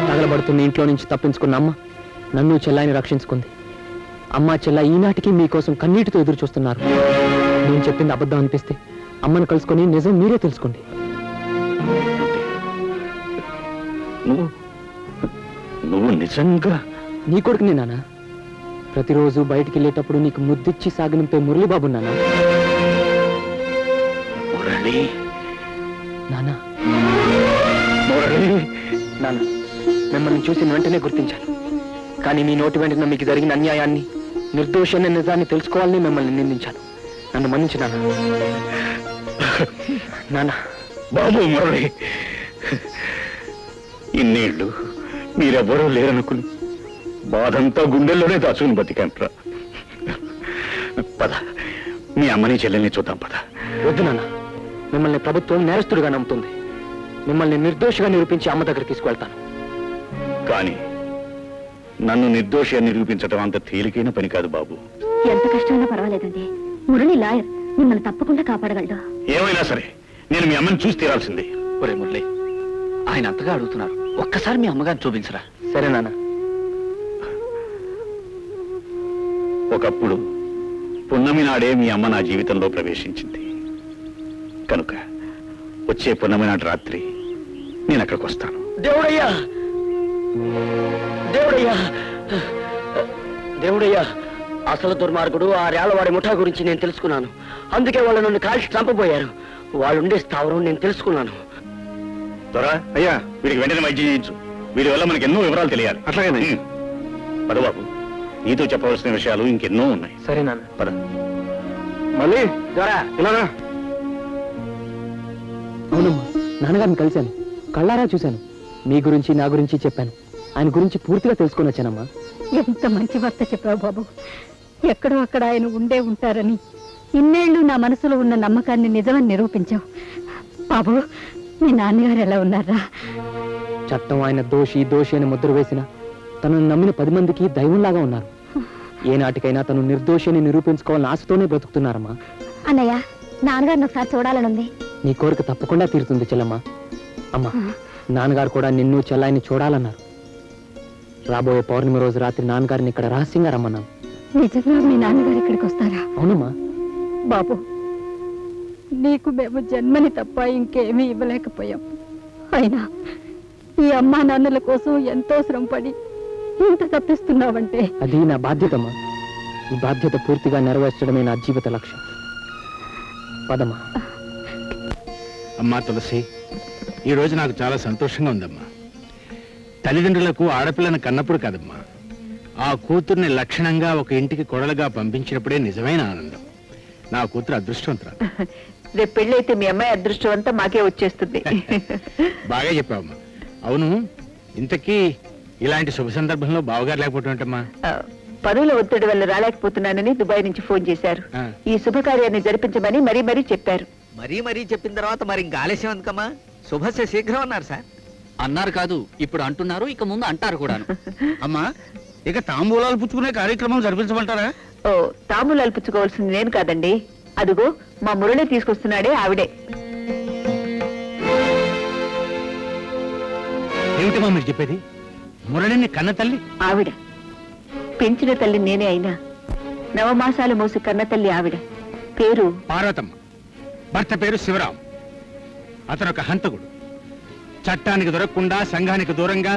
తగలబడుతున్న ఇంట్లో నుంచి తప్పించుకున్న అమ్మ నన్ను చెల్లాయిని రక్షించుకుంది. అమ్మ చెల్ల ఈనాటికి మీకోసం కన్నీటితో ఎదురు చూస్తున్నారు. నేను చెప్పింది అబద్ధం అనిపిస్తే అమ్మను కలుసుకొని నిజం మీరే తెలుసుకోండి. నువ్వు నిజంగా నీ కొడుకునే నానా. ప్రతిరోజు బయటికి వెళ్ళేటప్పుడు నీకు ముద్దిచ్చి సాగనింపే మురళిబాబు నానా. మురళి, నానా, మురళి. నానా, మిమ్మల్ని చూసిన వెంటనే గుర్తించాను. కానీ మీ నోటి వెంటనే మీకు జరిగిన అన్యాయాన్ని, నిర్దోషి అనే నిజాన్ని తెలుసుకోవాలని మిమ్మల్ని నిందించాను. నన్ను మన్నించు నానా. నానా. బాబు మురళి, ఇన్నేళ్ళు మీరెవ్వరూ లేరనుకుని బాధంతా గుండెల్లోనే దాచుకుని బతికంట్రా. పద, మీ అమ్మని చెల్లెల్ని చూద్దాం. పద. వద్దు నాన్న, మిమ్మల్ని ప్రభుత్వం నేరస్తుడిగా నమ్ముతుంది. మిమ్మల్ని నిర్దోషిగా నిరూపించి అమ్మ దగ్గర తీసుకువెళ్తాను. కానీ నన్ను నిర్దోషిగా నిరూపించడం అంత తేలికైన పని కాదు బాబు. ఎంత కష్టమైనా పర్వాలేదండి, మురళి లాయర్ మిమ్మల్ని తప్పకుండా కాపాడగలడు. ఏమైనా సరే నేను మీ అమ్మని చూసి తీరాల్సిందే. ఒరే మురళి, ఆయన అంతగా అడుగుతున్నారు, ఒక్కసారి మీ అమ్మగారిని చూపించరా. సరే నాన్న. ఒకప్పుడు పున్నమి నాడే మీ అమ్మ నా జీవితంలో ప్రవేశించింది కనుక వచ్చే పున్నమి నాటి రాత్రి నేను అక్కడికి వస్తాను. దేవుడయ్యా, దేవుడయ్యా, దేవుడయ్యా, అసలు దుర్మార్గుడు ఆ రేళ్లవాడి ముఠా గురించి నేను తెలుసుకున్నాను. అందుకే వాళ్ళు నన్ను కాల్చి చంపబోయారు. వాళ్ళుండే స్థావరం నేను తెలుసుకున్నాను. త్వరా అయ్యా, వీడికి వెంటనే వైద్యం చేయించు. వీడి వల్ల మనకి ఎన్నో వివరాలు తెలియాలి. అట్లాగే పదబాబు, నీతో చెప్పవలసిన విషయాలు ఇంకెన్నో ఉన్నాయి. సరే నాన్న. పద. మళ్ళీ ద్వారా ఇలాగా. అవునమ్మా, నాన్నగారిని కలిశాను, కళ్ళారా చూశాను. మీ గురించి నా గురించి చెప్పాను. ఆయన గురించి పూర్తిగా తెలుసుకొని వచ్చానమ్మా. ఎంత మంచి వార్త చెప్పావు బాబు. ఎక్కడో అక్కడ ఆయన ఉండే ఉంటారని ఇన్నేళ్లు నా మనసులో ఉన్న నమ్మకాన్ని నిజమని నిరూపించావు బాబు. మీ నాన్నగారు ఎలా ఉన్నారా? చట్టం ఆయన దోషి అని ముద్ర వేసిన తనను నమ్మిన 10 మందికి దైవంలాగా ఉన్నారు. ఏనాటికైనా తను నిర్దోషి అని నిరూపించుకోవాలని ఆశతోనే బ్రతుకుతున్నారమ్మా. అన్నయ్య, నాన్నగారిని ఒకసారి చూడాలనుంది. నీ కోరిక తప్పకుండా తీరుతుంది చెల్లమ్మ. అమ్మా, నాన్నగారు కూడా నిన్ను చెల్లాయిని చూడాలన్నారు. రాబోయే పౌర్ణమి రోజు రాత్రి నాన్నగారిని ఇక్కడ రహస్యంగా రమ్మన్నాను. నిజంగా మీ నాన్నగారు ఇక్కడికి వస్తారా? అవునమ్మా. బాబు, నీకు మేము జన్మని తప్ప ఇంకేమీ ఇవ్వలేకపోయాం. అయినా ఈ అమ్మా నాన్నల కోసం ఎంతో శ్రమపడి ఇంత తప్పిస్తున్నావంటే అది నా బాధ్యతమ్మా. ఈ బాధ్యత పూర్తిగా నెరవేర్చడమే నా జీవిత లక్ష్యం. పదమ్మా. అమ్మా తులసి, ఈ రోజు నాకు చాలా సంతోషంగా ఉందమ్మా. తల్లిదండ్రులకు ఆడపిల్లను కన్నప్పుడు కాదమ్మా, ఆ కూతుర్ని లక్షణంగా ఒక ఇంటికి కొడలుగా పంపించినప్పుడే నిజమైన ఆనందం. నా కూతురు అదృష్టవంతురా. రేపు పెళ్ళైతే మీ అమ్మాయి అదృష్టం అంతా మాకే వచ్చేస్తుంది. బాగా చెప్పావమ్మా. అవును, ఇంతకీ ఇలాంటి శుభ సందర్భంలో బావగారు లేకపోవటమా? పనుల ఒత్తిడి వల్ల రాలేకపోతున్నానని దుబాయ్ నుంచి ఫోన్ చేశారు. ఈ శుభకార్యాన్ని జరిపించమని మరీ మరీ చెప్పారు. మరీ చెప్పిన తర్వాత మరి ఇంకా ఆలస్యం ఎందుకమ్మా? శుభస్య శీఘ్రం అన్నారు సార్. అన్నారు కాదు, ఇప్పుడు అంటున్నారు, ఇక ముందు అంటారు కూడాను. అమ్మా, ఇక తాంబూలాలు పుచ్చుకునే కార్యక్రమం జరిపించమంటారా? ఓ, తాంబూలాలు పుచ్చుకోవాల్సింది నేను కాదండి. అదుగో మా మురళి తీసుకొస్తున్నాడే ఆవిడే. ఏమిటమ్మా మీరు చెప్పేది? మురళిని కన్న తల్లి ఆవిడ పెంచిన తల్లి నేనే అయినా నవమాసాలు మోసి కన్న తల్లి ఆవిడ. పేరు పార్వతమ్మ. భర్త పేరు శివరాం. అతను ఒక హంతకుడు. చట్టానికి దొరకకుండా సంఘానికి దూరంగా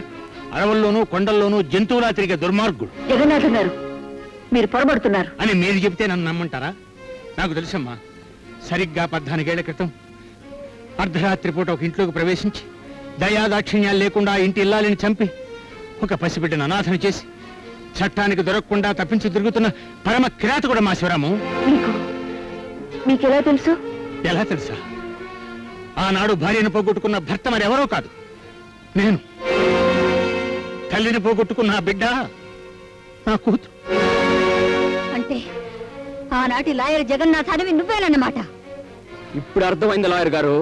అడవుల్లోనూ కొండల్లోనూ జంతువులా తిరిగే దుర్మార్గుడు. జగన్నాథ్ గారు, మీరు పొరబడుతున్నారు. అని మీరు చెబితే నన్ను నమ్మంటారా? నాకు తెలుసమ్మా. సరిగ్గా 14 ఏళ్ల క్రితం అర్ధరాత్రి పూట ఒక ఇంట్లోకి ప్రవేశించి దయాదాక్షిణ్యాలు లేకుండా ఇంటి ఇల్లాలిని చంపి ఒక పసిబిడ్డను అనాథను చేసి చట్టానికి దొరకకుండా తప్పించి తిరుగుతున్న పరమ కిరాతకుడు మా శివరాము. మీకెలా తెలుసు? ఎలా తెలుసా? ఆనాడు భార్యను పోగొట్టుకున్న భర్త మరెవరో కాదు, నేను. తల్లిని పోగొట్టుకున్న ఆ బిడ్డ నా కూతురు. అంటే ఆనాటి లాయర్ జగన్నాథ్ అడవి నువ్వేనన్నమాట. ఇప్పుడు అర్థమైంది లాయర్ గారు.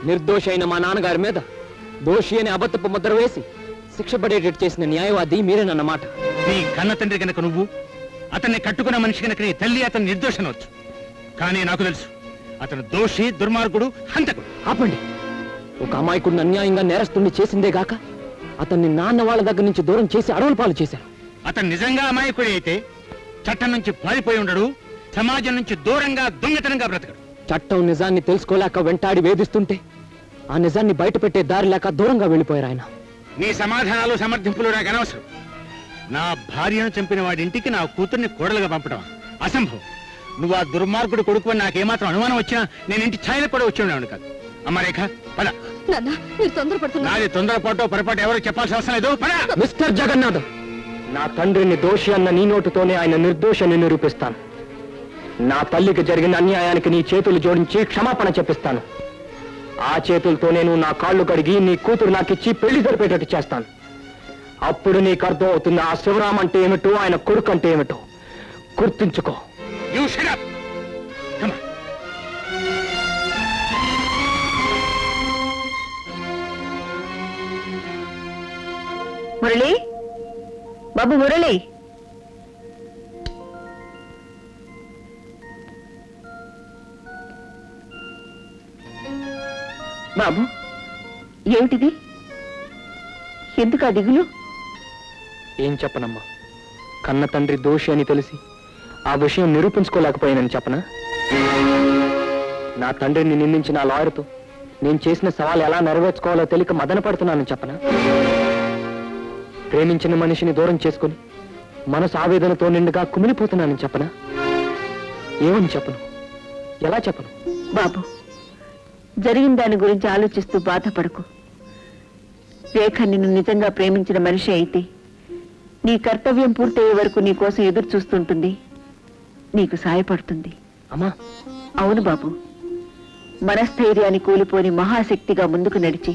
నిర్దోషి అయిన మా నాన్నగారి మీద దోషి అని అబద్ధపు ముద్ర వేసి శిక్ష పడేటట్టు చేసిన న్యాయవాది మీరేనన్నమాట. నీ కన్న తండ్రి కనుక నువ్వు, అతన్ని కట్టుకున్న మనిషి కనుక నీ తల్లి అతను నిర్దోషనవచ్చు. కానీ నాకు తెలుసు, అతను దోషి, దుర్మార్గుడు, హంతకుడు. ఆపండి. ఒక అమాయకుడిని అన్యాయంగా నేరస్తుడిని చేసిందే గాక అతన్ని నాన్న వాళ్ళ దగ్గర నుంచి దూరం చేసి అడవుల పాలు చేశారు. అతను నిజంగా అమాయకుడి అయితే చట్టం నుంచి పారిపోయి ఉండడు, సమాజం నుంచి దూరంగా దొంగతనంగా బ్రతకడు. చట్టం నిజాన్ని తెలుసుకోలేక వెంటాడి వేధిస్తుంటే ఆ నిజాన్ని బయట పెట్టే దారి లేక దూరంగా వెళ్ళిపోయారు ఆయన. నీ సమాధానాలు సమర్థింపులు నాకు అనవసరం. నా భార్యను చంపిన వాడి ఇంటికి నా కూతుర్ని కోడలుగా పంపడం అసంభవం. నువ్వు ఆ దుర్మార్గుడు కొడుకు అని నాకేమాత్రం అనుమానం వచ్చినా నేను ఇంటి ఛాయలకు కూడా వచ్చి ఉండేవాడు కాదు. అమ్మ రేఖ, పద. నాది తొందరపాటు పొరపాటు ఎవరు చెప్పాల్సిన అవసరం లేదు. పద. మిస్టర్ జగన్నాథ్, నా తండ్రిని దోషి అన్న నీ నోటుతోనే ఆయన నిర్దోషాన్ని నిరూపిస్తాను. నా తల్లికి జరిగిన అన్యాయానికి నీ చేతులు జోడించి క్షమాపణ చెప్పిస్తాను. ఆ చేతులతో నేను నా కాళ్ళు కడిగి నీ కూతురు నాకిచ్చి పెళ్లి జరిపేటట్టు చేస్తాను. అప్పుడు నీకు అర్థం అవుతుంది ఆ శివరాం అంటే ఏమిటో, ఆయన కొడుకు అంటే ఏమిటో. గుర్తుంచుకో. You shut up. Come on. Murali, బాబు మురళి. బాబు ఏమిటిది? ఎందుకు ఆ దిగులు? ఏం చెప్పనమ్మా, కన్న తండ్రి దోషి అని తెలిసి ఆ విషయం నిరూపించుకోలేకపోయానని చెప్పనా? నా తండ్రిని నిందించిన ఆ లాయర్తో నేను చేసిన సవాలు ఎలా నెరవేర్చుకోవాలో తెలియక మదన పడుతున్నానని చెప్పనా? ప్రేమించిన మనిషిని దూరం చేసుకుని మనసు ఆవేదనతో నిండుగా కుమిలిపోతున్నానని చెప్పనా? ఏమని చెప్పను, ఎలా చెప్పను? బాబు, జరిగిన దాని గురించి ఆలోచిస్తూ బాధపడకు. రేఖ నిన్ను నిజంగా ప్రేమించిన మనిషి అయితే నీ కర్తవ్యం పూర్తయ్యే వరకు నీ కోసం ఎదురు చూస్తుంటుంది, నీకు సాయపడుతుంది. అమ్మా, అవును బాబు, మనస్థైర్యాన్ని కూలిపోని మహాశక్తిగా ముందుకు నడిచి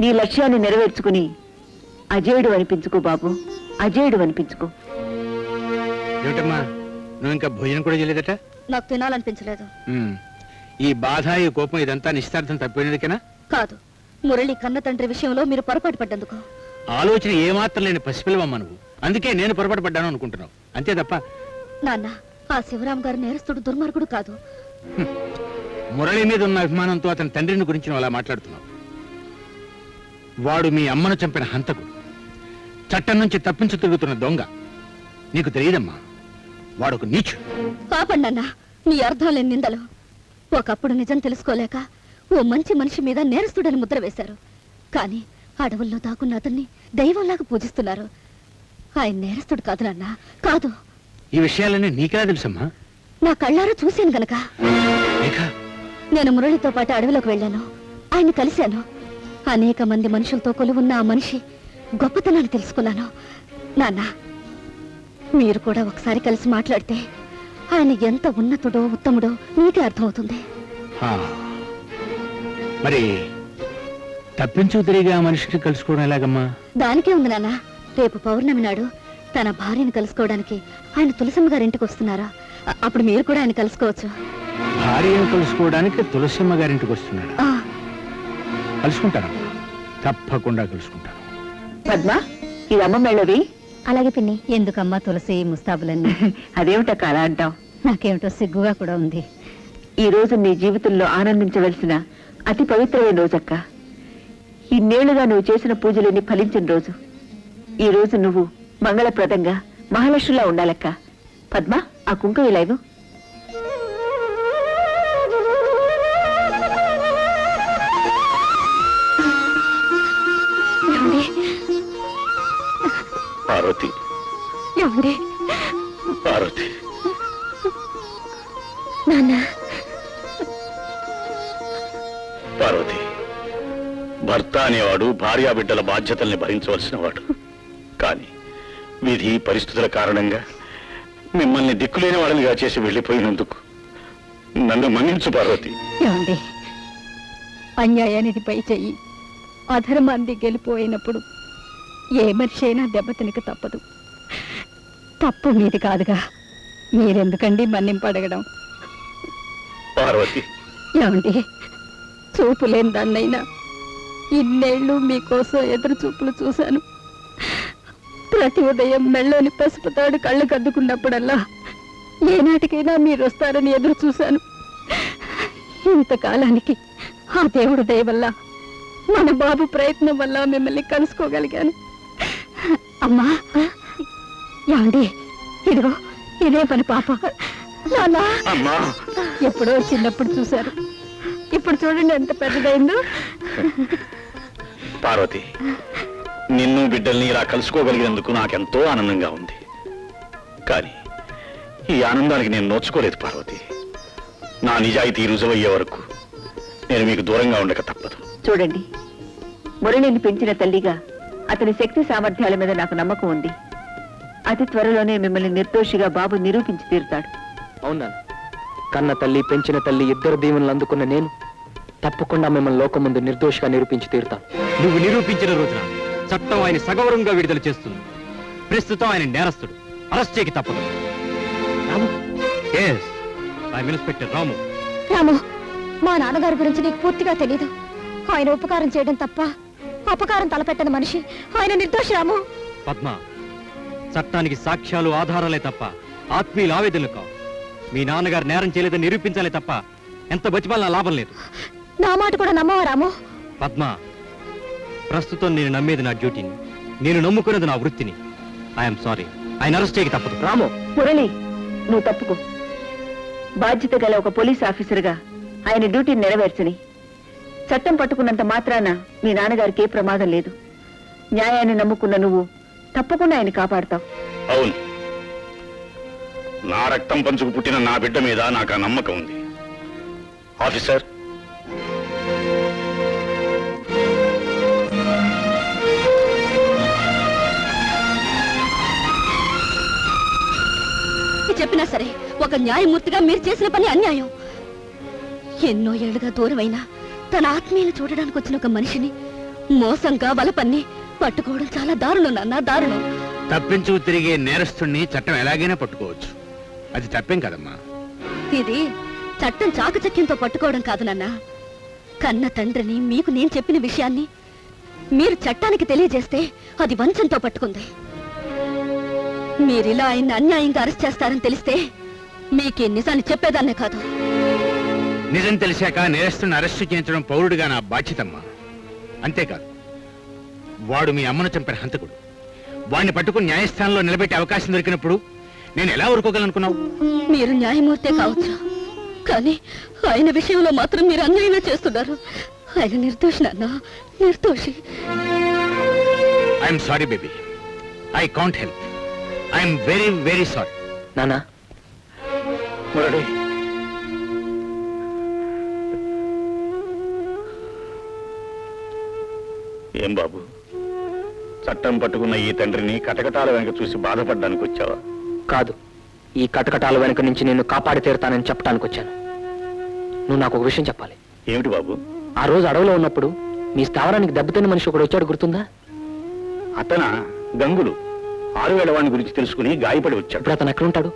నీ లక్ష్యాన్ని నెరవేర్చుకుని అజేయుడు అనిపించుకో బాబు, అజేయుడు అనిపించుకో. ఏమిటమ్మా, నువ్వు ఇంకా భోజనం కూడా చేయలేదట? నాకు తినాలనిపించలేదు. ఈ బాధ, ఈ కోపం ఇదంతా నిశ్చార్థం తప్పిపోయినదికేనా? కాదు, మురళి కన్న తండ్రి విషయంలో మీరు పొరపాటు పడ్డందుకు. ఆలోచన ఏమాత్రం లేని పసిపిల్లవమ్మా నువ్వు. అందుకే నేను పొరపాటు పడ్డాను అనుకుంటున్నావు, అంతే తప్ప. నాన్న, ఆ శివరాం గారు నేరస్తుడు, దుర్మార్గుడు కాదు. మురళి మీద ఉన్న అభిమానంతో అతని తండ్రిని గురించి నువ్వు అలా మాట్లాడుతున్నావు. వాడు మీ అమ్మను చంపిన హంతకుడు, చట్టం నుంచి తప్పించు తిరుగుతున్న దొంగ. నీకు తెలియదమ్మా, వాడు ఒక నీచుడు. పాపండి అన్న, నీ అర్థం లేని నిందలు. ఒకప్పుడు నిజం తెలుసుకోలేక ఓ మంచి మనిషి మీద నేరస్తుడని ముద్ర వేశారు. కానీ అడవుల్లో దాకున్న అతన్ని దైవంలాగా పూజిస్తున్నారు. ఆయన నేరస్తుడు కాదు నాన్న, కాదు. ఈ విషయాలన్నీ నీకెలా తెలుసమ్మా? నా కళ్ళారా చూశాను గనక. నేను మురళితో పాటు అడవిలోకి వెళ్ళాను, ఆయన్ని కలిశాను. అనేక మంది మనుషులతో కొలువున్న ఆ మనిషి గొప్పతనాన్ని తెలుసుకున్నాను. నాన్న, మీరు కూడా ఒకసారి కలిసి మాట్లాడితే ఆయన ఎంత ఉన్నతుడో ఉత్తముడో నీకే అర్థమవుతుంది. మరి తప్పించు తిరిగి ఆ మనిషిని కలుసుకోవడం ఎలాగమ్మా? దానికే ఉంది నాన్న, రేపు పౌర్ణమి నాడు తన భార్యను కలుసుకోవడానికి ఆయన తులసమ్మ గారింటికి వస్తున్నారా? అప్పుడు మీరు కూడా ఆయన కలుసుకోవచ్చు. భార్యను కలుసుకోవడానికి తులసమ్మ గారింటికి వస్తున్నాడు? కలుసుకుంటానమ్మా, తప్పకుండా కలుసుకుంటాను. పద్మ, ఇది అమ్మ మెళ్ళవి. అలాగే పిన్ని. ఎందుకమ్మా తులసి ముస్తాబులన్నీ? అదేమిటక్క అలా అంటావు? నాకేమిటో సిగ్గుగా కూడా ఉంది. ఈ రోజు నీ జీవితంలో ఆనందించవలసిన అతి పవిత్రమైన రోజక్క. ఇన్నేళ్లుగా నువ్వు చేసిన పూజలన్నీ ఫలించిన రోజు. ఈ రోజు నువ్వు మంగళప్రదంగా మహాలక్ష్మిలా ఉండాలక్క. పద్మ, ఆ కుంకుమ ఇలా ఇవ్వు. పార్వతి, పార్వతి, పార్వతి, భర్త అనేవాడు భార్యా బిడ్డల బాధ్యతల్ని భరించవలసిన వాడు. కానీ విధి పరిస్థితుల కారణంగా మిమ్మల్ని దిక్కులేని వాళ్ళనిగా చేసి వెళ్ళిపోయినందుకు నన్ను మన్నించు పార్వతి. ఏమండి, అన్యాయానికి పై చెయ్యి, అధర్మాన్ని గెలిపోయినప్పుడు ఏ మనిషి అయినా దెబ్బతినక తప్పదు. తప్పు మీది కాదుగా, మీరెందుకండి మన్నింపు అడగడం? పార్వతి, ఏమండి, చూపు లేని దాన్నైనా ఇన్నేళ్లు మీకోసం ఎదురు చూపులు చూశాను. ప్రతి ఉదయం మెళ్ళోని పసుపు తాడు కళ్ళు కద్దుకున్నప్పుడల్లా ఏనాటికైనా మీరు వస్తారని ఎదురు చూశాను. ఇంతకాలానికి ఆ దేవుడు దయ వల్ల, మన బాబు ప్రయత్నం వల్ల మిమ్మల్ని కలుసుకోగలిగాను. అమ్మా, ఏమండి, ఇదిగో ఇదే పని పాప. అమ్మా, ఎప్పుడో చిన్నప్పుడు చూశారు, ఇప్పుడు చూడండి ఎంత పెద్దదైందో. పార్వతి, నిన్ను బిడ్డల్ని ఇలా కలుసుకోగలిగినందుకు నాకెంతో ఆనందంగా ఉంది. కానీ ఈ ఆనందానికి నేను నోచుకోలేదు పార్వతి. నా నిజాయితీ రుజువయ్యే వరకు నేను మీకు దూరంగా ఉండక తప్పదు. చూడండి, మురళిని పెంచిన తల్లిగా అతని శక్తి సామర్థ్యాల మీద నాకు నమ్మకం ఉంది. అతి త్వరలోనే మిమ్మల్ని నిర్దోషిగా బాబు నిరూపించి తీరుతాడు. అవునా? కన్న తల్లి, పెంచిన తల్లి ఇద్దరు దీవెనలు అందుకున్న నేను తప్పకుండా మిమ్మల్ని లోకం ముందు నిర్దోషిగా నిరూపించి తీరుతాను. నువ్వు నిరూపించిన రోజున చట్టం ఆయన సగౌరవంగా విడుదల చేస్తుంది. ప్రస్తుతం ఆయన నేరస్తుడు, అరెస్ట్ చేయక తప్పదు. ఇన్స్పెక్టర్ రాము. రాము, మా నాన్నగారి గురించి నీకు పూర్తిగా తెలీదు. ఆయన ఉపకారం చేయడం తప్ప అపకారం తలపెట్టని మనిషి. ఆయన నిర్దోషి రాము. పద్మ, చట్టానికి సాక్ష్యాలు ఆధారాలే తప్ప ఆత్మీయుల ఆవేదనలు కావు. మీ నాన్నగారు నేరం చేయలేదని నిరూపించాలే తప్ప ఎంత బతిమాలినా లాభం లేదు. నా నా మాట కూడా నమ్మవా రాము? పద్మ, ప్రస్తుతం నేను నమ్మేది నా డ్యూటీని, నేను నమ్ముకున్నది నా వృత్తిని. ఐఎమ్ సారీ, ఆయన అరెస్ట్ చేయక తప్పదు. రాము, మురళి, నువ్వు తప్పుకో. బాధ్యత గల ఒక పోలీస్ ఆఫీసర్గా ఆయన డ్యూటీని నెరవేర్చని. చట్టం పట్టుకున్నంత మాత్రాన మీ నాన్నగారికి ఏ ప్రమాదం లేదు. న్యాయాన్ని నమ్ముకున్న నువ్వు తప్పకుండా ఆయన కాపాడతావు. అవును, నా రక్తం పంచుకు పుట్టిన నా బిడ్డ మీద నాకు ఆ నమ్మకం ఉంది. ఆఫీసర్, చెప్పినా సరే ఒక న్యాయమూర్తిగా మీరు చేసిన పని అన్యాయం. ఎన్నో ఏళ్లుగా దూరమైనా తన ఆత్మీయులు చూడడానికి వచ్చిన ఒక మనిషిని మోసంగా వలపన్ని పట్టుకోవడం చాలా దారుణం నాన్న, దారుణం. తప్పించు తిరిగే నేరస్తుణ్ణి చట్టం ఎలాగైనా పట్టుకోవచ్చు. అది తప్పేం కదమ్మా. ఇది చట్టం చాకచక్యంతో పట్టుకోవడం కాదు నాన్న. కన్న తండ్రిని మీకు నేను చెప్పిన విషయాన్ని మీరు చట్టానికి తెలియజేస్తే అది వంచంతో పట్టుకుంది. మీరిలా ఆయన్ని అన్యాయంగా అరెస్ట్ చేస్తారని తెలిస్తే మీకే నిజాన్ని చెప్పేదాన్నే కాదు. నిజం తెలిసాక నేరస్తుని అరెస్టు చేయించడం పౌరుడిగా నా బాధ్యతమ్మా. అంతేకాదు, వాడు మీ అమ్మను చంపిన హంతకుడు. వాడిని పట్టుకుని న్యాయస్థానంలో నిలబెట్టే అవకాశం దొరికినప్పుడు నేను ఎలా ఊరుకోగలనుకున్నావు? మీరు న్యాయమూర్తే కావచ్చు, కానీ ఆయన విషయంలో మాత్రం మీరు అన్యాయమే చేస్తున్నారు. ఆయన నిర్దోషి నాన్న, నిర్దోషి. I'm sorry baby, I can't help. I'm very very sorry. నానా, మురళి, ఏం బాబు, చట్టం పట్టుకున్న ఈ తండ్రిని కటకటాల వెనక చూసి బాధపడ్డానికి వచ్చావా? కాదు, ఈ కటకటాల వెనక నుంచి నిన్ను కాపాడి తీరుతానని చెప్పడానికి వచ్చాను. నువ్వు నాకు ఒక విషయం చెప్పాలి. ఏమిటి బాబు? ఆ రోజు అడవిలో ఉన్నప్పుడు మీ స్థావరానికి దెబ్బతిన్న మనిషి ఒకడు వచ్చాడు, గుర్తుందా? అతన గంగులు 6 వాడిని గురించి తెలుసుకుని గాయపడి వచ్చాడు. ఇప్పుడు అతను ఎక్కడుంటాడు?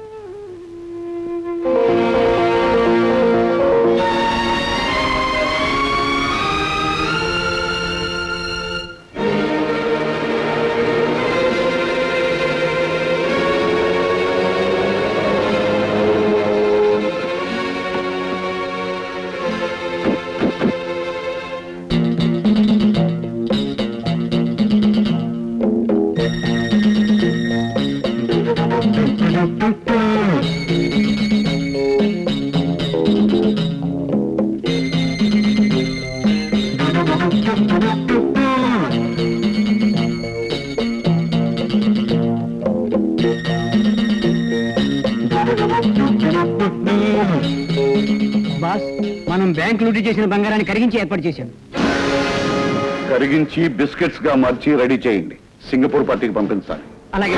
బాస్, మనం బ్యాంక్ లూటీ చేసిన బంగారాన్ని కరిగించి ఏర్పాటు చేశాం. కరిగించి బిస్కెట్స్ గా మార్చి రెడీ చేయండి. సింగపూర్ పార్టీకి పంపించాలి. అలాగే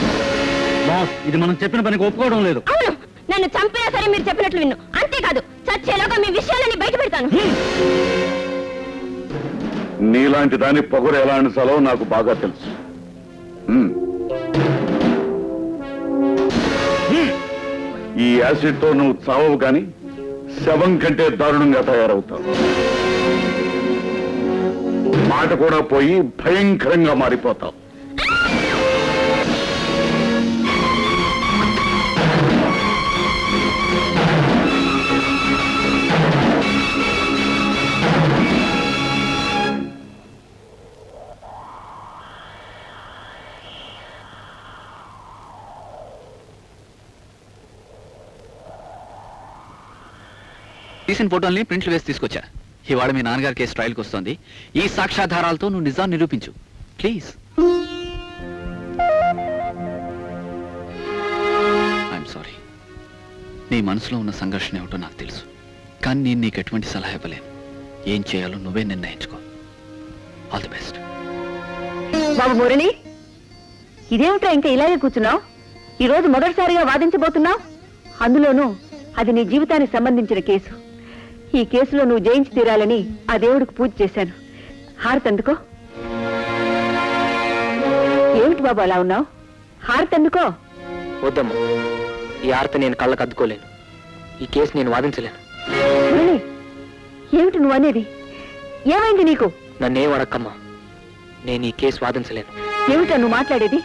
బాస్, ఇది మనం చెప్పిన పనికి ఒప్పుకోవడం లేదు. అవును, నన్ను చంపినా సరే మీరు చెప్పినట్లు విన్ను. అంతేకాదు, చచ్చేలోగా మీ విషయాలని బయట పెడతాను. నీలాంటి దాని పొగరు ఎలా అనిసాలో నాకు బాగా తెలుసు. ఈ యాసిడ్ తో నువ్వు చావవు కానీ శవం కంటే దారుణంగా తయారవుతావు. మాట కూడా పోయి భయంకరంగా మారిపోతావు. తీసిన ఫోటోల్ని ప్రింట్లు వేసి తీసుకొచ్చా. ఇవాళ మీ నాన్నగారి కేసు ట్రయల్కి వస్తుంది. ఈ సాక్ష్యాధారాలతో నువ్వు నిజాన్ని నిరూపించు ప్లీజ్. I'm sorry. నీ మనసులో ఉన్న సంఘర్షణ ఏమిటో నాకు తెలుసు, కానీ నేను నీకు ఎటువంటి సలహా ఇవ్వలేను. ఏం చేయాలో నువ్వే నిర్ణయించుకో. All the best. బాబు మురళి, ఇదేమిట్రా ఇంకా ఇలాగే కూర్చున్నావు? ఈ రోజు మొదటిసారిగా వాదించబోతున్నావు, అందులోనూ అది నీ జీవితానికి సంబంధించిన కేసు. ఈ కేసులో నువ్వు జయించి తీరాలని ఆ దేవుడికి పూజ చేశాను. హారతి అందుకో. ఏమిటి బాబు అలా ఉన్నావు? హారతి అందుకో. వద్దమ్మా, ఈ ఆర్త నేను కళ్ళకు అద్దుకోలేను. ఈ కేసు నేను వాదించలేను. మురళి, ఏమిటి నువ్వు అనేది? ఏమైంది నీకు? నన్నేం అడక్కమ్మా, నేను ఈ కేసు వాదించలేను. ఏమిటా నువ్వు మాట్లాడేది?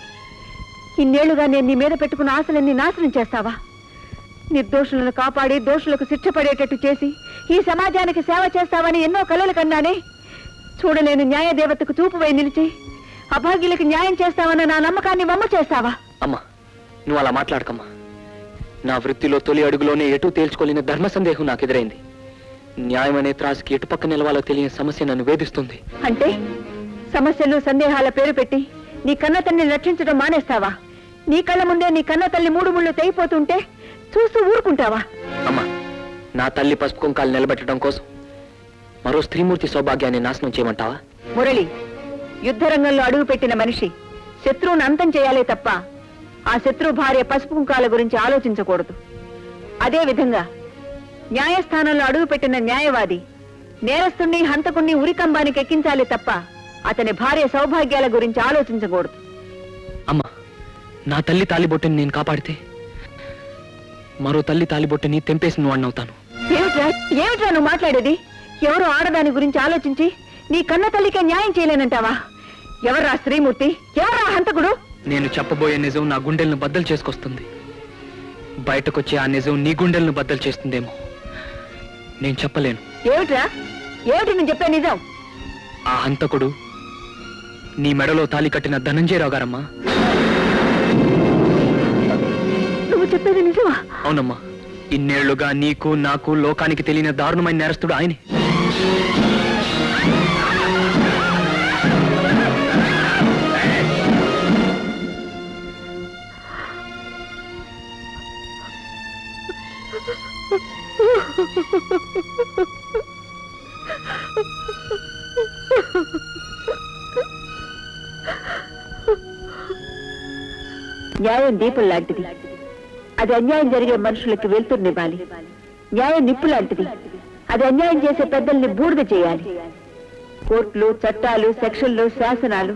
ఇన్నేళ్లుగా నేను నీ మీద పెట్టుకున్న ఆశలన్నీ నాశనం చేస్తావా? నిర్దోషులను కాపాడి దోషులకు శిక్ష పడేటట్టు చేసి ఈ సమాజానికి సేవ చేస్తావని ఎన్నో కలలు కన్నానే. చూడలేని న్యాయదేవతకు చూపువై నిలిచి అభాగ్యులకు న్యాయం చేస్తావన్న నా నమ్మకాన్ని వమ్ము చేస్తావా? అమ్మా, నువ్వు అలా మాట్లాడకమ్మా. నా వృత్తిలో తొలి అడుగులోనే ఎటూ తేల్చుకోలేని ధర్మ సందేహం నాకు ఎదురైంది. న్యాయం అనే త్రాసుకి ఎటుపక్క నిలవాలో తెలియని సమస్య నన్ను వేధిస్తుంది. అంటే సమస్యలు సందేహాల పేరు పెట్టి నీ కన్న తల్లిని రక్షించడం మానేస్తావా? నీ కళ్ళ ముందే నీ కన్న తల్లి మూడు ముళ్ళు తెగిపోతుంటే చూస్తూ ఊరుకుంటావా? అమ్మా, నా తల్లి పసుపు కుంకాలు నిలబెట్టడం కోసం మరో స్త్రీమూర్తి సౌభాగ్యాన్ని నాశనం చేయమంటావా? మురళి, యుద్ధరంగంలో అడుగుపెట్టిన మనిషి శత్రువును అంతం చేయాలే తప్ప ఆ శత్రు భార్య పసుపు కుంకాల గురించి ఆలోచించకూడదు. అదే విధంగా న్యాయస్థానంలో అడుగుపెట్టిన న్యాయవాది నేరస్తుణ్ణి హంతకుణ్ణి ఉరికంబానికి ఎక్కించాలి తప్ప అతని భార్య సౌభాగ్యాల గురించి ఆలోచించకూడదు. అమ్మా, నా తల్లి తాలిబొట్టుని నేను కాపాడితే మరో తల్లి తాలిబొట్టుని తెంపేసిన వాడిని అవుతాను. ఏమిట్రా నువ్వు మాట్లాడేది? ఎవరు ఆడదాని గురించి ఆలోచించి నీ కన్న తల్లికే న్యాయం చేయలేనంటావా? ఎవర్రా స్త్రీమూర్తి? ఎవరా హంతకుడు? నేను చెప్పబోయే నిజం నా గుండెలను బద్దలు చేసుకొస్తుంది. బయటకొచ్చే ఆ నిజం నీ గుండెలను బద్దలు చేస్తుందేమో. నేను చెప్పలేను. ఏమిట్రా? ఏమిటి నేను చెప్పే నిజం? ఆ హంతకుడు నీ మెడలో తాలి కట్టిన ధనంజయరావు గారమ్మా. నువ్వు చెప్పేది నిజమా? అవునమ్మా, ఇన్నేళ్లుగా నీకు నాకు లోకానికి తెలియని దారుణమైన నేరస్తుడు ఆయనే. న్యాయం దీపం లాంటిది. అది అన్యాయం జరిగే మనుషులకి వెళ్తున్నివ్వాలి. న్యాయం నిప్పు లాంటిది. అది అన్యాయం చేసే పెద్దల్ని బూడిద చేయాలి. కోర్టులు, చట్టాలు, సెక్షన్లు, శాసనాలు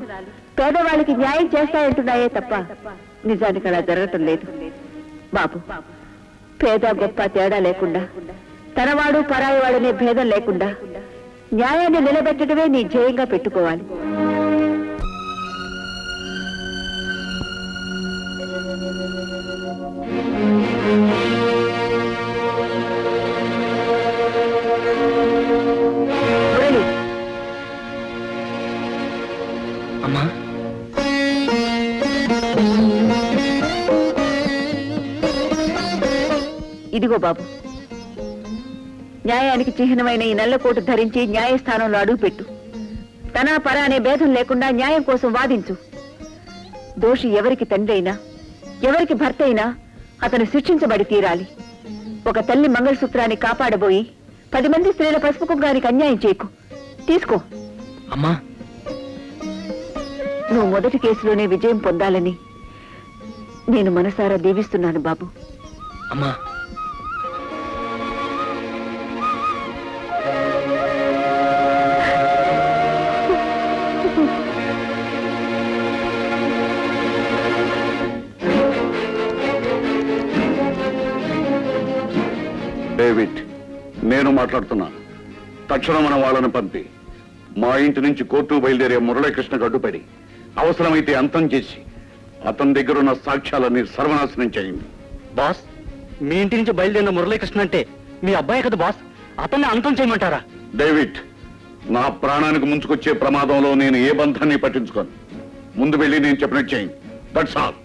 పేదవాళ్ళకి న్యాయం చేస్తాయంటున్నాయే తప్ప నిజానికి అలా జరగటం లేదు. బాబు, పేద గొప్ప తేడా లేకుండా, తనవాడు పరాయివాడనే భేదం లేకుండా న్యాయాన్ని నిలబెట్టడమే నీ ధ్యేయంగా పెట్టుకోవాలి. అమ్మా, ఇదిగో బాబు, న్యాయానికి చిహ్నమైన ఈ నల్లకోటు ధరించి న్యాయస్థానంలో అడుగుపెట్టు. తన పర అనే భేదం లేకుండా న్యాయం కోసం వాదించు. దోషి ఎవరికి తండ్రి అయినా, ఎవరికి భర్త అయినా అతను శిక్షించబడి తీరాలి. ఒక తల్లి మంగళసూత్రాన్ని కాపాడబోయి 10 మంది స్త్రీల పసుపు కుంకానికి అన్యాయం చేయకు. తీసుకో. అమ్మా, నువ్వు మొదటి కేసులోనే విజయం పొందాలని నేను మనసారా దీవిస్తున్నాను బాబు. అమ్మా, డేవిడ్, నేను మాట్లాడుతున్నా. తక్షణం మన వాళ్ళని పంపి మా ఇంటి నుంచి కోర్టు బయలుదేరే మురళీకృష్ణకు అడ్డుపడి అవసరమైతే అంతం చేసి అతని దగ్గర ఉన్న సాక్ష్యాలన్నీ సర్వనాశనం చేయండి. బాస్, మీ ఇంటి నుంచి బయలుదేరిన మురళీకృష్ణ అంటే మీ అబ్బాయి కదా బాస్. అతన్ని అంతం చేయమంటారా? డేవిడ్, నా ప్రాణానికి ముంచుకొచ్చే ప్రమాదంలో నేను ఏ బంధాన్ని పట్టించుకోను. ముందు వెళ్ళి నేను చెప్పినట్టు చేయండి. That's all.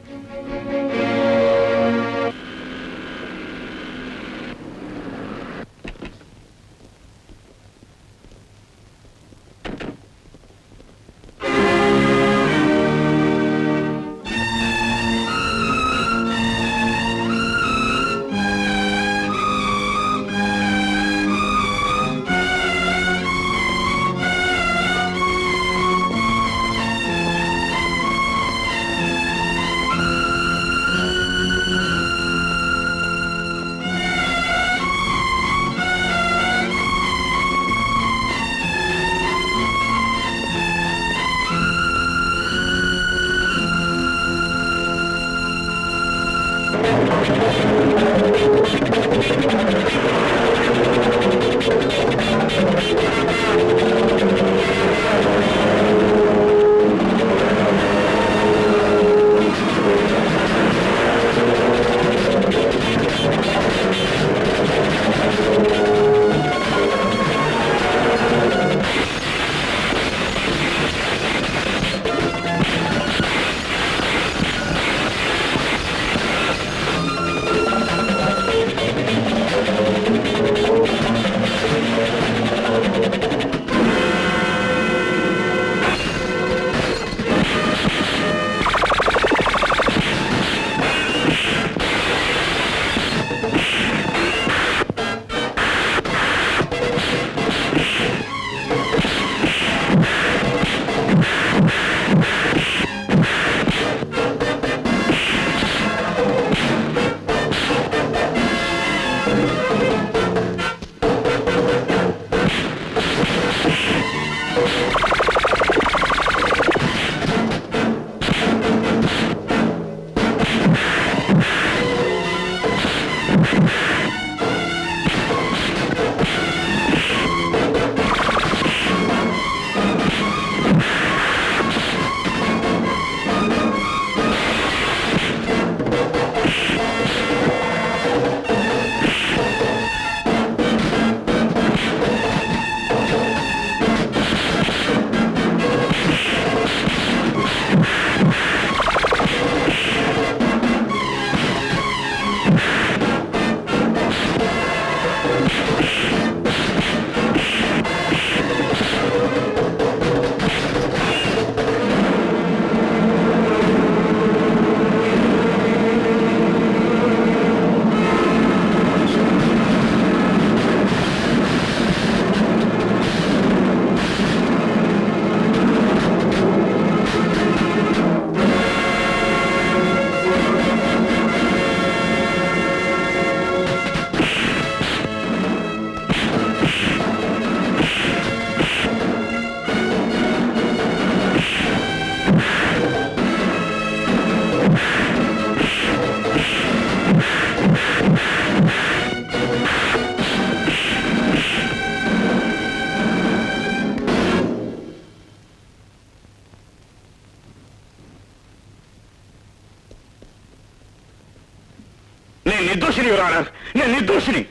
నిర్దోషిని యువరానర్, నేను నిర్దోషిని.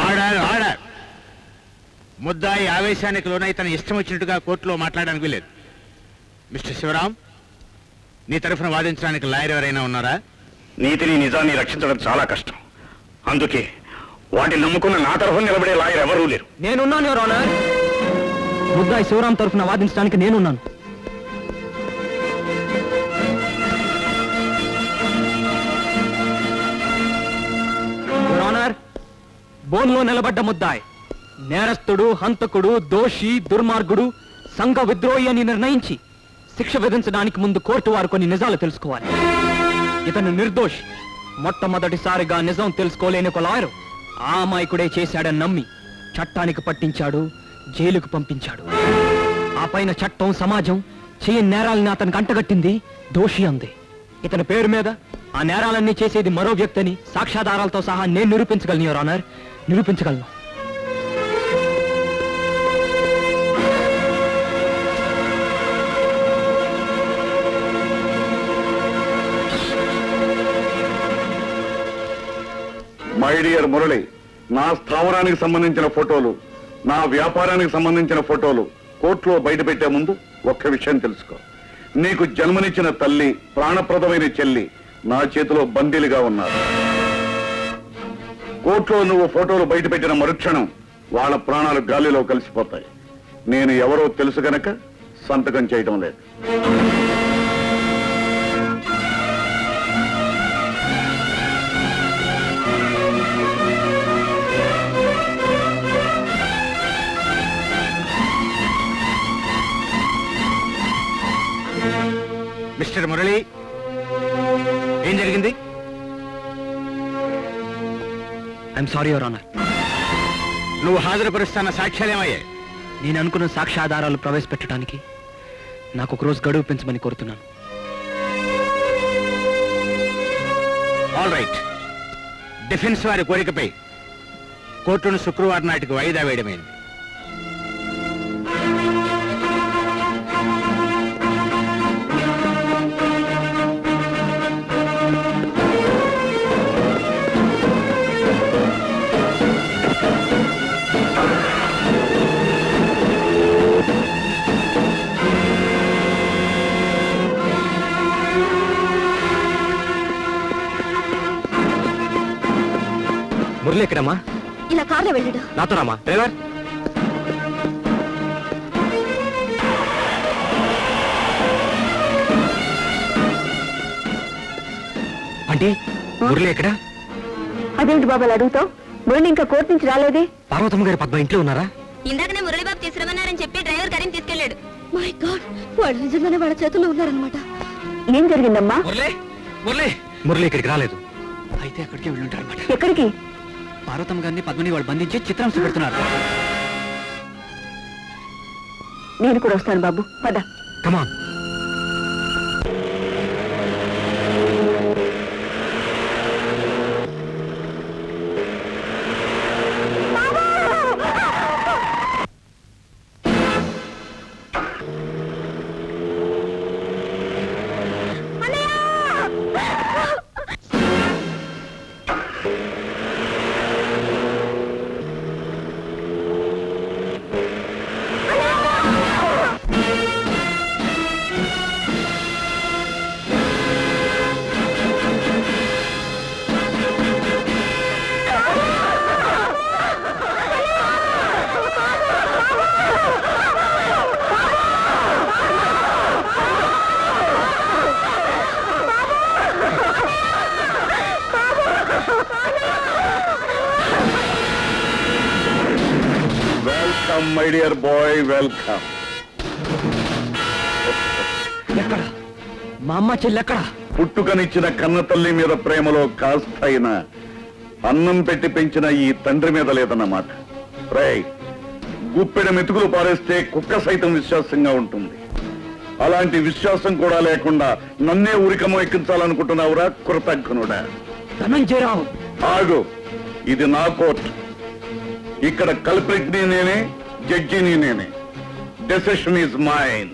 Order order. ముద్దాయి ఆవేశానికి లోనై తన ఇష్టం వచ్చినట్టుగా కోర్టులో మాట్లాడడానికి వీలేదు. మిస్టర్ శివరాం, నీ తరఫున వాదించడానికి లాయర్ ఎవరైనా ఉన్నారా? నీతిని నిజాన్ని రక్షించడం చాలా కష్టం. అందుకే వాటిని నమ్ముకున్న నా తరఫున నిలబడే లాయర్ ఎవరూ లేరు. నేనున్నాను యువర్ ఆనర్. ముద్దాయి శివరాం తరఫున వాదించడానికి నేనున్నాను. యువర్ ఆనర్, బోన్లో నిలబడ్డ ముద్దాయి నేరస్తుడు, హంతకుడు, దోషి, దుర్మార్గుడు, సంఘ విద్రోహి అని నిర్ణయించి శిక్ష విధించడానికి ముందు కోర్టు వారు కొన్ని నిజాలు తెలుసుకోవాలి. ఇతను నిర్దోషి. మొట్టమొదటిసారిగా నిజం తెలుసుకోలేని ఒక లాయరు ఆ అమాయకుడే చేశాడని నమ్మి చట్టానికి పట్టించాడు, జైలుకు పంపించాడు. ఆ పైన చట్టం, సమాజం చేయని నేరాలని అతనికి అంటగట్టింది, దోషి అంది. ఇతని పేరు మీద ఆ నేరాలన్నీ చేసేది మరో వ్యక్తిని సాక్ష్యాధారాలతో సహా నేను నిరూపించగలను యువర్ ఆనర్, నిరూపించగలను. మై డియర్ మురళి, నా స్థావరానికి సంబంధించిన ఫోటోలు, నా వ్యాపారానికి సంబంధించిన ఫోటోలు కోర్టులో బయట పెట్టే ముందు ఒక్క విషయం తెలుసుకో. నీకు జన్మనిచ్చిన తల్లి, ప్రాణప్రదమైన చెల్లి నా చేతిలో బందీలుగా ఉన్నారు. కోర్టులో నువ్వు ఫోటోలు బయట పెట్టిన మరుక్షణం వాళ్ళ ప్రాణాలు గాలిలో కలిసిపోతాయి. నేను ఎవరో తెలుసు గనక సంతకం చేయడం లేదు. మిస్టర్ మురళి, ఏం జరిగింది? I'm sorry your honour. నువ్వు హాజరుపరుస్తున్న సాక్ష్యాలేమయ్యాయి? నేను అనుకున్న సాక్ష్యాధారాలు ప్రవేశపెట్టడానికి నాకు ఒక రోజు గడువు పెంచమని కోరుతున్నాను. All right. డిఫెన్స్ వారి కోరికపై కోర్టును శుక్రవారం నాటికి వాయిదా వేయడమైంది. మురళి ఎక్కడమ్మా? ఇలా కార్లో వెళ్ళాడు. నాతో రామా డ్రైవర్. అంటే మురళి ఎక్కడ? అదేంటి బాబు అలా అడుగుతావు? మురళి ఇంకా కోర్టు నుంచి రాలేదే? పార్వతమ్మ గారి పద్మ ఇంట్లో ఉన్నారా? ఇందాకనే మురళి బాబు తీసుకురమన్నారని చెప్పి డ్రైవర్ గారిని తీసుకెళ్ళాడు. మై గాడ్, వాడు నిజంగానే వాళ్ళ చేతుల్లో ఉన్నారనమాట. ఏం జరిగిందమ్మా? మురళి మురళి మురళి ఇక్కడికి రాలేదు. అయితే అక్కడికే వెళ్ళుంటారు అనమాట. ఎక్కడికి? పార్వతమ్మ గారిని పద్మని వాళ్ళు బంధించి చిత్రాంశ పెడుతున్నారు. నేను కూడా వస్తాను బాబు, పద. Come on. Welcome my dear boy, welcome. ఎక్కడ మా అమ్మ చెల్లి ఎక్కడ? పుట్టుకనిచ్చిన కన్న తల్లి మీద ప్రేమలో కాస్తైనా అన్నం పెట్టి పెంచిన ఈ తండ్రి మీద లేదన్నమాట. రేయ్, గుప్పెడ మెతుకులు పారేస్తే కుక్క సైతం విశ్వాసంగా ఉంటుంది. అలాంటి విశ్వాసం కూడా లేకుండా నన్నే ఉరికమ్మ ఎక్కించాలనుకుంటున్నావురా కృతజ్ఞనుడా? ధనంజయరావు, ఆగు. ఇది నా కోర్టు. ఇక్కడ కల్ప్రిట్ ని నేనే, జడ్జిని నేనే. Decision is mine.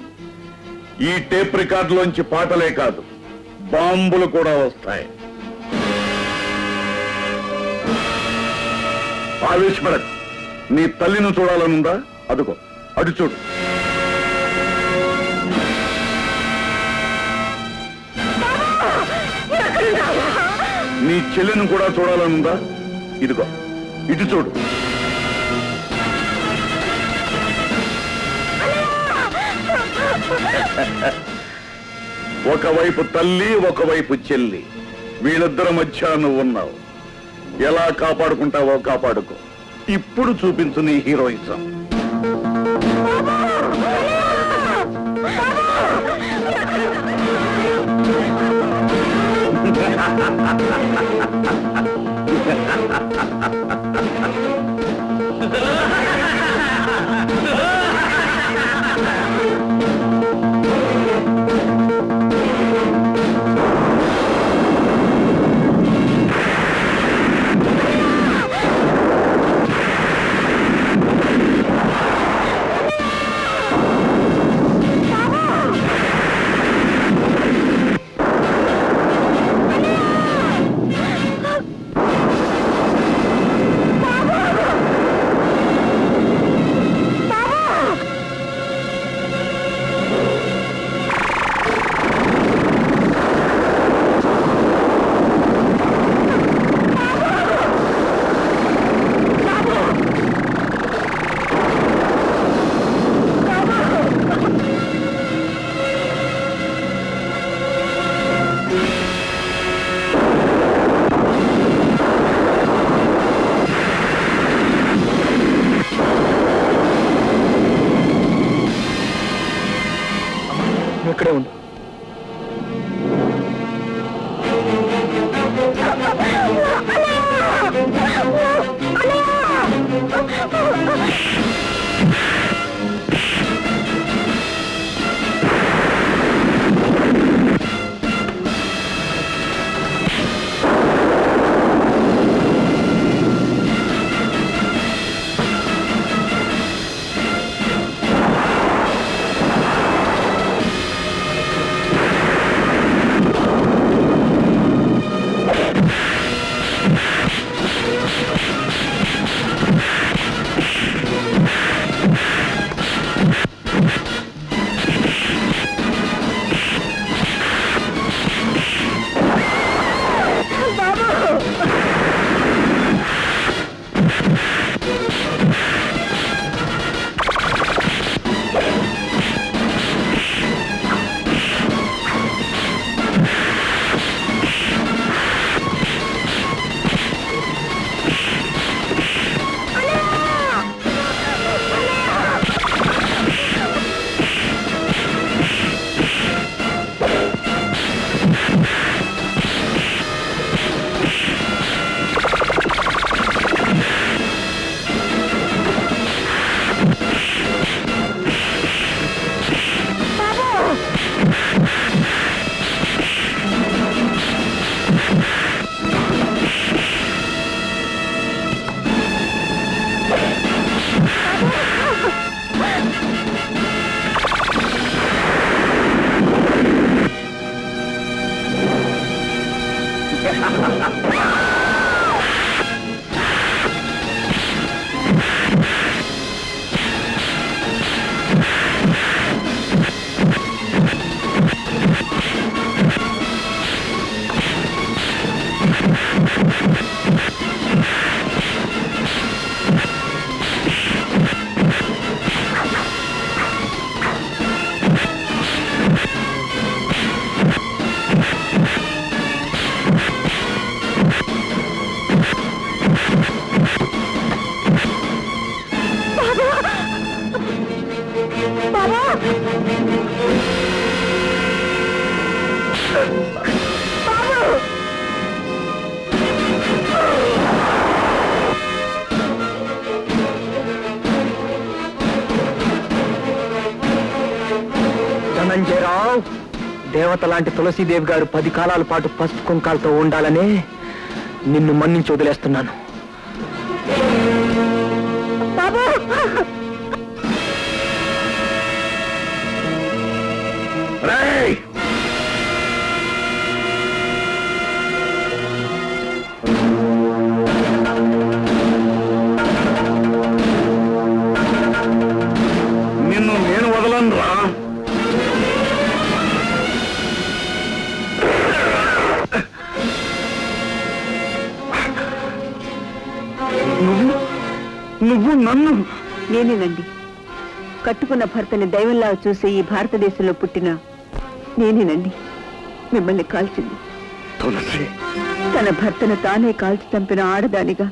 ఈ టేప్ రికార్డులోంచి పాటలే కాదు, బాంబులు కూడా వస్తాయి. ఆవేశపడకు. నీ తల్లిని చూడాలనుందా? అదుగో అటు చూడు. నీ చెల్లెను కూడా చూడాలనుందా? ఇదిగో ఇటు చూడు. ఒకవైపు తల్లి, ఒకవైపు చెల్లి, వీళ్ళిద్దరి మధ్య నువ్వు ఉన్నావు. ఎలా కాపాడుకుంటావో కాపాడుకో. ఇప్పుడు చూపించు నీ హీరోయిజం. ఇక్కడే ఉండు. ధనంజయరావు, దేవత లాంటి తులసీదేవి గారు 10 కాలాల పాటు పసుపు కుంకాలతో ఉండాలనే నిన్ను మన్నించి వదిలేస్తున్నాను. రేయ్! నువ్వు నన్ను నేనేనండి కట్టుకున్న భర్తని దైవంలా చూసి ఈ భారతదేశంలో పుట్టిన నేనేనండి మిమ్మల్ని కాల్చింది. తులసి, తన భర్తను తానే కాల్చి చంపిన ఆడదానిగా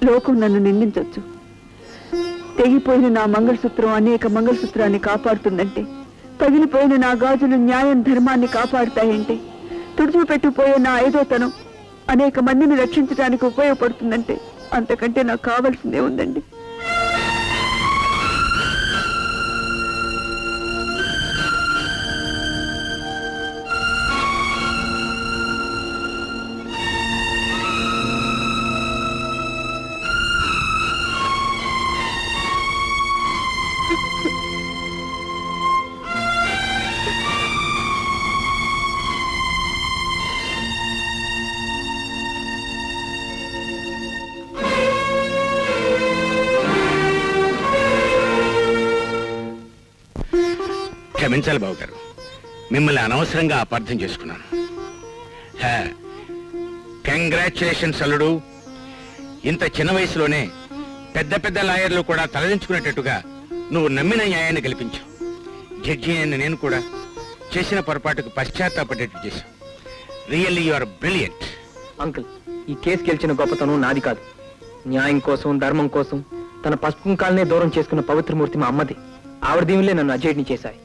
లోకం నన్ను నిందించొచ్చు. తెగిపోయిన నా మంగళసూత్రం అనేక మంగళసూత్రాన్ని కాపాడుతుందంటే, పగిలిపోయిన నా గాజులు న్యాయం ధర్మాన్ని కాపాడుతాయంటే, తుడిచిపెట్టుపోయే నా ఐదోతనం అనేక మందిని రక్షించడానికి ఉపయోగపడుతుందంటే అంతకంటే నాకు కావాల్సిందే ఉందండి. క్షమించాలి బాబు గారు, మిమ్మల్ని అనవసరంగా అపార్థం చేసుకున్నాను. కంగ్రాచులేషన్స్ అల్లుడు. ఇంత చిన్న వయసులోనే పెద్ద పెద్ద లాయర్లు కూడా తలదించుకునేటట్టుగా నువ్వు నమ్మిన న్యాయాన్ని గెలిపించావు. జడ్జి అయిన నేను కూడా చేసిన పొరపాటుకు పశ్చాత్తాపడేట్టు చేశావు. Really you are brilliant. Uncle, ఈ కేసు గెలిచిన గొప్పతనం నాది కాదు. న్యాయం కోసం, ధర్మం కోసం తన పసుపు కుంకాలనే దూరం చేసుకున్న పవిత్రమూర్తి మా అమ్మది. ఆవిడ దీవులే నన్ను అజేయుడిని చేశాయి.